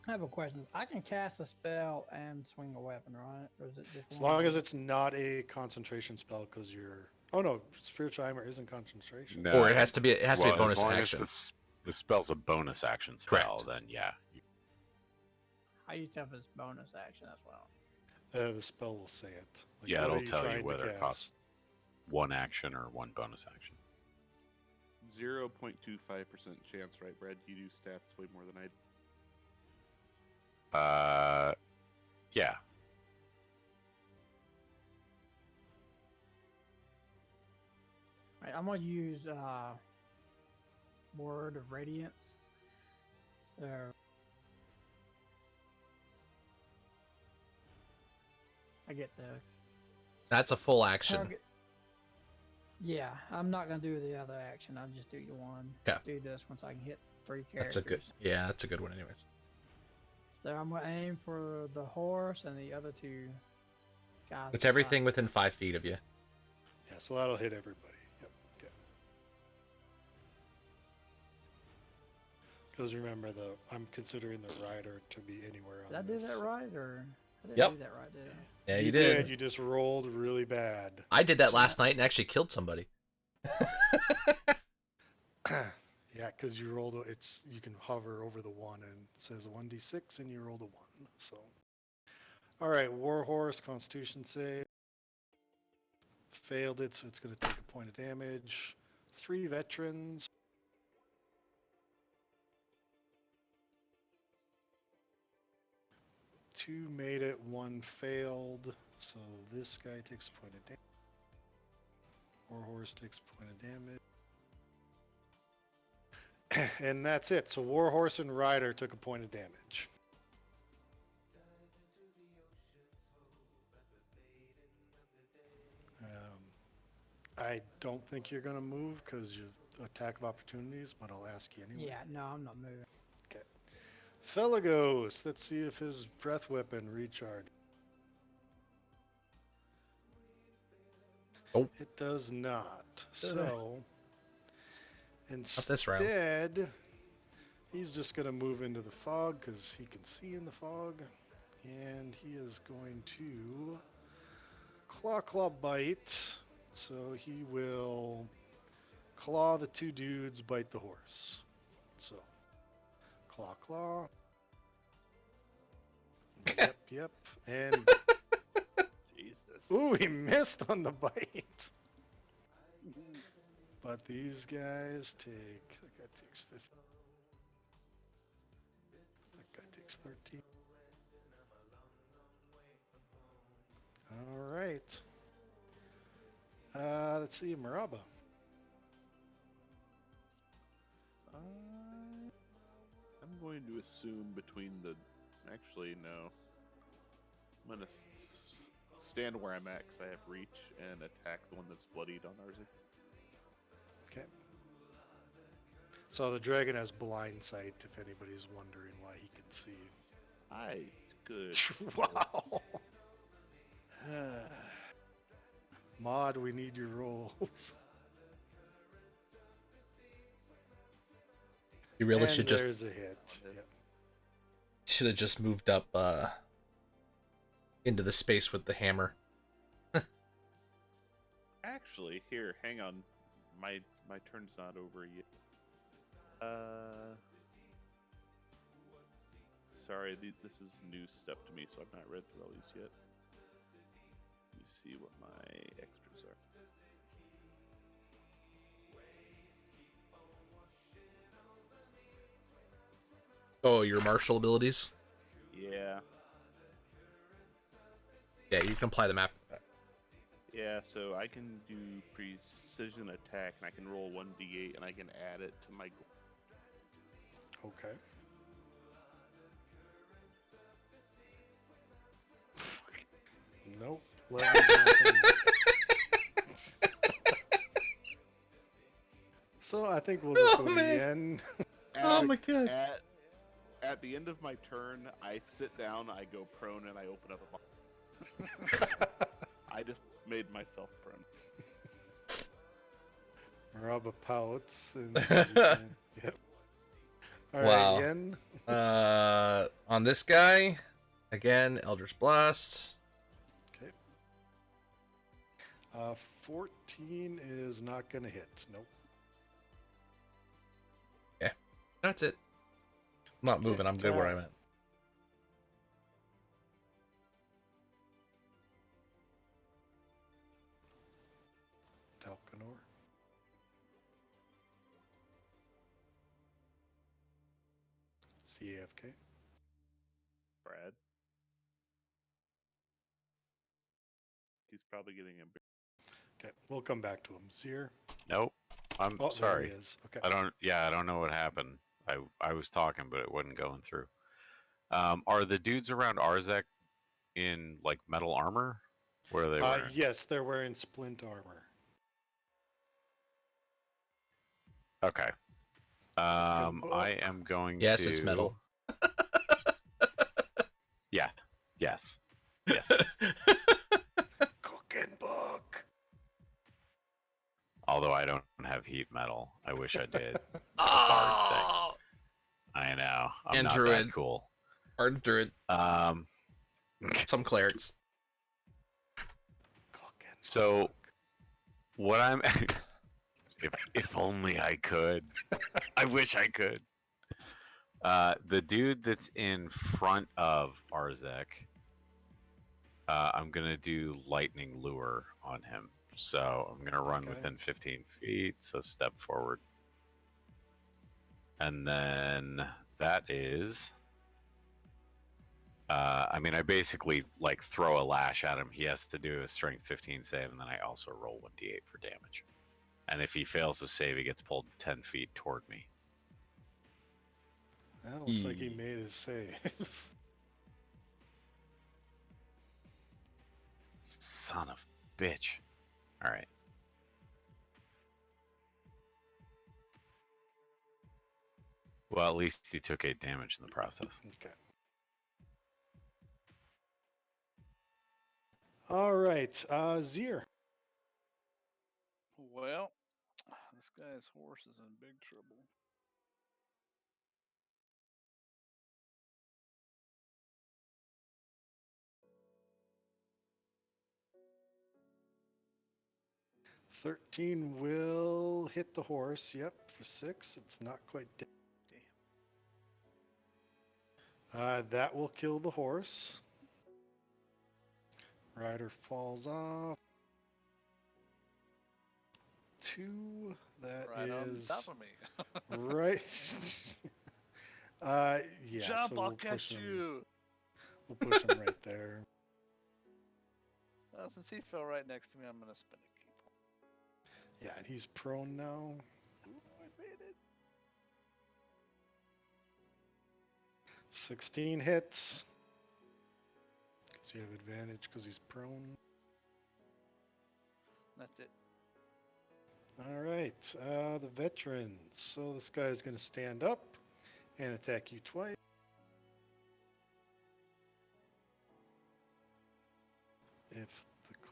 I have a question. I can cast a spell and swing a weapon, right? Or is it just
As
one?
long as it's not a concentration spell, because you're. Oh no, spiritual hammer isn't concentration.
No.
Or it has to be a
Well,
bonus
as long
action.
as the spell's a bonus action spell,
Correct.
then yeah.
How you tell if it's bonus action as well?
The spell will say it. Like,
Yeah,
what
it'll
are
tell you
trying to
whether it
cast?
costs one action or one bonus action.
0.25% chance, right, Brad? You do stats way more than I do.
Yeah.
Right, I'm gonna use Word of Radiance. So I get the
That's a full action.
target. Yeah, I'm not gonna do the other action. I'll just do the one.
Okay.
Do this once I can hit 3
That's
characters.
a good. Yeah, that's a good one, anyways.
So I'm gonna aim for the horse and the other 2 guys.
It's
beside
everything
me.
within 5 feet of you.
Yeah, so that'll hit everybody. Yep. Okay. Because remember, I'm considering the rider to be anywhere on
Did I do
this.
that right, or I didn't
Yep.
do that right? Did I?
Yeah,
you
you did.
You just rolled really bad.
I did that last night and actually killed somebody.
Yeah, because you rolled. You can hover over the 1 and it says 1d6, and you rolled a 1. So, all right, Warhorse Constitution save. Failed it, so it's going to take a point of damage. 3 veterans. Two made it, 1 failed. So this guy takes a point of damage. Warhorse takes a point of damage. And that's it. So Warhorse and Rider took a point of damage. I don't think you're going to move because you attack of opportunities, but I'll ask you anyway.
Yeah, no, I'm not moving.
Felagos, let's see if his breath weapon recharged.
Oh.
It does not. So
this round.
instead, he's just going to move into the fog because he can see in the fog. And he is going to claw bite. So he will claw the 2 dudes, bite the horse. So claw. Yep. And
Jesus.
ooh, he missed on the bite. But these guys take. That guy takes 15. That guy takes 13. All right. Let's see, Maraba.
I'm going to assume between the. Actually, no. I'm going to stand where I'm at because I have reach and attack the one that's bloodied on Arzik.
Okay. So the dragon has blind sight, if anybody's wondering why he can see.
Good.
Wow. Mod, we need your rolls.
You really
And
should just
there's a hit. Yep.
should have just moved up into the space with the hammer.
Actually, here, hang on. My turn's not over yet. Sorry, this is new stuff to me, so I've not read through all these yet. Let me see what my extras are.
Oh, your martial abilities?
Yeah.
Yeah, you can apply the map.
Yeah, so I can do precision attack, and I can roll 1d8, and I can add it to my.
Okay. Nope. Level's not gonna So I think we'll just
Oh,
go to
man.
the end.
Oh my god.
At the end of my turn, I sit down, I go prone, and I open up a box. I just made myself prone.
Rub a pouts. And yep. All right,
Wow.
Yen.
On this guy, again, Eldritch Blast.
Okay. 14 is not going to hit. Nope.
That's it. I'm not moving. I'm good where I'm at.
Talcanor. CAFK.
Brad. He's probably getting a.
Okay, we'll come back to him. Seer.
Nope. I'm
Oh,
sorry.
there he is. Okay.
I don't know what happened. I was talking, but it wasn't going through. Are the dudes around Arzek in like metal armor? What are they wearing?
Yes, they're wearing splint armor.
Okay.
book.
I am going
Yes,
to.
it's metal.
Yeah. Yes. Yes.
Cooking book.
Although I don't have heat metal. I wish I did.
Oh!
I know. I'm
And
not
druid.
that cool.
Ardent Druid.
Um,
Some clerics.
Cooking
so
book.
what I'm if only I could. I wish I could. The dude that's in front of Arzek, I'm gonna do lightning lure on him. So I'm gonna run
Okay.
within 15 feet. So step forward, and then that is. I mean, I basically like throw a lash at him. He has to do a strength 15 save, and then I also roll 1d8 for damage. And if he fails to save, he gets pulled 10 feet toward me.
Well, looks like he made his save.
Son of bitch. All right. Well, at least he took 8 damage in the process.
Okay. All right, Zier.
Well, this guy's horse is in big trouble.
$13 will hit the horse. Yep, for 6. It's not quite dead. That will kill the horse. Rider falls off. 2. That
Right on
is
top of me.
right. Yeah.
Jump!
So
I'll
we'll
catch
push him.
you.
We'll push him right there.
Since he fell right next to me, I'm gonna spin a key point.
Yeah, and he's prone now.
Ooh, I made it.
16 hits. Because you have advantage because he's prone.
That's it.
All right, the veterans. So this guy's going to stand up and attack you twice. If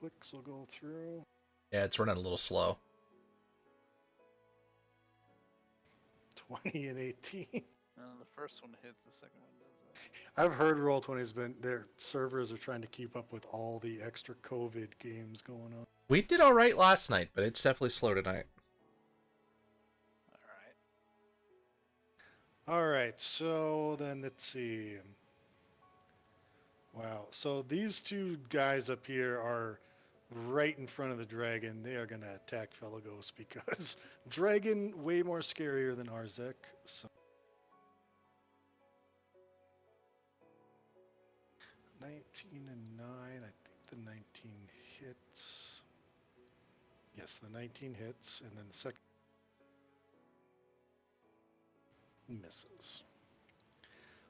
clicks will go through.
Yeah, it's running a little slow.
20 and 18.
The first one hits, the second one doesn't.
I've heard Roll20's been their servers are trying to keep up with all the extra COVID games going on.
We did all right last night, but it's definitely slow tonight.
All right.
All right, so then let's see. Wow, so these two guys up here are right in front of the dragon. They are going to attack Felagos because dragon way more scarier than Arzek. So 19 and 9. I think the 19 hits. Yes, the 19 hits, and then the second misses.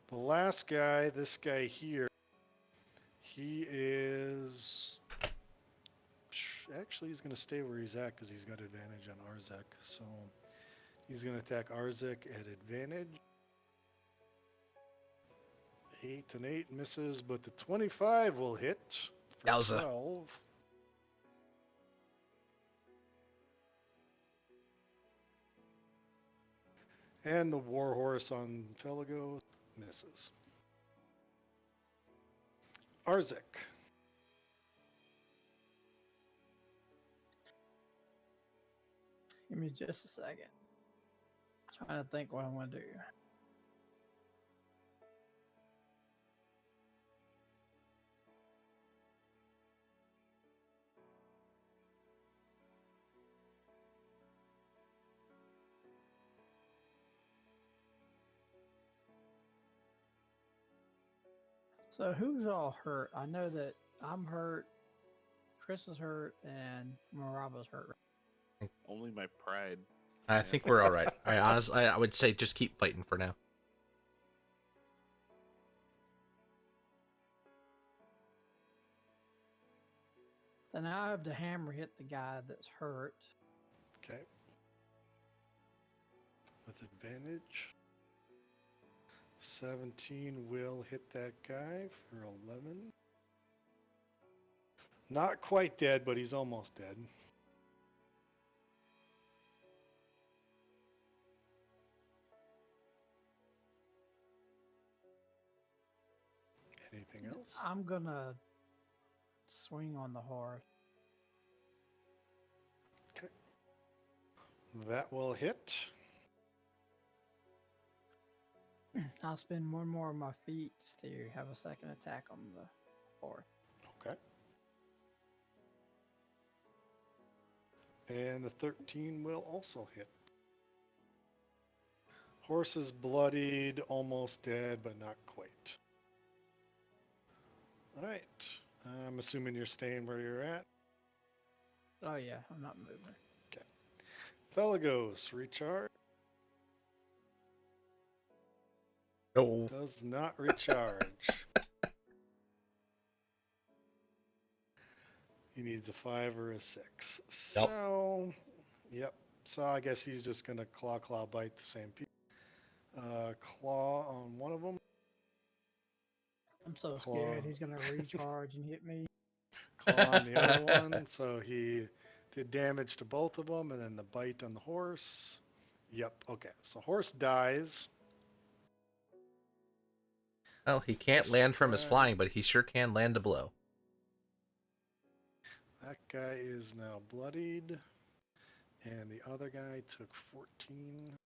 The last guy, this guy here, he is actually he's going to stay where he's at because he's got advantage on Arzek. So he's going to attack Arzek at advantage. 8 and 8 misses, but the 25 will hit for
Yowza.
12. And the Warhorse on Felagos misses. Arzek.
Give me just a second. Trying to think what I'm gonna do. So who's all hurt? I know that I'm hurt, Chris is hurt, and Maraba's hurt.
Only my pride.
I think we're all right. I would say just keep fighting for now.
Then I have the hammer hit the guy that's hurt.
Okay. With advantage. 17 will hit that guy for 11. Not quite dead, but he's almost dead. Anything else?
I'm gonna swing on the horse.
That will hit.
I'll spend one more of my feet to have a second attack on the horse.
Okay. And the 13 will also hit. Horse is bloodied, almost dead, but not quite. All right. I'm assuming you're staying where you're at.
Oh yeah, I'm not moving.
Felagos, recharge.
No.
Does not recharge. He needs a 5 or a 6.
Yep.
So, yep. So I guess he's just going to claw, bite the same people. Claw on one of them.
I'm so
Claw.
scared he's gonna recharge and hit me.
Claw on the other one. So he did damage to both of them. And then the bite on the horse. Yep. Okay. So horse dies.
Well, he can't land from his flying, but he sure can land a blow.
That guy is now bloodied. And the other guy took 14.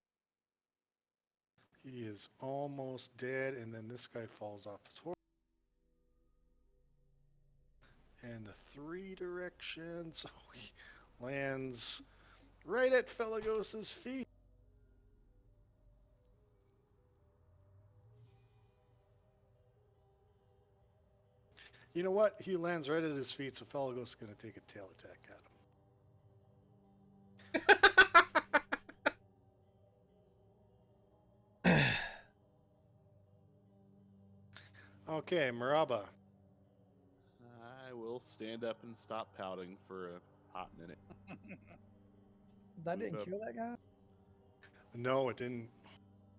He is almost dead. And then this guy falls off his horse. And the 3 direction. So he lands right at Felagos's feet. You know what? He lands right at his feet, so Felagos is going to take a tail attack at him. Okay, Maraba.
I will stand up and stop pouting for a hot minute.
That didn't
Move up.
kill that guy?
No, it didn't.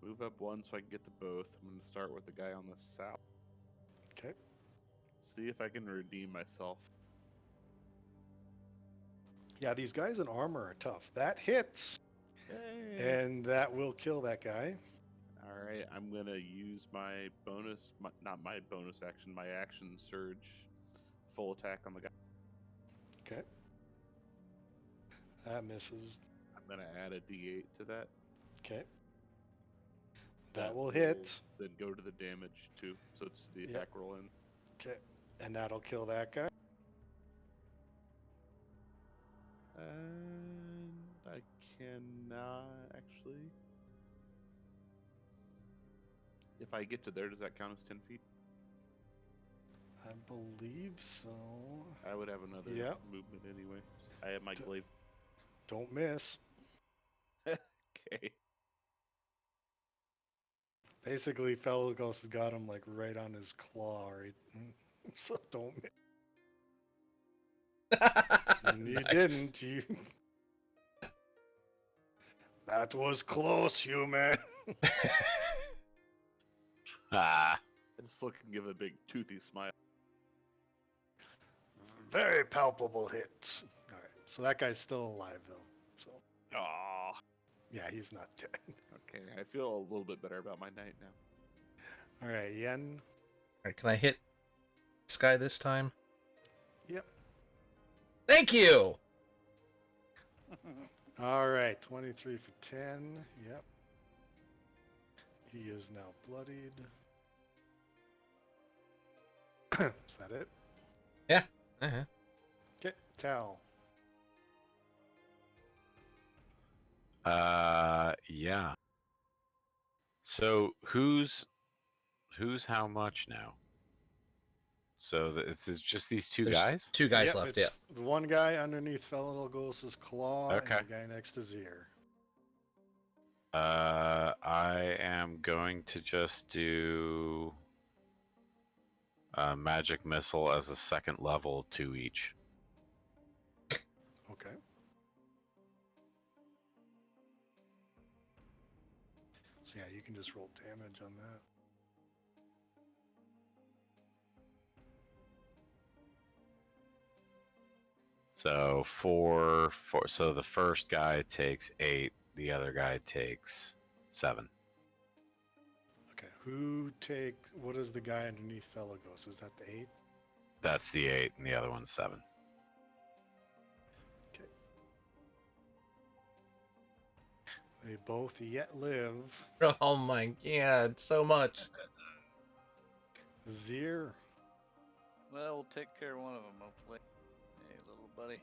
Move up one so I can get to both. I'm going to start with the guy on the south.
Okay.
See if I can redeem myself.
Yeah, these guys in armor are tough. That hits,
Yay.
and that will kill that guy.
All right, I'm gonna use my bonus, not my bonus action, my action surge, full attack on the guy.
Okay. That misses.
I'm gonna add a D8 to that.
Okay. That will hit.
Then go to the damage too. So it's the
Yep.
attack roll in.
Okay. And that'll kill that guy.
And I cannot actually. If I get to there, does that count as 10 feet?
I believe so.
I would have another
Yep.
movement anyway. I have my glaive.
Don't miss.
Okay.
Basically, Felagos has got him like right on his claw, right? So don't miss. And you
Nice.
didn't. You. That was close, human.
Ah,
I just look and give a big toothy smile.
Very palpable hit. All right. So that guy's still alive, though. So
Oh.
yeah, he's not dead.
Okay, I feel a little bit better about my night now.
All right, Yen.
Alright, can I hit this guy this time?
Yep.
Thank you!
All right, 23 for 10. Yep. He is now bloodied. Is that it?
Uh-huh.
Okay, Tal.
yeah. So who's how much now? So this is just these two
There's
guys?
2 guys
Yep,
left, yeah.
it's the one guy underneath Felagos' claw
Okay.
and the guy next to Zir.
I am going to just do magic missile as a second level, 2 each.
Okay. So yeah, you can just roll damage on that.
So so the first guy takes 8, the other guy takes 7.
Okay, what is the guy underneath Felagos? Is that the 8?
That's the 8, and the other one's 7.
Okay. They both yet live.
Oh my god, so much.
Zir.
Well, we'll take care of one of them, hopefully. Hey, little buddy.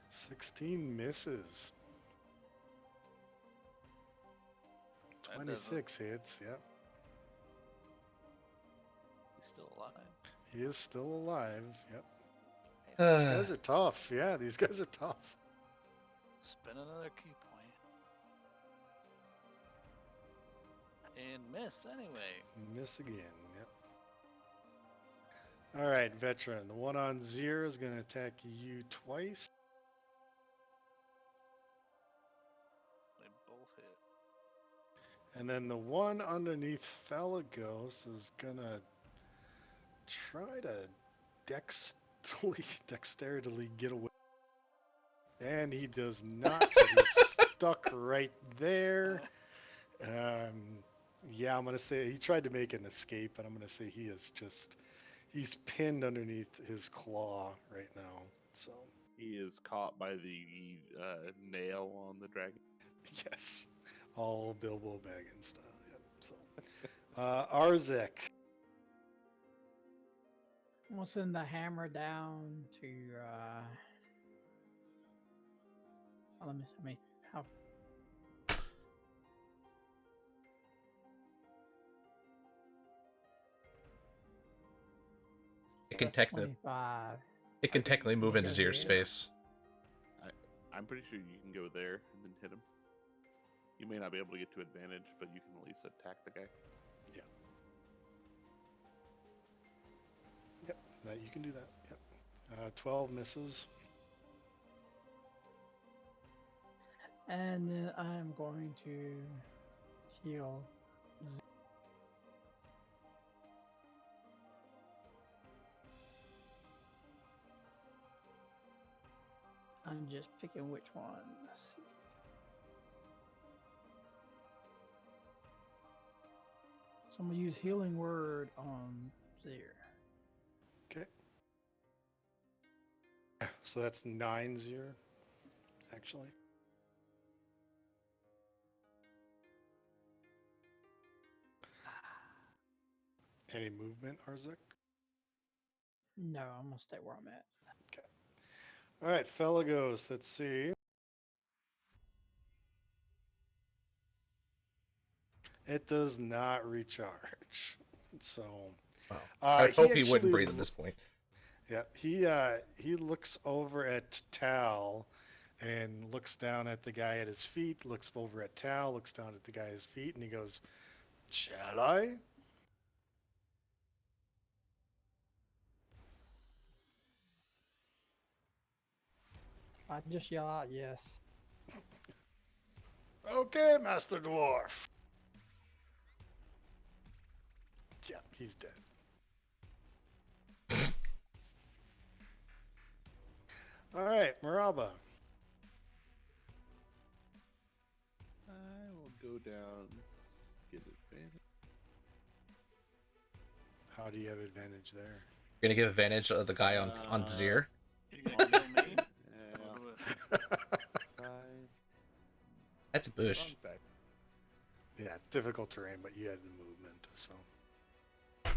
16 misses.
That doesn't-
26 hits, yep.
He's still alive.
He is still alive, yep. These guys are tough. Yeah, these guys are tough.
Spin another key point. And miss anyway.
Miss again, yep. All right, veteran. The one on Zir is going to attack you twice.
They both hit.
And then the one underneath Felagos is going to try to dexterously get away. And he does not, so he's stuck right there. Yeah, I'm going to say he tried to make an escape, and I'm going to say he's pinned underneath his claw right now. So,
He is caught by the nail on the dragon.
yes, all Bilbo Baggins style. Yep. So, Arzek.
We'll send the hammer down to let me how
It can
that's
technically
25.
it can technically move into
go
Zir's
here.
space.
I'm pretty sure you can go there and then hit him. You may not be able to get to advantage, but you can at least attack the guy.
Yep, that you can do that. Yep. 12 misses.
And then I'm going to heal. I'm just picking which one. 60. So I'm gonna use healing word on Zir.
Okay. So that's 9-0, actually. Any movement, Arzek?
No, I'm gonna stay where I'm at.
All right, Felagos, let's see. It does not recharge. So,
Wow. I hope he wouldn't
actually
breathe at this point.
Yeah, he looks over at Tal and looks down at the guy at his feet, looks over at Tal, looks down at the guy at his feet, and he goes, "Shall I?"
I just yell out yes.
Okay, Master Dwarf. Yeah, he's dead. All right, Maraba.
I will go down, get advantage.
How do you have advantage there?
You're gonna give advantage of the guy on Zir.
You gonna kill me?
Yeah,
I'll do it.
5.
That's a bush.
Wrong side.
Yeah, difficult terrain, but you had the movement, so.
Does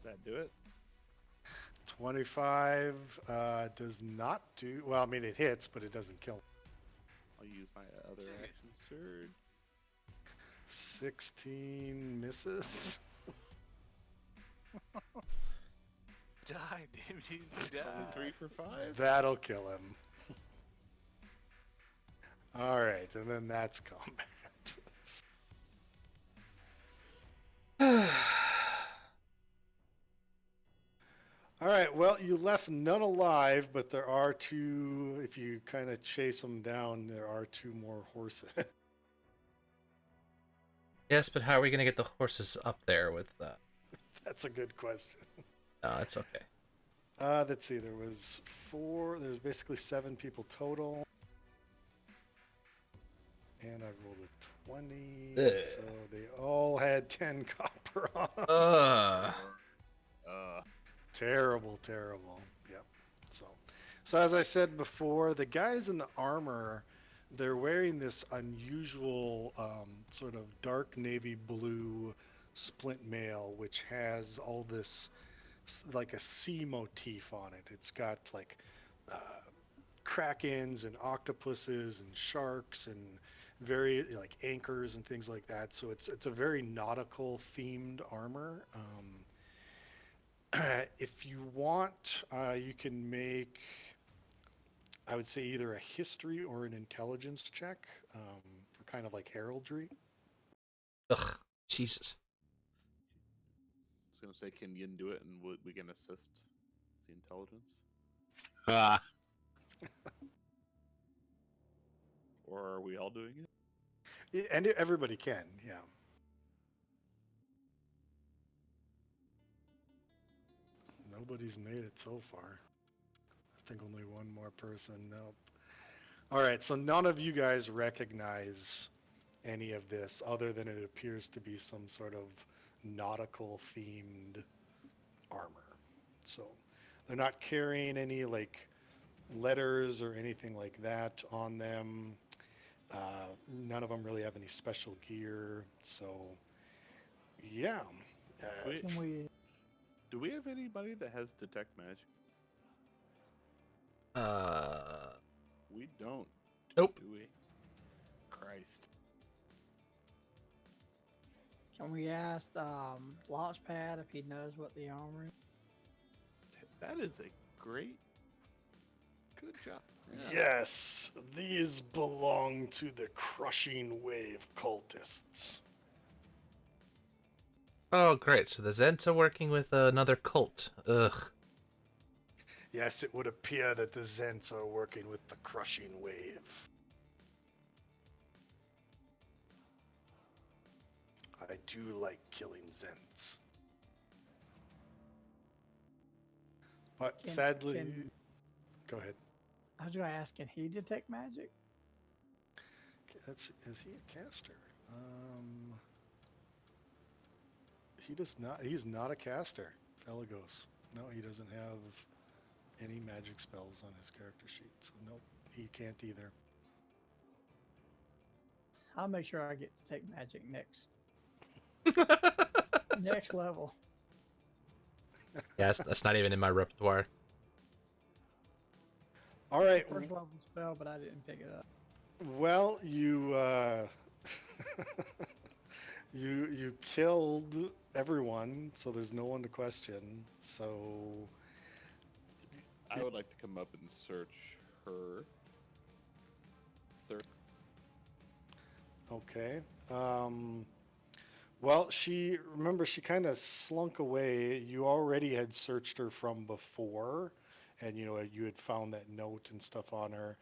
that do it?
25 does not do. Well, I mean, it hits, but it doesn't kill.
I'll use my other
Jeez.
action surge.
16 misses.
Die, damn you,
It's
die.
only 3 for 5.
That'll kill him. All right, and then that's combat. All right, well, you left none alive, but there are two. If you kind of chase them down, there are two more horses.
Yes, but how are we gonna get the horses up there with that?
That's a good question.
No, it's okay.
Let's see. There was 4. There's basically 7 people total. And I rolled a 20,
Ugh.
so they all had 10 copper on 'em. Terrible, terrible. Yep. So as I said before, the guys in the armor, they're wearing this unusual sort of dark navy blue splint mail, which has all this like a sea motif on it. It's got like krakens and octopuses and sharks and very like anchors and things like that. So it's a very nautical themed armor. If you want, you can make, I would say, either a history or an intelligence check for kind of like heraldry.
Ugh, Jesus.
I was gonna say, can Yin do it, and we can assist the intelligence,
Ah,
or are we all doing it?
Yeah, and everybody can, yeah. Nobody's made it so far. I think only one more person. Nope. All right, so none of you guys recognize any of this other than it appears to be some sort of nautical themed armor. So they're not carrying any like letters or anything like that on them. None of them really have any special gear. So yeah.
Wait.
Can we?
Do we have anybody that has detect magic? We don't.
Nope.
Do we? Christ.
Can we ask Launchpad if he knows what the armor is?
That is a great. Good job.
Yes, these belong to the Crushing Wave cultists.
Oh, great. So the Zents are working with another cult. Ugh.
Yes, it would appear that the Zents are working with the Crushing Wave. I do like killing Zents. But
Can-
sadly,
can-
Go ahead.
I was going to ask, can he detect magic?
Is he a caster? He does not. He's not a caster. Felagos. No, he doesn't have any magic spells on his character sheet. So nope, he can't either.
I'll make sure I get to take magic next. Next level.
Yeah, that's not even in my repertoire.
All right.
First level spell, but I didn't pick it up.
Well, you you killed everyone, so there's no one to question. So
I would like to come up and search her.
okay. Well, she kind of slunk away. You already had searched her from before, and you had found that note and stuff on her.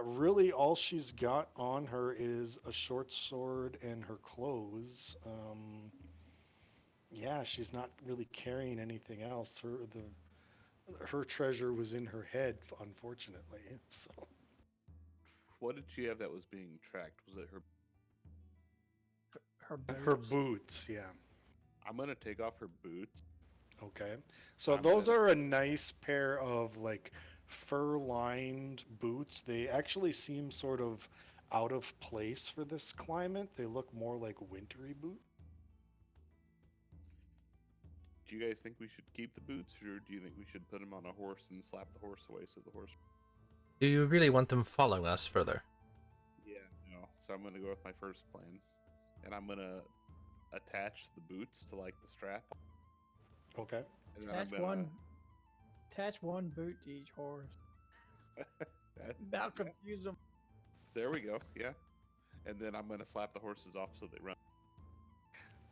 Really, all she's got on her is a short sword and her clothes. Yeah, she's not really carrying anything else. Her treasure was in her head, unfortunately. So
What did she have that was being tracked? Was it her?
Her boots.
her boots, yeah.
I'm gonna take off her boots.
Okay. So
I'm
those
gonna-
are a nice pair of like fur-lined boots. They actually seem sort of out of place for this climate. They look more like wintry boots.
Do you guys think we should keep the boots, or do you think we should put them on a horse and slap the horse away so the horse?
Do you really want them following us further?
Yeah, no. So I'm gonna go with my first plan, and I'm gonna attach the boots to like the strap.
Okay.
And then I'm
Attach one boot to each horse.
That-
That'll confuse them.
There we go. Yeah. And then I'm gonna slap the horses off so they run.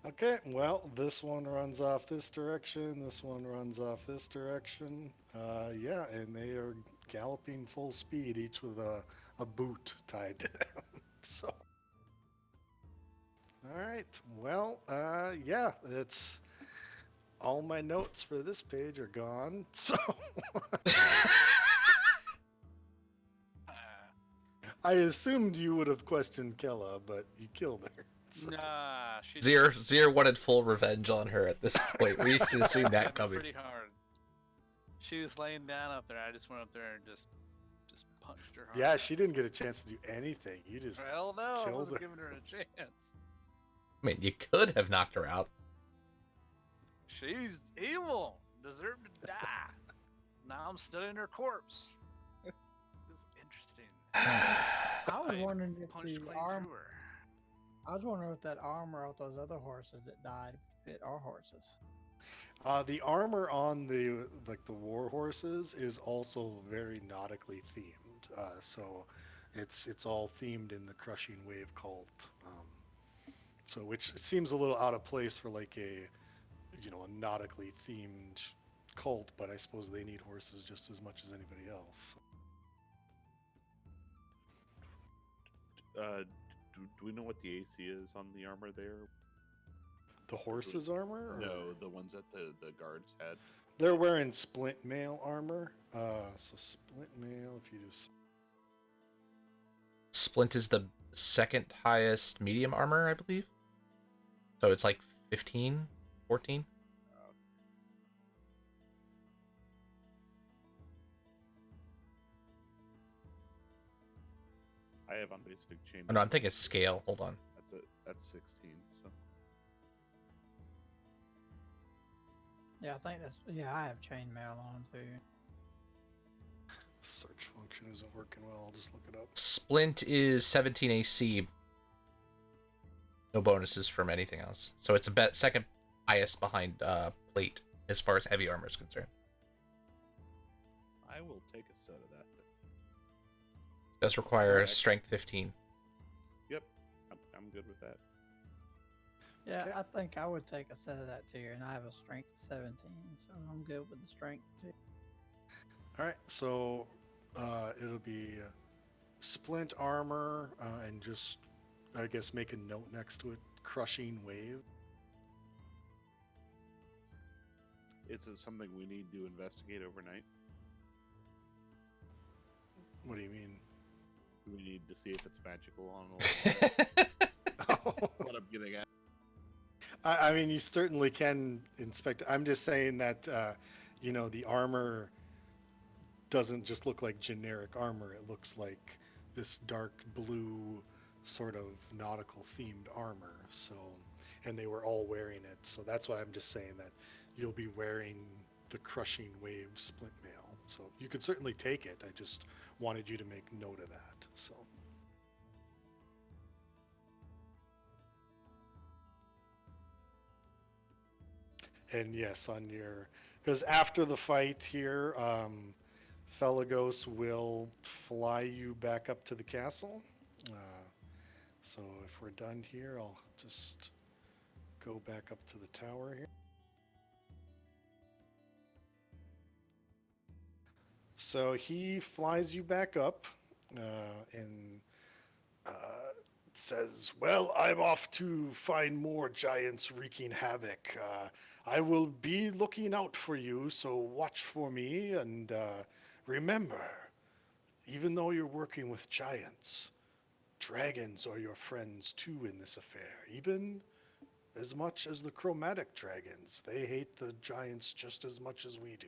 Okay, well, this one runs off this direction, this one runs off this direction. Yeah, and they are galloping full speed, each with a boot tied to them. So, all right, well, yeah, it's all my notes for this page are gone. So, I assumed you would have questioned Kella, but you killed her. So.
Nah, she
Zir wanted full revenge on her at this point. We should have seen that coming.
pretty hard. She was laying down up there. I just went up there and just punched her hard.
Yeah, she didn't get a chance to do anything. You just
Hell no, I
killed
wasn't
her.
giving her a chance.
I mean, you could have knocked her out.
She's evil. Deserved to die. Now I'm studying her corpse. It's interesting.
I was
I
wondering if
Punched
the
clean
arm.
through her.
I was wondering if that armor of those other horses that died fit our horses.
the armor on the war horses is also very nautically themed. So it's all themed in the Crushing Wave cult. So which seems a little out of place for like a nautically themed cult, but I suppose they need horses just as much as anybody else.
Do we know what the AC is on the armor there?
The horses' armor? Or-
No, the ones that the guards had.
They're wearing splint mail armor. So splint mail, if you just
Splint is the second highest medium armor, I believe. So it's like 15, 14.
I have on basic chain.
Oh, no, I'm thinking scale. Hold on.
That's it. That's 16. So
Yeah, I think that's. Yeah, I have chainmail on too.
search function isn't working well. I'll just look it up.
Splint is 17 AC. No bonuses from anything else. So it's a second highest behind plate as far as heavy armor is concerned.
I will take a set of that. Then.
Does require
Alright.
strength 15.
Yep, I'm good with that.
Yeah,
Okay.
I think I would take a set of that too, and I have a strength of 17, so I'm good with the strength too.
All right, so it'll be splint armor and just, I guess, make a note next to it: Crushing Wave.
Is it something we need to investigate overnight?
What do you mean?
We need to see if it's magical on what I'm getting at.
I mean, you certainly can inspect. I'm just saying that, the armor doesn't just look like generic armor. It looks like this dark blue, sort of nautical themed armor. So, and they were all wearing it. So that's why I'm just saying that you'll be wearing the Crushing Wave splint mail. So you could certainly take it. I just wanted you to make note of that. So. And yes, on your, because after the fight here, Felagos will fly you back up to the castle. So if we're done here, I'll just go back up to the tower here. So he flies you back up and says, "Well, I'm off to find more giants wreaking havoc. I will be looking out for you, so watch for me. And remember, even though you're working with giants, dragons are your friends too in this affair. Even as much as the chromatic dragons, they hate the giants just as much as we do.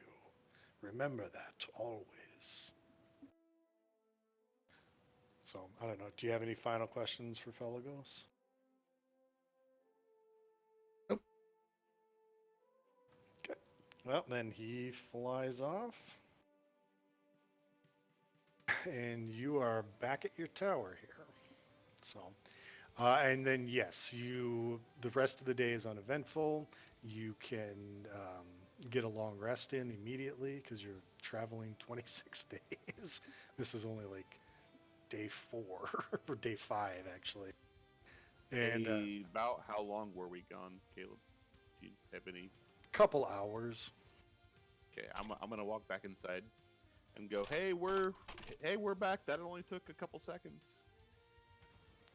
Remember that always." So, I don't know. Do you have any final questions for Felagos?
Nope.
Okay. Well, then he flies off. And you are back at your tower here. So, and then, yes, the rest of the day is uneventful. You can get a long rest in immediately because you're traveling 26 days. This is only like day 4 or day 5 actually. And
About how long were we gone, Caleb? Do you have any?
couple hours.
Okay, I'm gonna walk back inside and go. Hey, we're back. That only took a couple seconds.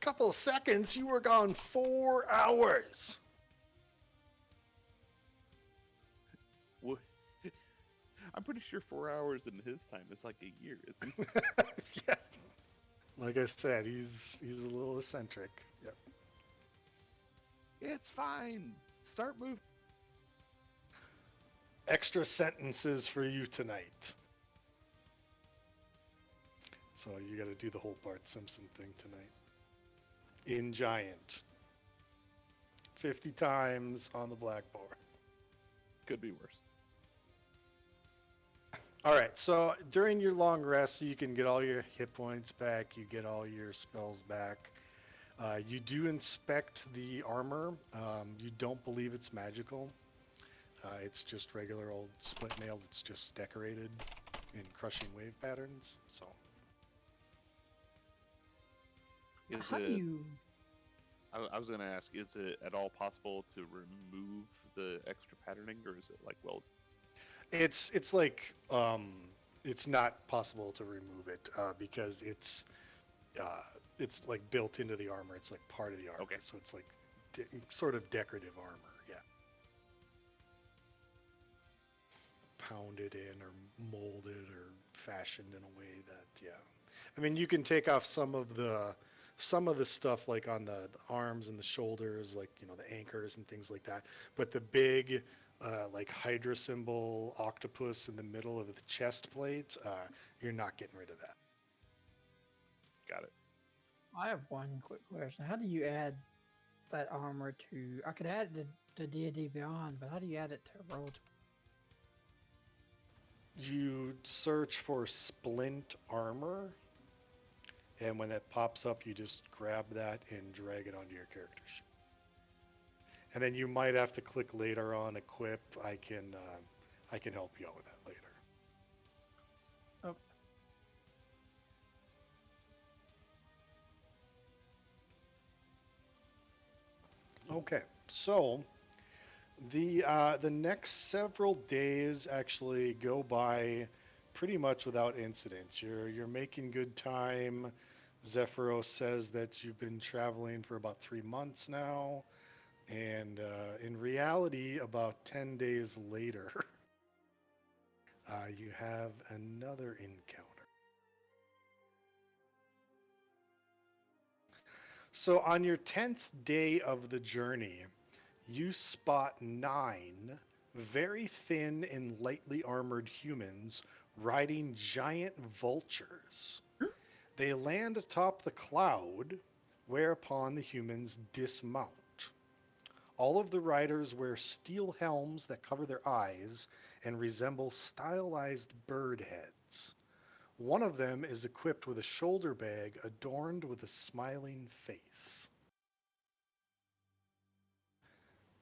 Couple of seconds. You were gone 4 hours.
What? I'm pretty sure 4 hours in his time is like a year, isn't it?
Yeah. Like I said, he's a little eccentric. Yep.
It's fine. Start moving.
Extra sentences for you tonight. So you got to do the whole Bart Simpson thing tonight. In Giant. 50 times on the blackboard.
Could be worse.
All right, so during your long rest, you can get all your hit points back. You get all your spells back. You do inspect the armor. You don't believe it's magical. It's just regular old split mail. It's just decorated in Crushing Wave patterns. So
How do you?
I was going to ask, is it at all possible to remove the extra patterning, or is it like, well,
it's like it's not possible to remove it because it's like built into the armor. It's like part of the armor.
Okay.
So it's like sort of decorative armor. Yeah. Pounded in or molded or fashioned in a way that, yeah. I mean, you can take off some of the stuff like on the arms and the shoulders, like, the anchors and things like that. But the big, like Hydra symbol octopus in the middle of the chest plate, you're not getting rid of that.
got it?
I have one quick question. How do you add that armor to? I could add it to D&D Beyond, but how do you add it to Roll20?
You search for splint armor, and when that pops up, you just grab that and drag it onto your character sheet. And then you might have to click later on equip. I can help you out with that later.
Oh,
Okay, so the next several days actually go by pretty much without incident. You're making good time. Zephyros says that you've been traveling for about 3 months now, and in reality, about 10 days later, you have another encounter. So on your 10th day of the journey, you spot 9 very thin and lightly armored humans riding giant vultures. They land atop the cloud, whereupon the humans dismount. All of the riders wear steel helms that cover their eyes and resemble stylized bird heads. One of them is equipped with a shoulder bag adorned with a smiling face.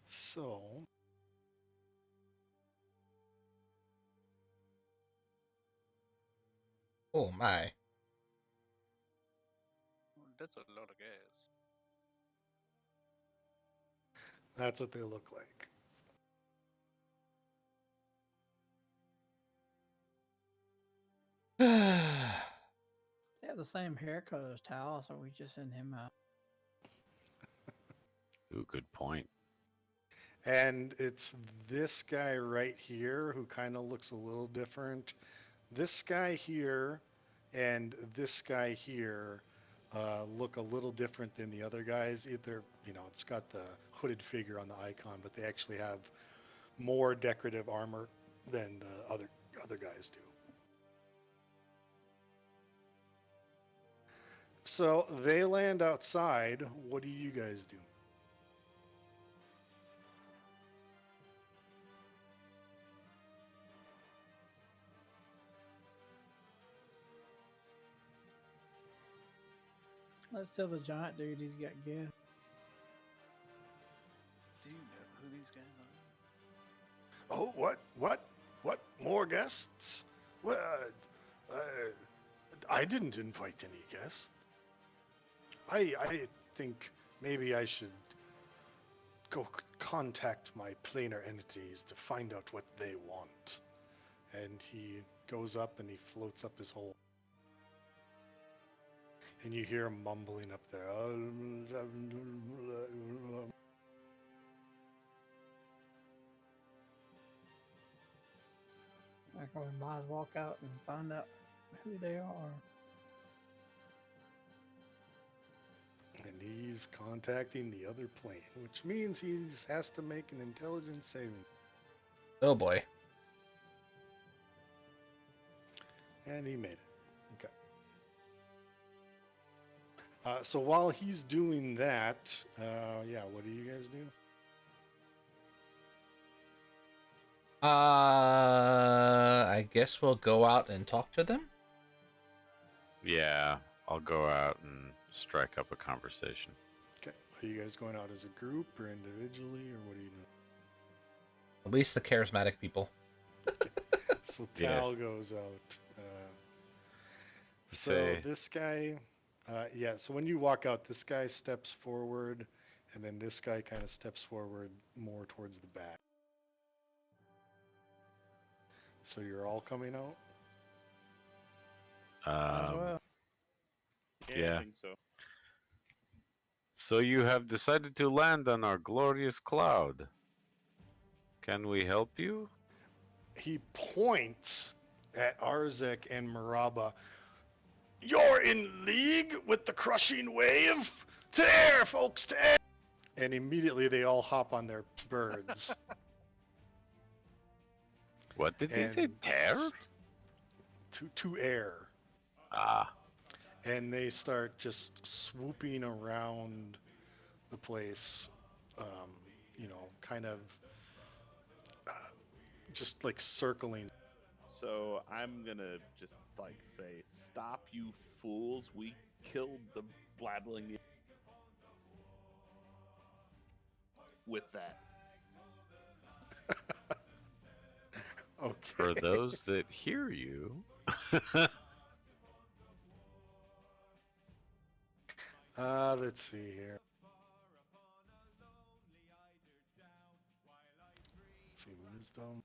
So,
Oh my.
That's a lot of gas.
that's what they look like.
They have the same haircut as Tal, so we just send him out.
Ooh, good point.
And it's this guy right here who kind of looks a little different. This guy here and this guy here look a little different than the other guys. Either, it's got the hooded figure on the icon, but they actually have more decorative armor than the other guys do. So they land outside. What do you guys do?
Let's tell the giant dude he's got gas.
Do you know who these guys are?
Oh, what? More guests? Well, I didn't invite any guests. I think maybe I should go contact my planar entities to find out what they want. And he goes up and he floats up his hole. And you hear him mumbling up there.
I can we might as well walk out and find out who they are.
And he's contacting the other plane, which means he has to make an intelligence saving.
Oh boy.
And he made it. Okay. So while he's doing that, what do you guys do?
I guess we'll go out and talk to them.
Yeah, I'll go out and strike up a conversation.
Okay. Are you guys going out as a group or individually, or what are you doing?
At least the charismatic people.
So
Yes.
Tal goes out. So
Say-
this guy, so when you walk out, this guy steps forward, and then this guy kind of steps forward more towards the back. So you're all coming out?
Might as well.
Yeah.
I think so.
So you have decided to land on our glorious cloud. Can we help you?
He points at Arzek and Maraba. You're in league with the crushing wave? To air, folks, to air! And immediately they all hop on their birds.
What did he say?
and
Tear?
To air.
Ah,
And they start just swooping around the place, kind of just like circling.
So I'm gonna just say, "Stop, you fools! We killed the Bladling with that."
Okay.
for those that hear you.
Let's see here. Let's see, wisdom.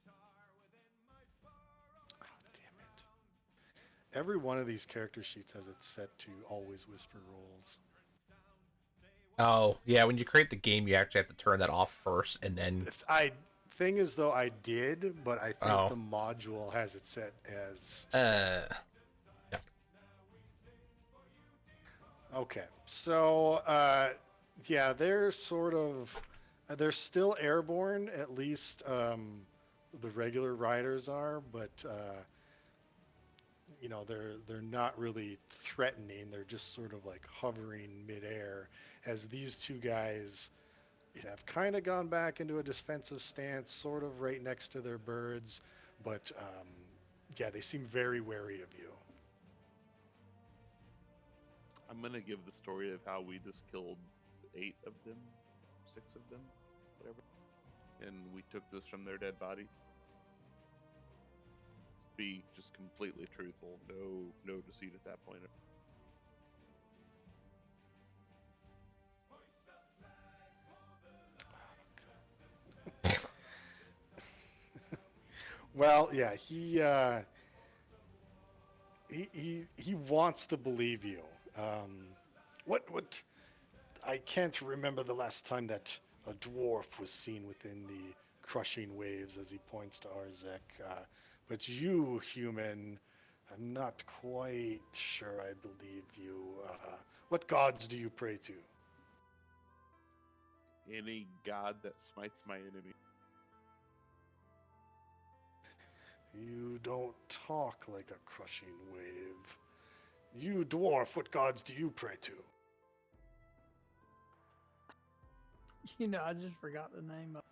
Oh, damn it. Every one of these character sheets has it set to always whisper rolls.
Oh, yeah, when you create the game, you actually have to turn that off first, and then...
Thing is, though, I did, but I think
Oh.
the module has it set as. Okay, so yeah, they're sort of they're still airborne. At least the regular riders are, but they're not really threatening. They're just sort of like hovering midair as these two guys have kind of gone back into a defensive stance, sort of right next to their birds, but yeah, they seem very wary of you.
I'm gonna give the story of how we just killed 8 of them, 6 of them, whatever, and we took this from their dead body. Be just completely truthful, no deceit at that point.
Well, yeah, he wants to believe you. What I can't remember the last time that a dwarf was seen within the crushing waves, as he points to Arzek. But you, human, I'm not quite sure I believe you. What gods do you pray to?
Any god that smites my enemy.
You don't talk like a crushing wave. You, dwarf, what gods do you pray to?
You know, I just forgot the name of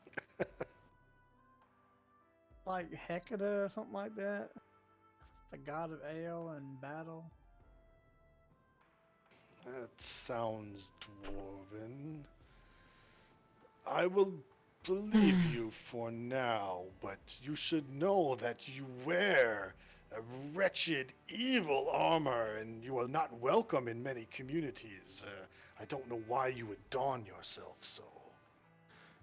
like Hecate or something like that. It's the god of ale and battle.
That sounds dwarven. I will believe you for now, but you should know that you wear a wretched, evil armor, and you are not welcome in many communities. I don't know why you would don yourself so.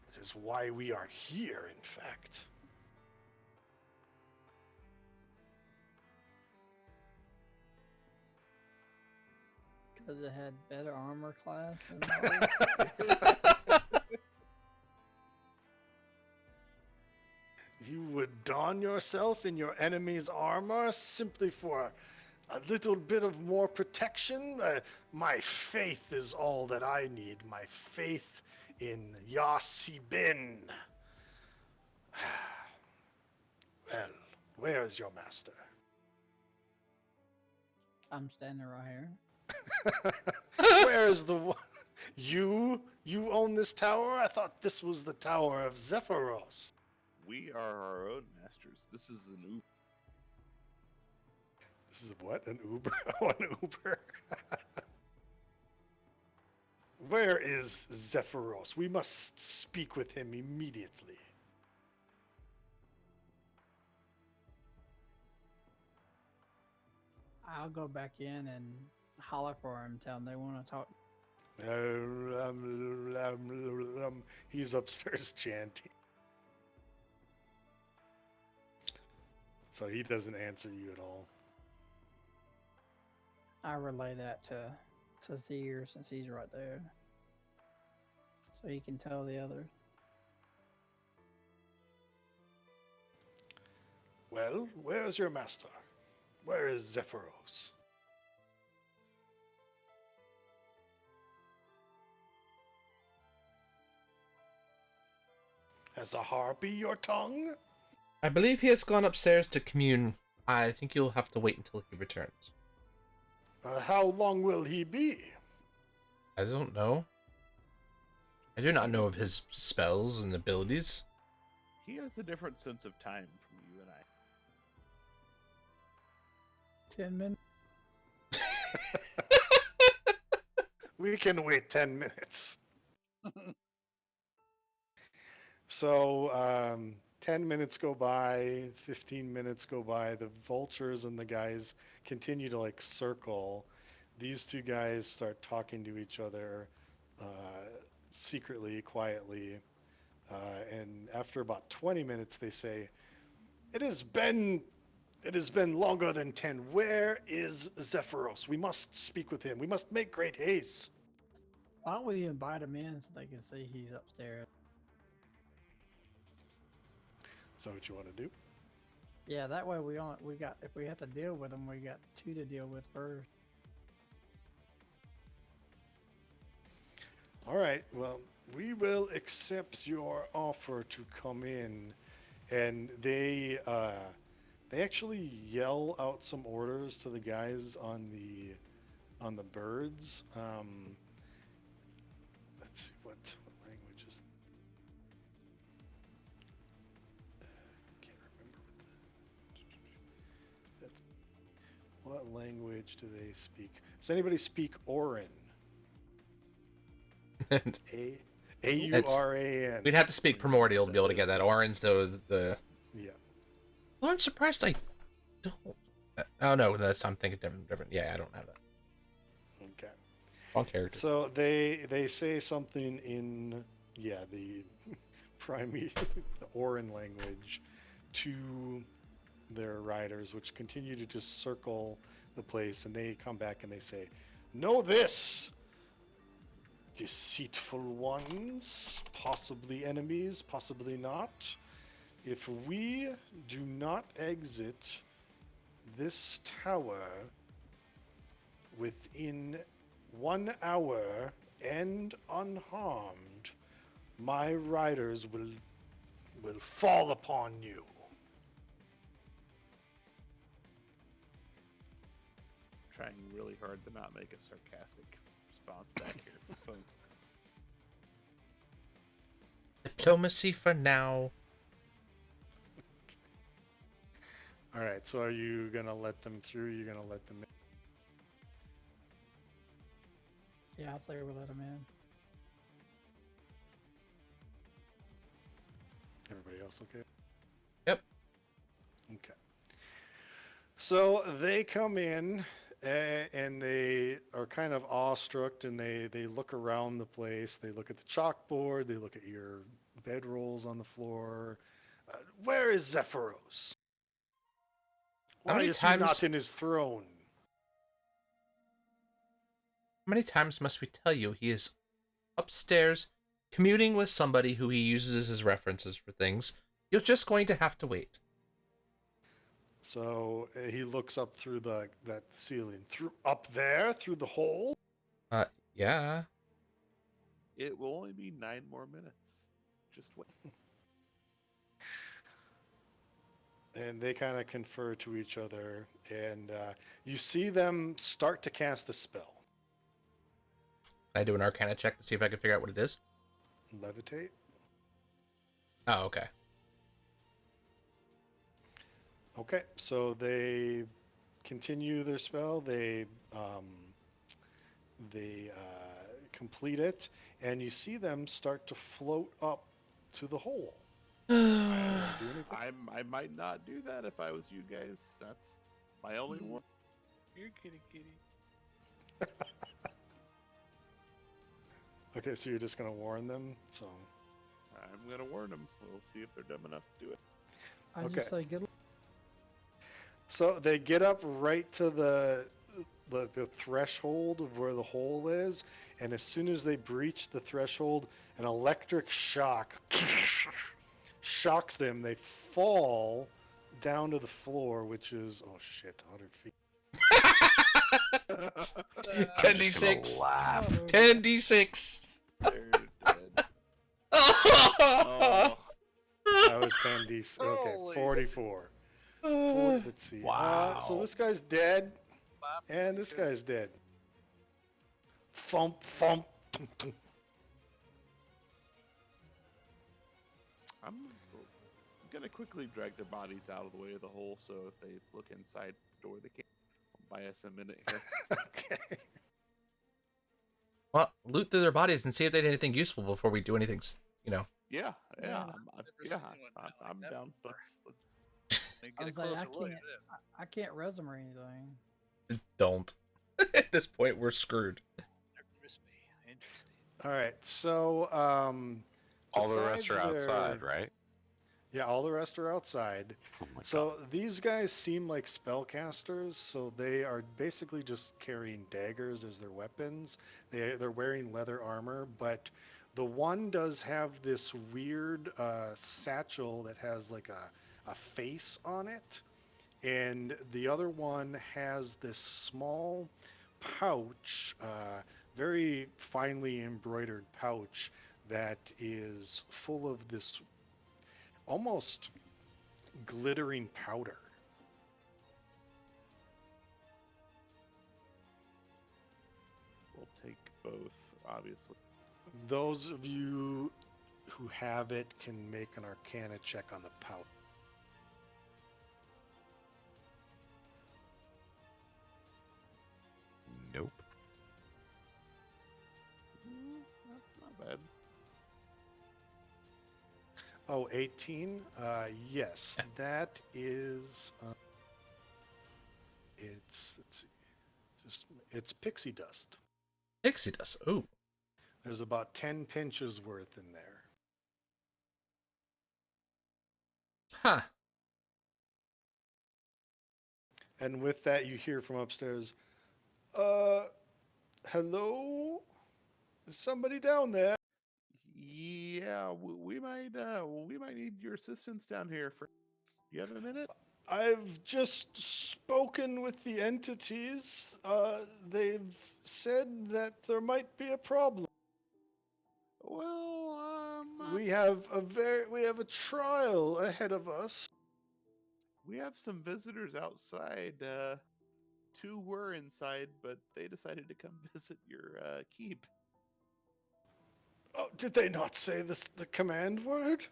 It is why we are here, in fact.
Because it had better armor class than ours.
You would don yourself in your enemy's armor simply for a little bit of more protection? My faith is all that I need. My faith in Yasibin. Well, where is your master?
I'm standing right here.
Where is the one? You own this tower? I thought this was the tower of Zephyros.
We are our own masters. This is an Uber.
This is what? An Uber? Oh, an Uber. Where is Zephyros? We must speak with him immediately.
I'll go back in and holler for him, tell him they want to talk.
He's upstairs chanting. So he doesn't answer you at all.
I relay that to Zir since he's right there. So he can tell the others.
Well, where is your master? Where is Zephyros? Has a harpy your tongue?
I believe he has gone upstairs to commune. I think you'll have to wait until he returns.
How long will he be?
I don't know. I do not know of his spells and abilities.
He has a different sense of time from you and I.
10 minutes.
We can wait 10 minutes. So, 10 minutes go by, 15 minutes go by. The vultures and the guys continue to like circle. These two guys start talking to each other secretly, quietly. And after about 20 minutes, they say, It has been longer than 10. Where is Zephyros? We must speak with him. We must make great haste.
Why don't we invite him in so they can see he's upstairs?
Is that what you want to do?
Yeah, that way we got if we have to deal with him, we got 2 to deal with first.
All right. Well, we will accept your offer to come in, and they actually yell out some orders to the guys on the birds. Let's see what language is. Can't remember what language do they speak. Does anybody speak Orin? A-U-R-A-N.
We'd have to speak primordial to be able to get that. Orange, though, the.
Yeah.
Well, I'm surprised I don't. Oh no, that's I'm thinking different. Yeah, I don't have that.
Okay.
Wrong character.
So they say something in the the Orin language to their riders, which continue to just circle the place, and they come back and they say, "Know this, deceitful ones, possibly enemies, possibly not. If we do not exit this tower within 1 hour and unharmed, my riders will fall upon you."
Trying really hard to not make a sarcastic response back here. So,
Diplomacy for now.
All right, so are you gonna let them through? You're gonna let them in?
Yeah, I'll say we'll let him in.
Everybody else okay?
Yep.
Okay. So they come in and they are kind of awestruck, and they look around the place. They look at the chalkboard. They look at your bedrolls on the floor. Where is Zephyros?
How
Why
many
is he
times-
not in his throne?
How many times must we tell you he is upstairs commuting with somebody who he uses as references for things? You're just going to have to wait.
So he looks up through that ceiling, up there through the hole.
Yeah.
it will only be 9 more minutes. Just wait.
And they kind of confer to each other, and you see them start to cast a spell.
Can I do an Arcana check to see if I can figure out what it is?
Levitate.
Oh, okay.
Okay, so they continue their spell. They complete it, and you see them start to float up to the hole. I won't do anything.
I might not do that if I was you guys. That's my only one.
You're kitty kitty.
Okay, so you're just gonna warn them. So
I'm gonna warn them. We'll see if they're dumb enough to do it.
I
Okay.
just say good luck.
So they get up right to the threshold of where the hole is, and as soon as they breach the threshold, an electric shock shocks them. They fall down to the floor, which is 100 feet.
10d6.
Laugh.
10d6.
They're dead.
Oh.
That was 10d. Okay,
Holy.
44. Let's see. So
Wow.
this guy's dead,
Clap.
and this guy's dead. Thump, thump.
I'm gonna quickly drag their bodies out of the way of the hole, so if they look inside the door, they can't. Buy us a minute here.
Okay.
Well, loot through their bodies and see if they did anything useful before we do anything,
Yeah,
Yeah,
I'm down.
Get
I
a
was like,
closer
I
look
can't,
at this.
I can't res them or anything.
Don't. At this point, we're screwed.
Never miss me. Interesting.
All right. So
All the rest
besides
are outside,
their-
right?
Yeah, all the rest are outside.
Oh my
So these guys seem like spellcasters, so they are basically just carrying daggers as their weapons. They're wearing leather armor, but the one does have this weird satchel that has like a face on it, and the other one has this small pouch very finely embroidered pouch that is full of this almost glittering powder.
We'll take both, obviously.
Those of you who have it can make an Arcana check on the pouch.
Nope.
That's not bad.
Oh, 18? Yes, that is. Let's see, it's pixie dust.
Pixie dust. Ooh.
There's about 10 pinches worth in there.
Huh.
And with that, you hear from upstairs, hello? Is somebody down there?
Yeah, we might need your assistance down here. For you have a minute?
I've just spoken with the entities. They've said that there might be a problem.
Well,
We have a trial ahead of us.
we have some visitors outside. Two were inside, but they decided to come visit your keep.
Oh, did they not say the command word?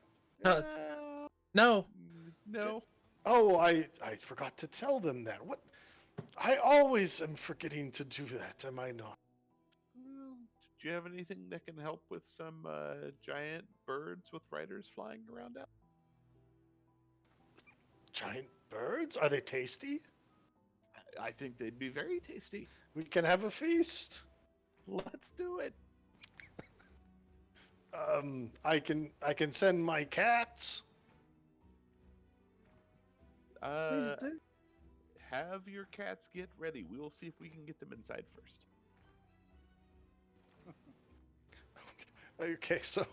Uh,
Uh,
No.
no.
Oh, I forgot to tell them that. What? I always am forgetting to do that, am I not?
Well, do you have anything that can help with some giant birds with riders flying around out?
Giant birds? Are they tasty?
I think they'd be very tasty.
We can have a feast.
Let's do it.
I can send my cats.
Please do.
Have your cats get ready. We will see if we can get them inside first.
Okay, so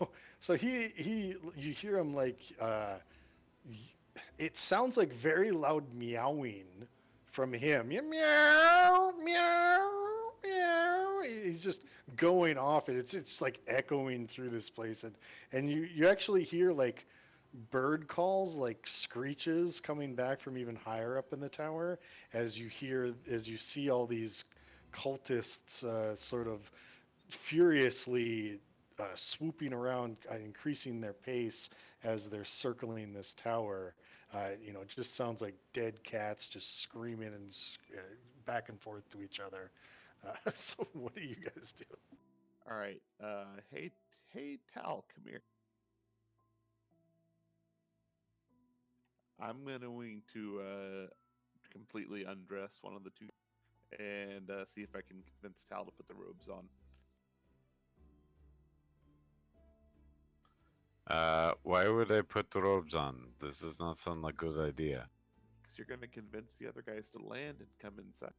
he you hear him like it sounds like very loud meowing from him. Meow, meow, meow. He's just going off and it's like echoing through this place and you actually hear like bird calls, like screeches coming back from even higher up in the tower as you see all these cultists sort of furiously swooping around, increasing their pace as they're circling this tower. It just sounds like dead cats just screaming and back and forth to each other. So what do you guys do?
All right. Hey, Tal, come here. I'm going to completely undress one of the two and see if I can convince Tal to put the robes on.
Why would I put the robes on? This does not sound like a good idea.
Because you're going to convince the other guys to land and come inside.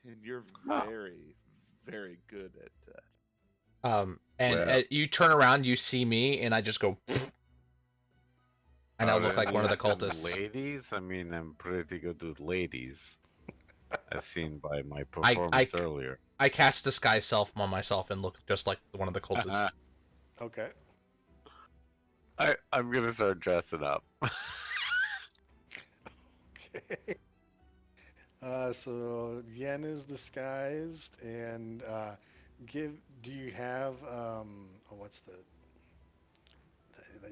And you're
Oh.
very, very good at
And
Well-
you turn around, you see me, and I just go, and I
Oh,
look like one of the
them
cultists.
Ladies? I mean, I'm pretty good with ladies. As seen by my
I-
performance earlier.
I cast disguise self on myself and look just like one of the cultists.
Okay.
I'm gonna start dressing up.
Okay. So Yen is disguised, and do you have what's that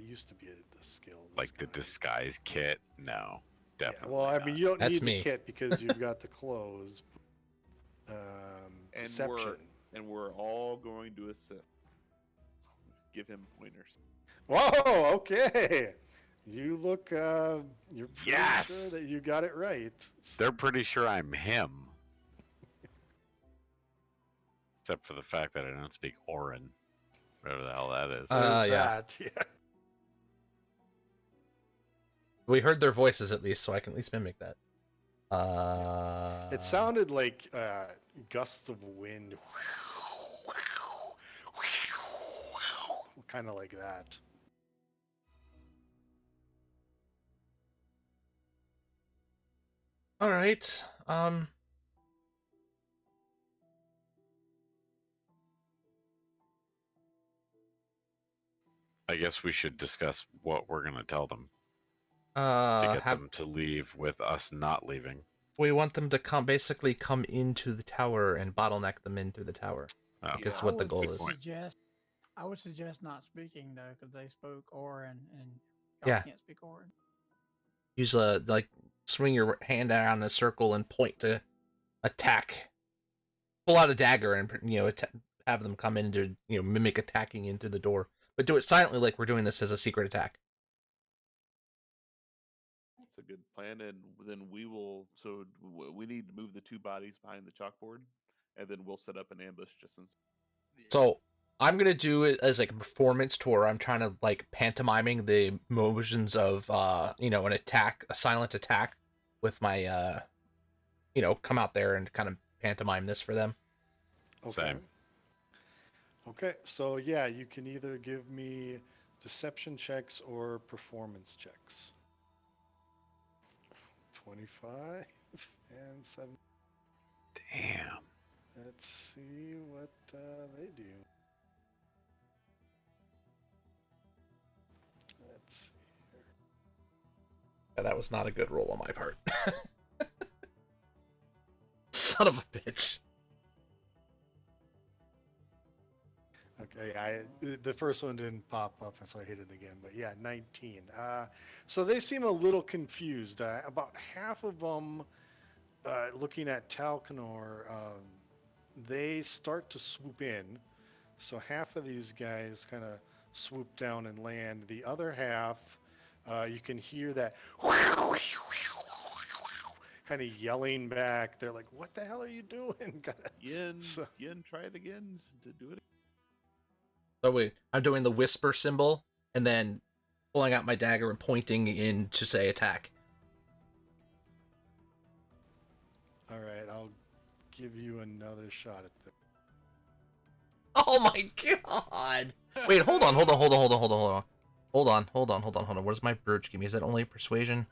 used to be the skill?
Like the disguise kit? No,
Yeah,
definitely.
well, I
not.
mean, you don't
That's
need
me.
the kit because you've got the clothes.
And
Deception.
we're all going to assist. Give him pointers.
Whoa, okay. You look, you're pretty
Yes!
sure that you got it right.
They're pretty sure I'm him. Except for the fact that I don't speak Orin. Whatever the hell that is.
So there's
yeah.
that. Yeah.
We heard their voices at least, so I can at least mimic that.
It sounded like gusts of wind. Kind of like that.
All right.
I guess we should discuss what we're gonna tell them to get them to leave with us not leaving.
we want them to basically come into the tower and bottleneck them in through the tower.
Oh,
Guess
I
what the
would
goal is.
I would suggest not speaking though, because they spoke Orin, and y'all
Yeah.
can't speak Orin.
Use like swing your hand around in a circle and point to attack. Pull out a dagger and have them come in to mimic attacking in through the door, but do it silently, like we're doing this as a secret attack.
That's a good plan, and then we will. So we need to move the 2 bodies behind the chalkboard, and then we'll set up an ambush just in.
So I'm gonna do it as like a performance tour. I'm trying to like pantomiming the motions of an attack, a silent attack, with my come out there and kind of pantomime this for them.
Okay.
Same.
Okay, so yeah, you can either give me deception checks or performance checks. 25 and 7.
Damn.
Let's see what they do. Let's see here.
Yeah, that was not a good roll on my part. Son of a bitch.
Okay, the first one didn't pop up, and so I hit it again. But yeah, 19. So they seem a little confused. About half of them, looking at Talcanor, they start to swoop in. So half of these guys kind of swoop down and land. The other half, you can hear that kind of yelling back. They're like, "What the hell are you doing?"
Yin,
So-
Yin, try it again to do it.
So wait, I'm doing the whisper symbol and then pulling out my dagger and pointing in to say attack.
All right, I'll give you another shot at this.
Oh my god! Wait, hold on. What does my brooch give me? Is that only persuasion?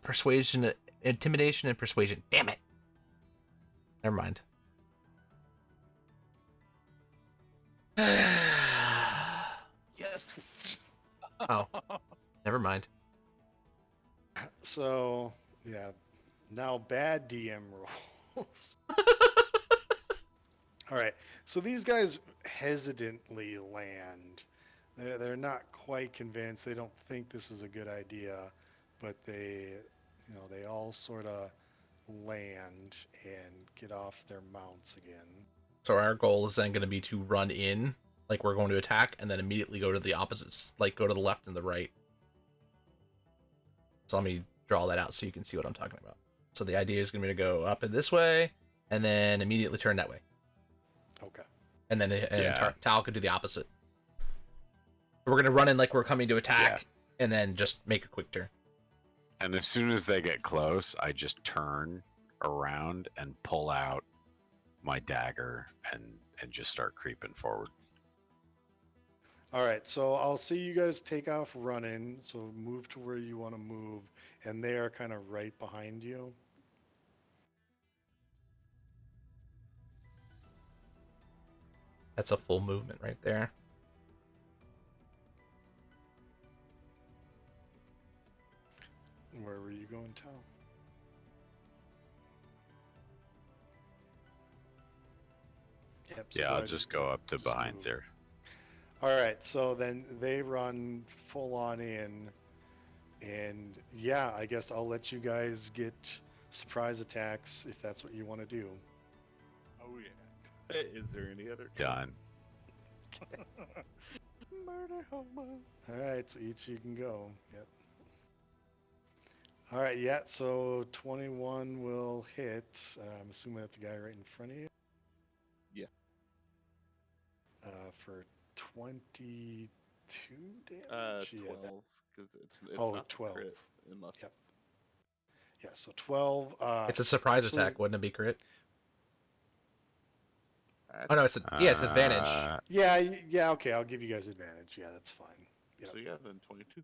Persuasion, intimidation, and persuasion. Damn it. Never mind.
Yes.
Oh, never mind.
So, yeah, now bad DM rolls. All right, so these guys hesitantly land. They're not quite convinced. They don't think this is a good idea, but they all sort of land and get off their mounts again.
So our goal is then going to be to run in, like we're going to attack, and then immediately go to the opposites, like go to the left and the right. So let me draw that out so you can see what I'm talking about. So the idea is going to be to go up in this way, and then immediately turn that way.
Okay.
And then
Yeah.
Tal could do the opposite. We're going to run in like we're coming to attack, and then just make a quick turn.
And as soon as they get close, I just turn around and pull out my dagger and just start creeping forward.
All right, so I'll see you guys take off running. So move to where you want to move, and they are kind of right behind you.
That's a full movement right there.
Where were you going, Tal? Yep, so
Yeah,
go
I'll
ahead
just
and
go up to
just
behind
move.
here.
All right, so then they run full on in, and yeah, I guess I'll let you guys get surprise attacks if that's what you want to do.
Oh yeah. Is there any other?
Done.
Murder homo.
All right, so each you can go. Yep. All right, yeah, so 21 will hit. I'm assuming that's the guy right in front of you.
Yeah.
For 22 damage?
12,
Yeah,
because it's
Oh,
not
12.
crit unless.
Yep. Yeah, so 12.
It's a surprise
actually-
attack, wouldn't it be crit?
That's-
Oh no, it's advantage.
Yeah, okay, I'll give you guys advantage. Yeah, that's fine. Yep.
So yeah, then 22.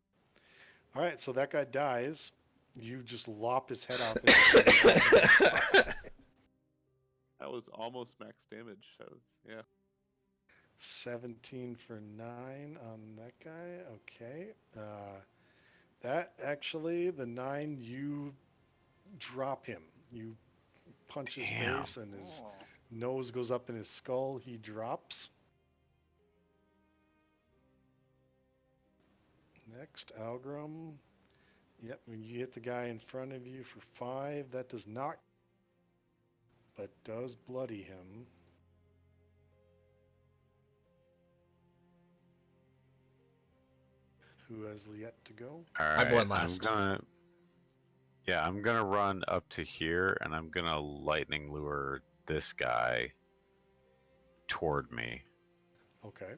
All right, so that guy dies. You just lop his head off.
That was almost max damage. That was
17 for 9 on that guy. Okay. That actually, the 9, you drop him. You punch his
Damn.
face and his
Oh.
nose goes up in his skull. He drops. Next, Algrim. Yep, when you hit the guy in front of you for 5, that does not, but does bloody him. Who has yet to go?
All
I'm
right,
going last.
I'm gonna run up to here, and I'm gonna lightning lure this guy toward me.
Okay.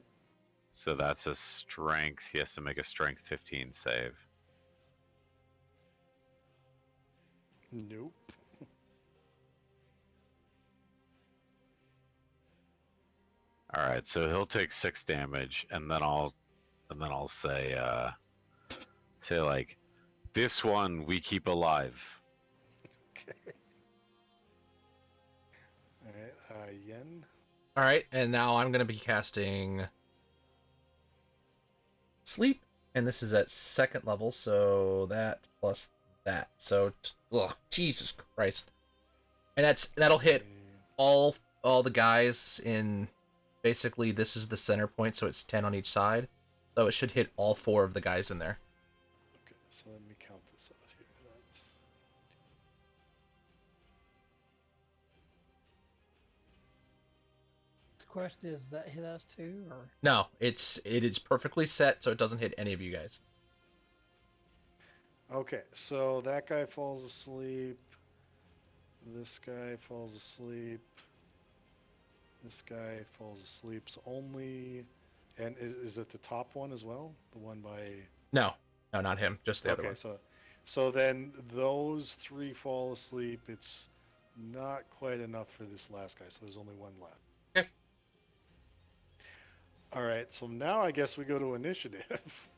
So that's a strength. He has to make a strength 15 save.
Nope.
All right, so he'll take 6 damage, and then I'll say like, this one we keep alive.
Okay. All right, Yen.
All right, and now I'm going to be casting Sleep, and this is at 2nd level, so that plus that. So, Jesus Christ. And that'll hit all the guys in, basically this is the center point, so it's 10 on each side. So it should hit all 4 of the guys in there.
Okay, so let me count this out here. That's
The question is, does that hit us too, or
No, it is perfectly set, so it doesn't hit any of you guys.
okay. So that guy falls asleep. This guy falls asleep. This guy falls asleep. So only, and is it the top one as well? The one by.
No, not him, just the other
Okay,
one.
so then those 3 fall asleep. It's not quite enough for this last guy, so there's only 1 left.
Okay.
All right, so now I guess we go to initiative.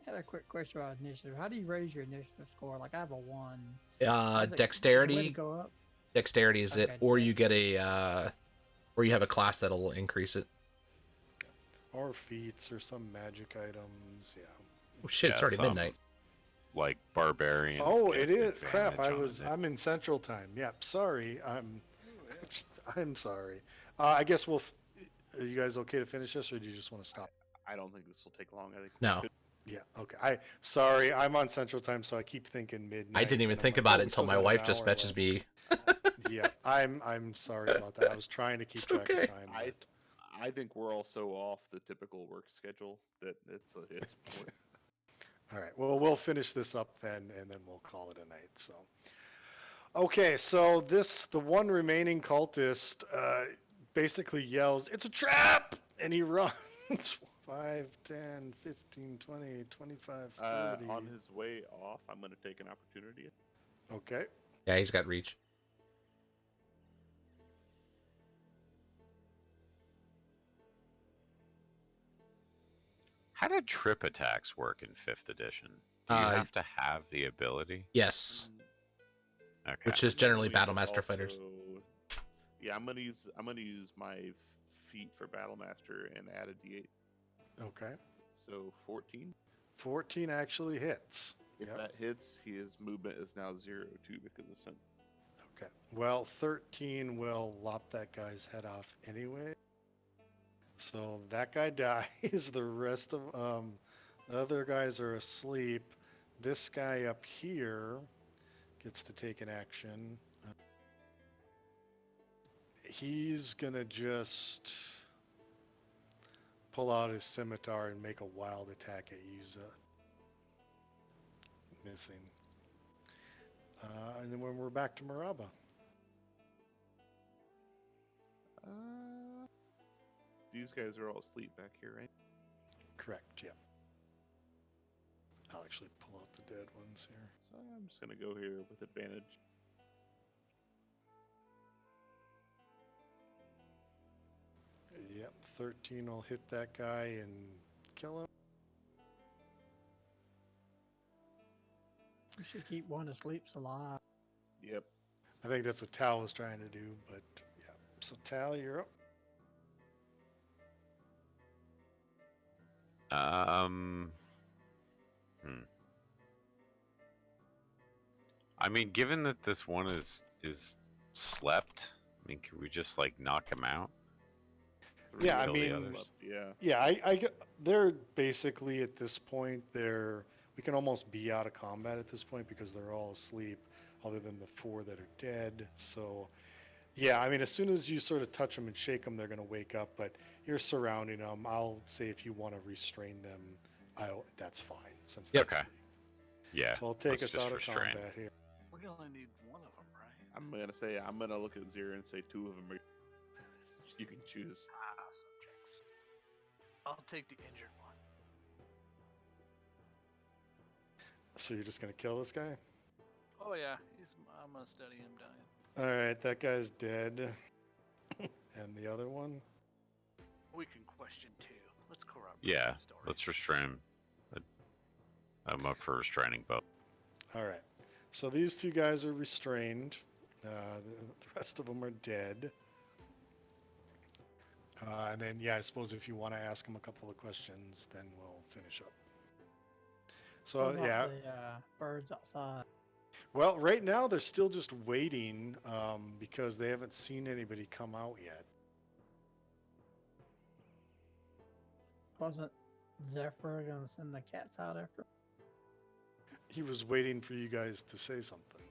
I had a quick question about initiative. How do you raise your initiative score? Like I have a 1. Is it- is
Dexterity.
the way to go up?
Dexterity is it,
Okay,
or you get a, or you have a class that'll increase it.
Or feats or some magic items, yeah.
Oh shit, it's
Yeah,
already
some,
midnight.
Like barbarians.
Oh,
get
it is.
advantage
Crap,
on
I'm in Central Time. Yep, sorry. I'm sorry. I guess are you guys okay to finish this, or do you just want to stop?
I don't think this will take long. I think
No.
Yeah, okay. Sorry, I'm on Central Time, so I keep thinking midnight.
I didn't even
and I'm
think
like,
about
oh,
it
we
until
still
my
got an
wife just
hour
messages
left.
me.
Yeah, I'm sorry about that. I was trying to keep
It's
track
okay.
of time.
I
but-
I think we're all so off the typical work schedule that it's
All right. Well, we'll finish this up then, and then we'll call it a night. So, okay. So the one remaining cultist, basically yells, "It's a trap!" and he runs 5, 10, 15, 20, 25, 30.
on his way off. I'm going to take an opportunity.
Okay.
Yeah, he's got reach.
How did trip attacks work in 5th edition? Do you have to have the ability?
Yes,
Okay.
which is
And then
generally
we
Battlemaster fighters.
also- Yeah, I'm gonna use my feat for Battlemaster and add a D8.
Okay.
So 14.
14 actually hits.
If
Yep.
that hits, his movement is now 0 too because of Scent.
Okay. Well, 13 will lop that guy's head off anyway. So that guy dies. The rest of the other guys are asleep. This guy up here gets to take an action. He's gonna just pull out his scimitar and make a wild attack at Yuza. Missing. And then when we're back to Maraba.
These guys are all asleep back here, right?
Correct, yeah. I'll actually pull out the dead ones here.
So I'm just gonna go here with advantage.
Yep, 13 will hit that guy and kill him.
We should keep one that sleeps alive.
Yep.
I think that's what Tal was trying to do, but yeah. So Tal, you're up.
Hmm. I mean, given that this one is slept, I mean, could we just like knock him out?
Yeah, I
Kill the
mean,
others?
Yeah.
Yeah, they're basically at this point, we can almost be out of combat at this point because they're all asleep, other than the 4 that are dead. So, yeah, I mean, as soon as you sort of touch them and shake them, they're going to wake up. But you're surrounding them. I'll say if you want to restrain them, that's fine since they're
Yep.
Okay.
asleep.
Yeah.
So I'll take
let's
us
just
out of
restrain.
combat here.
We only need one of them, right?
I'm gonna look at Zira and say 2 of them are. You can choose.
Ah, subjects. I'll take the injured one.
So you're just going to kill this guy?
Oh yeah, I'm gonna study him dying.
All right, that guy's dead. And the other one?
We can question too. Let's corrupt.
Yeah.
the story.
Let's restrain. I'm up for restraining both.
All right. So these 2 guys are restrained. The rest of them are dead. And then, yeah, I suppose if you want to ask them a couple of questions, then we'll finish up. So,
What about
yeah.
the birds outside.
Well, right now they're still just waiting because they haven't seen anybody come out yet.
Wasn't Zephyr gonna send the cats out after?
He was waiting for you guys to say something.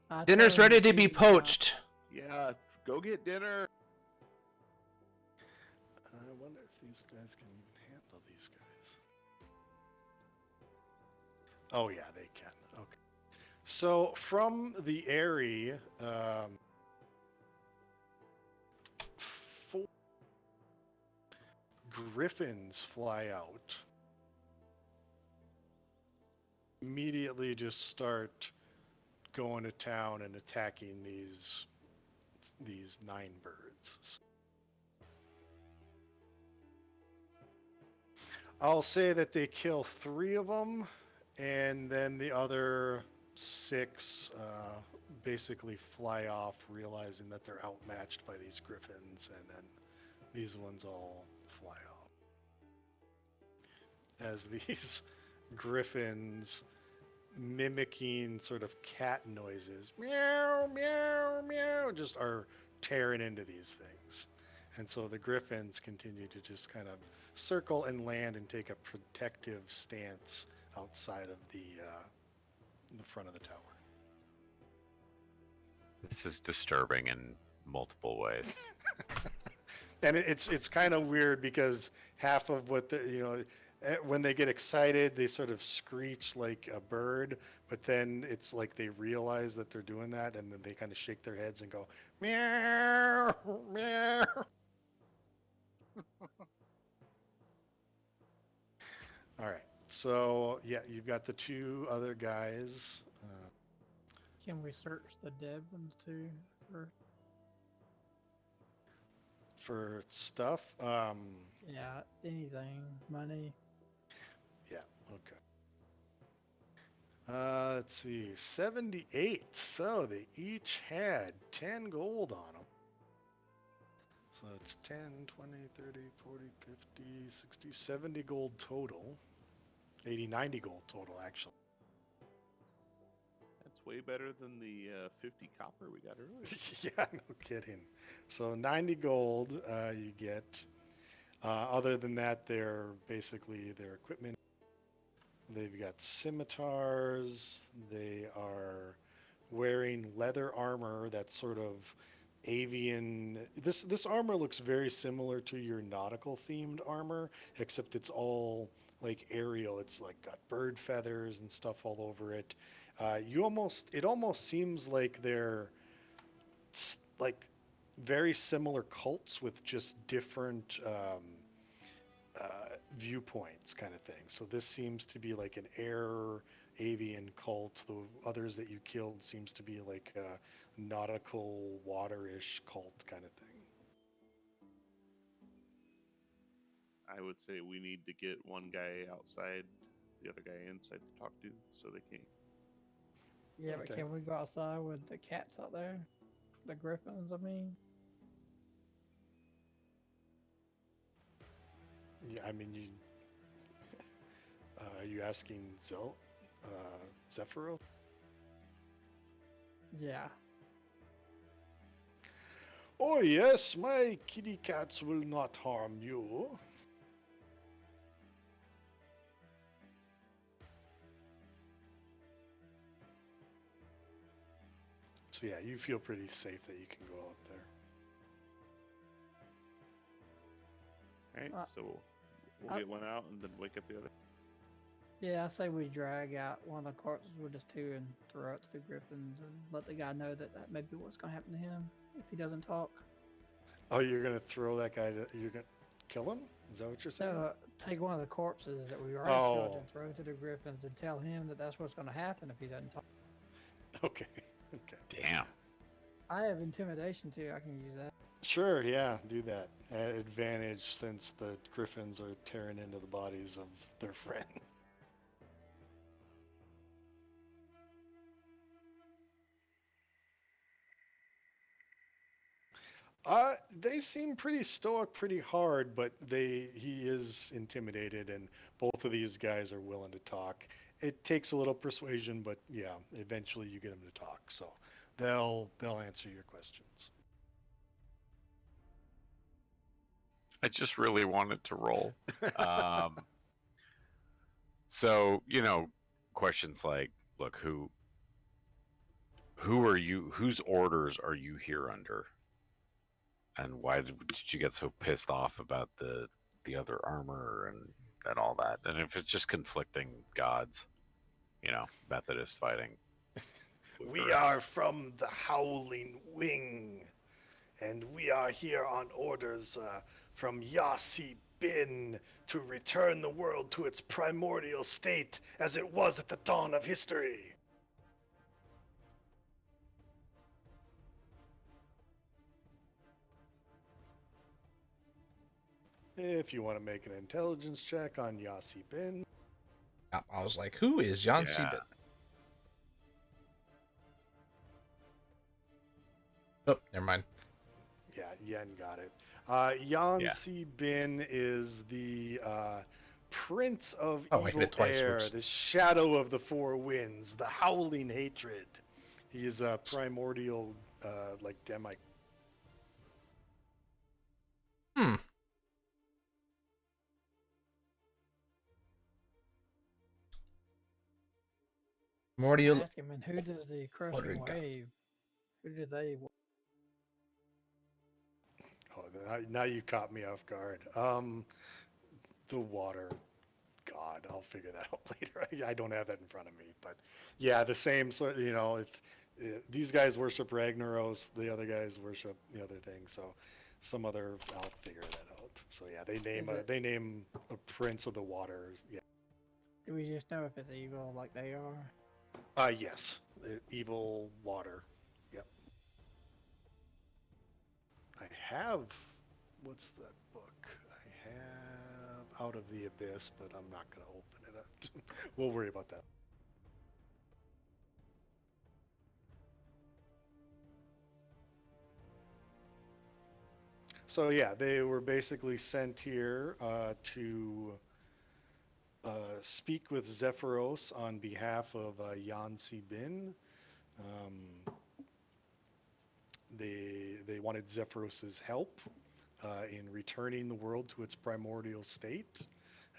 I
Dinner's
told him
ready to be
keep
poached.
Yeah. Go get dinner.
I wonder if these guys can even handle these guys. Oh, yeah, they can. Okay. So from the area, 4 griffins fly out. Immediately just start going to town and attacking these 9 birds. I'll say that they kill 3 of them, and then the other 6 basically fly off, realizing that they're outmatched by these griffins, and then these ones all fly off. As these griffins, mimicking sort of cat noises, meow, meow, meow, just are tearing into these things. And so the griffins continue to just kind of circle and land and take a protective stance outside of the front of the tower.
This is disturbing in multiple ways.
And it's kind of weird because half of what when they get excited, they sort of screech like a bird, but then it's like they realize that they're doing that, and then they kind of shake their heads and go meow, meow. All right. So yeah, you've got the 2 other guys.
Can we search the dead ones too?
For stuff.
Yeah, anything, money.
Yeah. Okay. Let's see. 78. So they each had 10 gold on them. So it's 10, 20, 30, 40, 50, 60, 70 gold total. 80, 90 gold total, actually.
That's way better than the 50 copper we got earlier.
Yeah, no kidding. So 90 gold you get. Other than that, they're basically their equipment. They've got scimitars. They are wearing leather armor that's sort of avian. This armor looks very similar to your nautical themed armor, except it's all like aerial. It's like got bird feathers and stuff all over it. It almost seems like they're like very similar cults with just different viewpoints kind of thing. So this seems to be like an air avian cult. The others that you killed seems to be like a nautical water-ish cult kind of thing.
I would say we need to get one guy outside, the other guy inside to talk to, so they can't.
Yeah, but
Okay.
can we go outside with the cats out there? The griffins, I mean.
Yeah, I mean, are you asking Zephyro?
Yeah.
Oh yes, my kitty cats will not harm you. So yeah, you feel pretty safe that you can go up there.
All right,
Uh,
so we'll
I-
get one out and then wake up the other.
Yeah, I say we drag out one of the corpses with us two and throw it to the griffins and let the guy know that that may be what's going to happen to him if he doesn't talk.
Oh, you're gonna throw that guy you're gonna kill him? Is that what you're saying?
So take one of the corpses that we already killed
Oh.
and throw it to the griffins and tell him that that's what's going to happen if he doesn't talk.
Okay. Okay.
Damn.
I have intimidation too. I can use that.
Sure, yeah, do that. At advantage since the griffins are tearing into the bodies of their friend. They seem pretty stoic, pretty hard, but he is intimidated, and both of these guys are willing to talk. It takes a little persuasion, but yeah, eventually you get them to talk, so they'll answer your questions.
I just really wanted to roll. So, questions like, look, who are you? Whose orders are you here under? And why did you get so pissed off about the other armor and all that? And if it's just conflicting gods, Methodist fighting.
We
Lutherans.
are from the Howling Wing, and we are here on orders from Yasi Bin to return the world to its primordial state as it was at the dawn of history. If you want to make an intelligence check on Yasi Bin,
I was like, who is Jan
Yeah.
Siebert? Oh, never mind.
yeah, Yen got it. Yansi Bin is the prince of
Oh, I hit
evil
it twice,
air,
whoops.
the shadow of the four winds, the howling hatred. He is a primordial, like demi.
Hmm. Mordial.
Ask him, and who does the
do we
crushing
got?
wave? Who do they?
Oh, now you caught me off guard. The water god. I'll figure that out later. I don't have that in front of me, but yeah, the same sort. If these guys worship Ragnaros, the other guys worship the other thing. So some other, I'll figure that out. So yeah, they name a prince of the waters. Yeah.
Do we just know if it's evil like they are?
Yes, evil water. Yep. I have. What's that book? I have Out of the Abyss, but I'm not going to open it up. We'll worry about that. So yeah, they were basically sent here to speak with Zephyros on behalf of Yansi Bin. They wanted Zephyros's help in returning the world to its primordial state,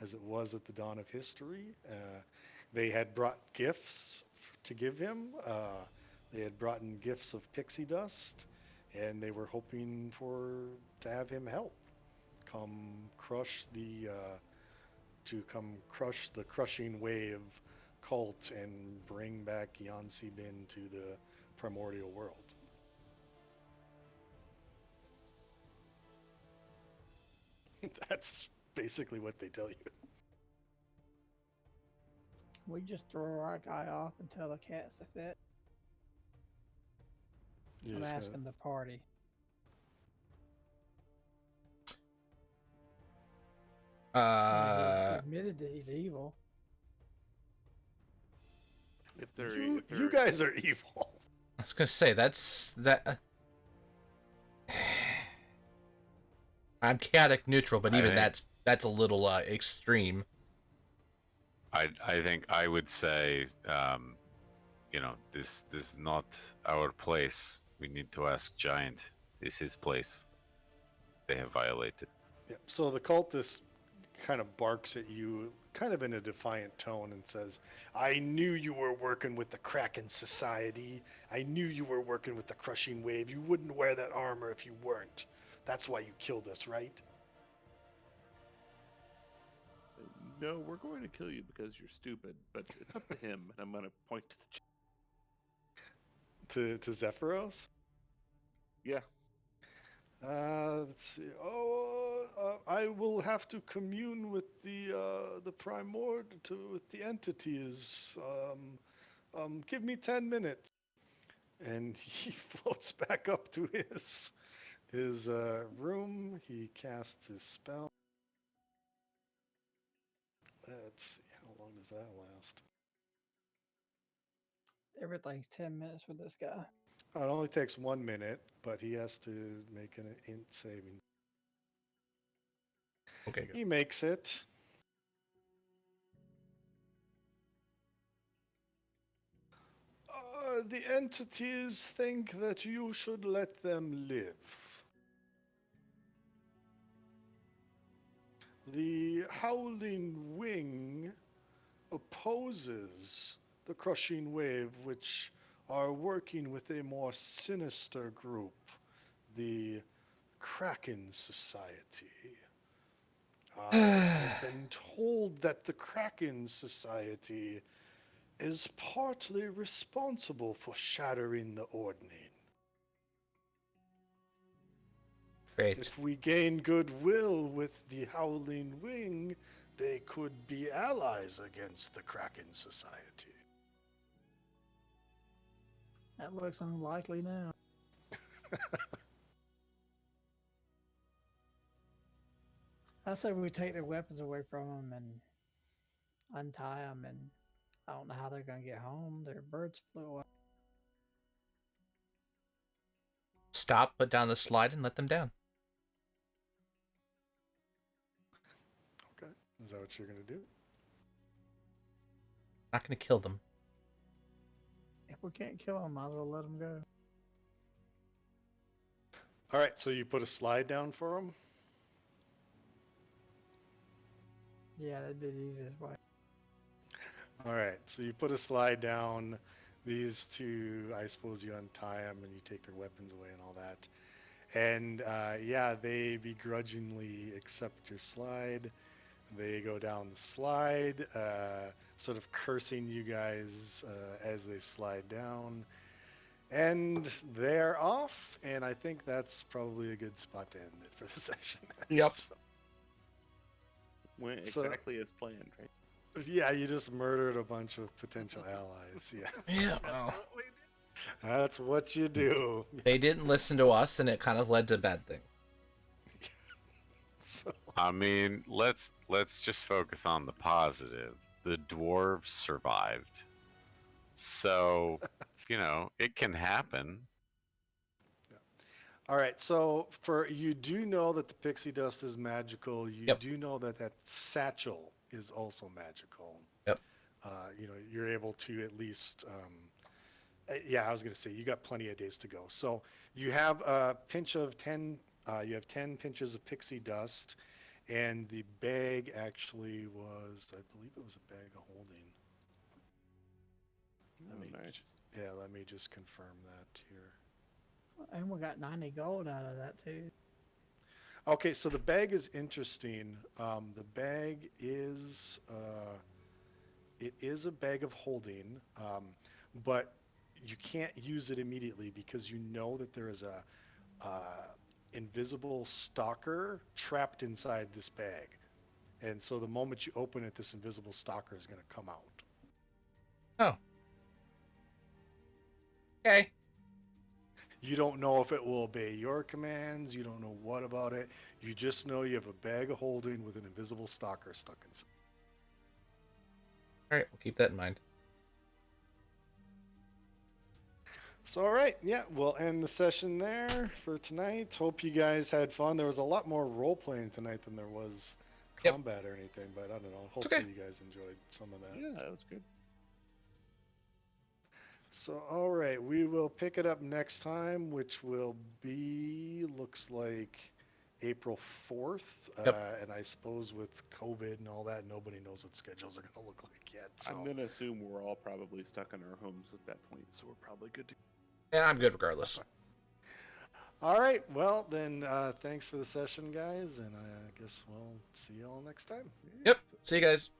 as it was at the dawn of history. They had brought gifts to give him. They had brought in gifts of pixie dust, and they were hoping to have him help come crush the crushing wave cult and bring back Yansi Bin to the primordial world. That's basically what they tell you.
We just throw our guy off and tell the cats to fit.
You
I'm
just gotta-
asking the party. He admitted that he's evil.
If they're
you guys are evil.
I was gonna say that's that. I'm chaotic neutral, but
I
even
think-
that's a little extreme.
I think I would say, this is not our place. We need to ask Giant. This is his place. They have violated.
Yeah. So the cultist kind of barks at you, kind of in a defiant tone, and says, "I knew you were working with the Kraken Society. I knew you were working with the Crushing Wave. You wouldn't wear that armor if you weren't. That's why you killed us, right?"
No, we're going to kill you because you're stupid. But it's up to him, and I'm going to point to the.
To Zephyros.
Yeah.
Let's see. I will have to commune with the with the entities. Give me 10 minutes, and he floats back up to his room. He casts his spell. Let's see, how long does that last?
Everything's 10 minutes with this guy.
Oh, it only takes 1 minute, but he has to make an int saving.
Okay, good.
He makes it. The entities think that you should let them live. The Howling Wing opposes the Crushing Wave, which are working with a more sinister group, the Kraken Society. I've been told that the Kraken Society is partly responsible for shattering the Ordning.
Great.
If we gain goodwill with the Howling Wing, they could be allies against the Kraken Society.
That looks unlikely now. I say we take their weapons away from them and untie them, and I don't know how they're gonna get home. Their birds flew away.
Stop, put down the slide, and let them down.
Okay, is that what you're going to do?
Not gonna kill them.
If we can't kill them, might as well let them go.
All right, so you put a slide down for them?
Yeah, that'd be the easiest way.
All right, so you put a slide down. These two, I suppose you untie them and you take their weapons away and all that. And yeah, they begrudgingly accept your slide. They go down the slide, sort of cursing you guys as they slide down. And they're off, and I think that's probably a good spot to end it for the session.
Yep.
So,
Went
So-
exactly as planned, right?
yeah, you just murdered a bunch of potential allies. Yeah,
Yeah, well,
that's what you do.
they didn't listen to us, and it kind of led to bad things.
So,
I mean, let's just focus on the positive. The dwarves survived. So, it can happen.
all right, so you do know that the pixie dust is magical. You
Yep.
do know that that satchel is also magical.
Yep.
You're able to at least. Yeah, I was going to say you got plenty of days to go. So you have a pinch of 10. You have 10 pinches of pixie dust, and the bag actually was, I believe it was a bag of holding.
Oh,
Let me
nice.
Yeah, let me just confirm that here.
And we got 90 gold out of that too.
Okay, so the bag is interesting. The bag is it is a bag of holding, but you can't use it immediately because you know that there is a invisible stalker trapped inside this bag, and so the moment you open it, this invisible stalker is going to come out.
Oh. Okay.
You don't know if it will obey your commands. You don't know what about it. You just know you have a bag of holding with an invisible stalker stuck inside.
All right, we'll keep that in mind.
So, all right, yeah, we'll end the session there for tonight. Hope you guys had fun. There was a lot more role playing tonight than there was
Yep.
combat or anything, but I don't know.
It's
Hopefully,
okay.
you guys enjoyed some of that.
Yeah, that was good.
So, all right, we will pick it up next time, which will be, looks like April 4th.
Yep.
And I suppose with COVID and all that, nobody knows what schedules are going to look like yet. So.
I'm gonna assume we're all probably stuck in our homes at that point, so we're probably good to.
Yeah, I'm good regardless.
All right, well, then thanks for the session, guys, and I guess we'll see you all next time.
Yep. See you guys.